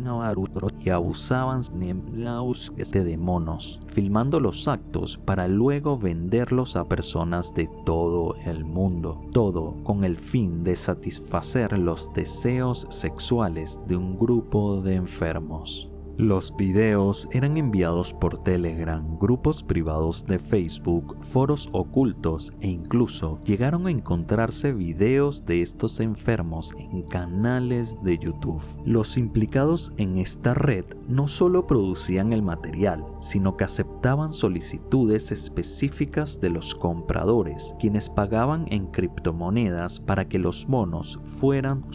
y abusaban de monos, filmando los actos para luego venderlos a personas de todo el mundo. Todo con el fin de satisfacer los deseos sexuales de un grupo de enfermos. Los videos eran enviados por Telegram, grupos privados de Facebook, foros ocultos e incluso llegaron a encontrarse videos de estos enfermos en canales de YouTube. Los implicados en esta red no solo producían el material, sino que aceptaban solicitudes específicas de los compradores, quienes pagaban en criptomonedas para que los monos fueran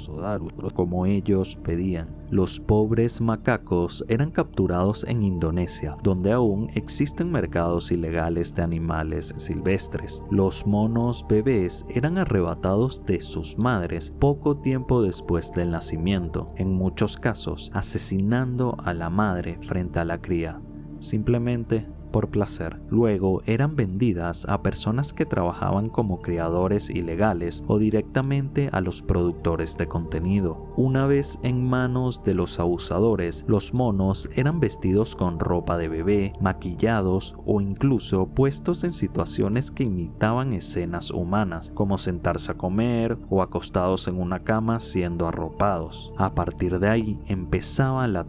como ellos pedían. Los pobres macacos eran capturados en Indonesia, donde aún existen mercados ilegales de animales silvestres. Los monos bebés eran arrebatados de sus madres poco tiempo después del nacimiento, en muchos casos asesinando a la madre frente a la cría, simplemente por placer. Luego eran vendidas a personas que trabajaban como criadores ilegales o directamente a los productores de contenido. Una vez en manos de los abusadores, los monos eran vestidos con ropa de bebé, maquillados o incluso puestos en situaciones que imitaban escenas humanas, como sentarse a comer o acostados en una cama siendo arropados. A partir de ahí empezaba la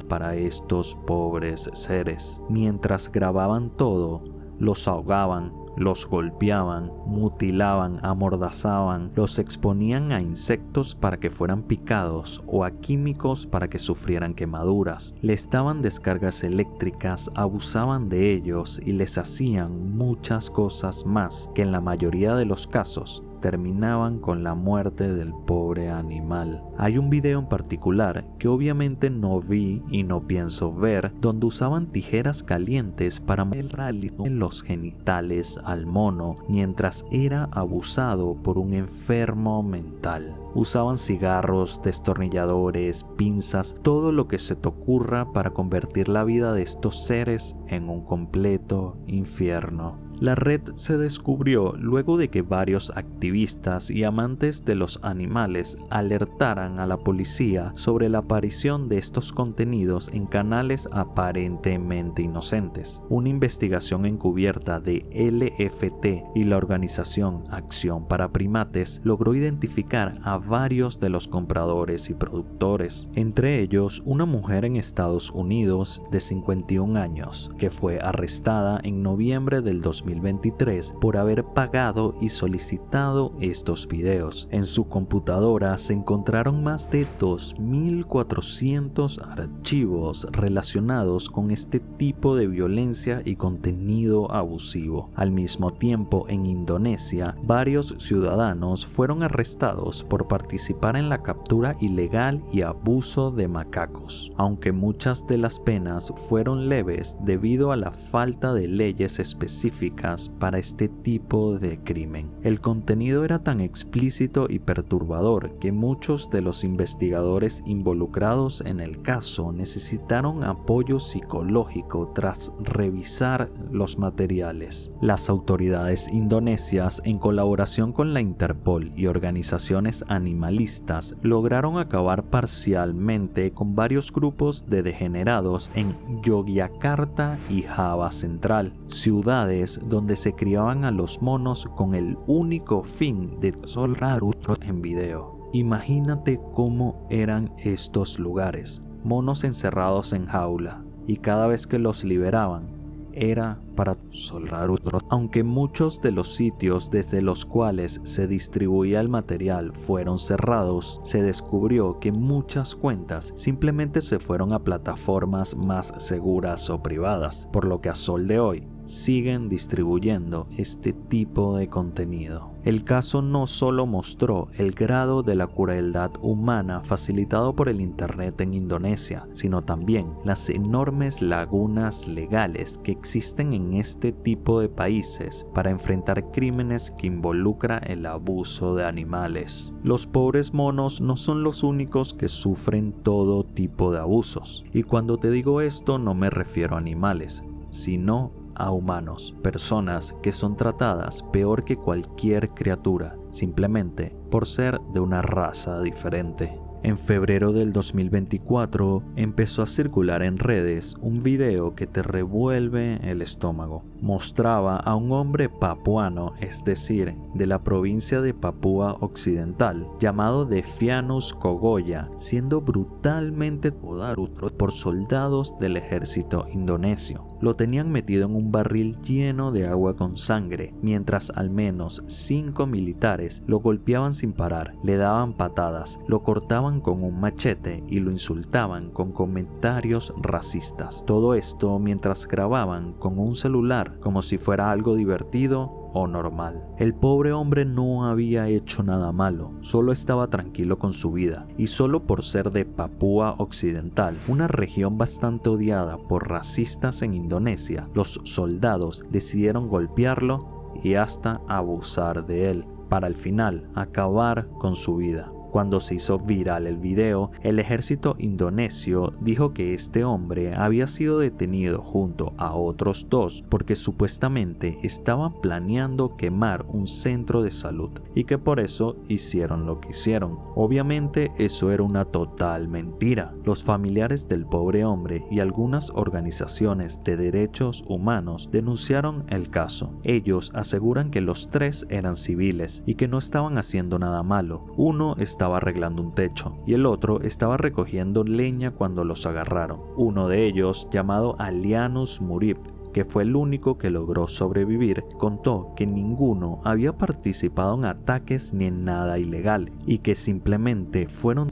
para estos pobres seres. Mientras grababan todo, los ahogaban, Los golpeaban, mutilaban, amordazaban, los exponían a insectos para que fueran picados o a químicos para que sufrieran quemaduras. Les daban descargas eléctricas, abusaban de ellos y les hacían muchas cosas más que en la mayoría de los casos terminaban con la muerte del pobre animal. Hay un video en particular que obviamente no vi y no pienso ver, donde usaban tijeras calientes para molerle los genitales al mono mientras era abusado por un enfermo mental. Usaban cigarros, destornilladores, pinzas, todo lo que se te ocurra para convertir la vida de estos seres en un completo infierno. La red se descubrió luego de que varios activistas y amantes de los animales alertaran a la policía sobre la aparición de estos contenidos en canales aparentemente inocentes. Una investigación encubierta de LFT y la organización Acción para Primates logró identificar a varios de los compradores y productores, entre ellos una mujer en Estados Unidos de 51 años que fue arrestada en noviembre del 2023 por haber pagado y solicitado estos videos. En su computadora se encontraron más de 2.400 archivos relacionados con este tipo de violencia y contenido abusivo. Al mismo tiempo, en Indonesia, varios ciudadanos fueron arrestados por participar en la captura ilegal y abuso de macacos, aunque muchas de las penas fueron leves debido a la falta de leyes específicas para este tipo de crimen. El contenido era tan explícito y perturbador que muchos de los investigadores involucrados en el caso necesitaron apoyo psicológico tras revisar los materiales. Las autoridades indonesias, en colaboración con la Interpol y organizaciones animalistas, lograron acabar parcialmente con varios grupos de degenerados en Yogyakarta y Java Central, ciudades donde se criaban a los monos con el único fin de solrar en video. Imagínate cómo eran estos lugares: monos encerrados en jaula, y cada vez que los liberaban era para solrar otro. Aunque muchos de los sitios desde los cuales se distribuía el material fueron cerrados, se descubrió que muchas cuentas simplemente se fueron a plataformas más seguras o privadas, por lo que a sol de hoy siguen distribuyendo este tipo de contenido. El caso no solo mostró el grado de la crueldad humana facilitado por el Internet en Indonesia, sino también las enormes lagunas legales que existen en este tipo de países para enfrentar crímenes que involucran el abuso de animales. Los pobres monos no son los únicos que sufren todo tipo de abusos, y cuando te digo esto no me refiero a animales, sino a humanos, personas que son tratadas peor que cualquier criatura, simplemente por ser de una raza diferente. En febrero del 2024 empezó a circular en redes un video que te revuelve el estómago. Mostraba a un hombre papuano, es decir, de la provincia de Papúa Occidental, llamado Defianus Kogoya, siendo brutalmente torturado por soldados del ejército indonesio. Lo tenían metido en un barril lleno de agua con sangre, mientras al menos 5 militares lo golpeaban sin parar, le daban patadas, lo cortaban con un machete y lo insultaban con comentarios racistas. Todo esto mientras grababan con un celular como si fuera algo divertido o normal. El pobre hombre no había hecho nada malo, solo estaba tranquilo con su vida, y solo por ser de Papúa Occidental, una región bastante odiada por racistas en Indonesia, los soldados decidieron golpearlo y hasta abusar de él, para al final acabar con su vida. Cuando se hizo viral el video, el ejército indonesio dijo que este hombre había sido detenido junto a otros 2 porque supuestamente estaban planeando quemar un centro de salud y que por eso hicieron lo que hicieron. Obviamente eso era una total mentira. Los familiares del pobre hombre y algunas organizaciones de derechos humanos denunciaron el caso. Ellos aseguran que los 3 eran civiles y que no estaban haciendo nada malo. Uno estaba arreglando un techo y el otro estaba recogiendo leña cuando los agarraron. Uno de ellos, llamado Alianus Murib, que fue el único que logró sobrevivir, contó que ninguno había participado en ataques ni en nada ilegal y que simplemente fueron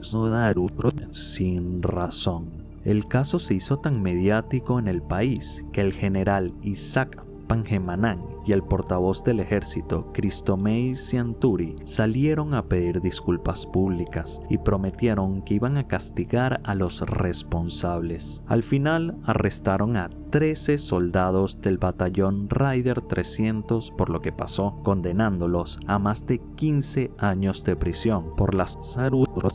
sin razón. El caso se hizo tan mediático en el país que el general Isaac Pangemanán y el portavoz del ejército Cristomei Cianturi salieron a pedir disculpas públicas y prometieron que iban a castigar a los responsables. Al final arrestaron a 13 soldados del batallón Raider 300 por lo que pasó, condenándolos a más de 15 años de prisión por las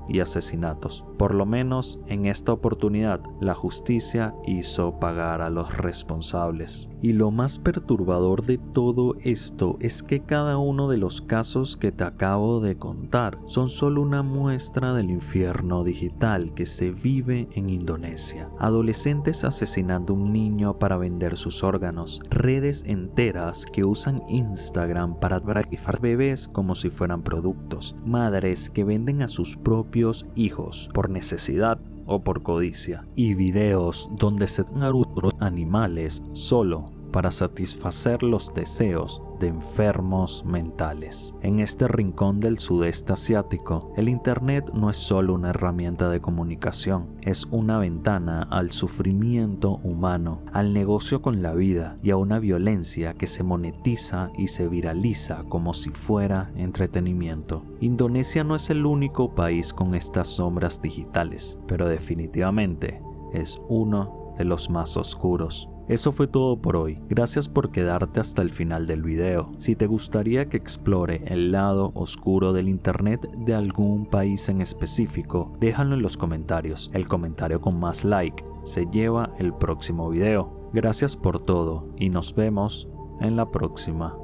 y asesinatos. Por lo menos en esta oportunidad la justicia hizo pagar a los responsables. Y lo más perturbador de todo esto es que cada uno de los casos que te acabo de contar son solo una muestra del infierno digital que se vive en Indonesia. Adolescentes asesinando a un niño para vender sus órganos, redes enteras que usan Instagram para brafar bebés como si fueran productos, madres que venden a sus propios hijos por necesidad o por codicia, y videos donde se dan animales solo para satisfacer los deseos de enfermos mentales. En este rincón del sudeste asiático, el internet no es solo una herramienta de comunicación, es una ventana al sufrimiento humano, al negocio con la vida y a una violencia que se monetiza y se viraliza como si fuera entretenimiento. Indonesia no es el único país con estas sombras digitales, pero definitivamente es uno de los más oscuros. Eso fue todo por hoy, gracias por quedarte hasta el final del video. Si te gustaría que explore el lado oscuro del internet de algún país en específico, déjalo en los comentarios. El comentario con más like se lleva el próximo video. Gracias por todo y nos vemos en la próxima.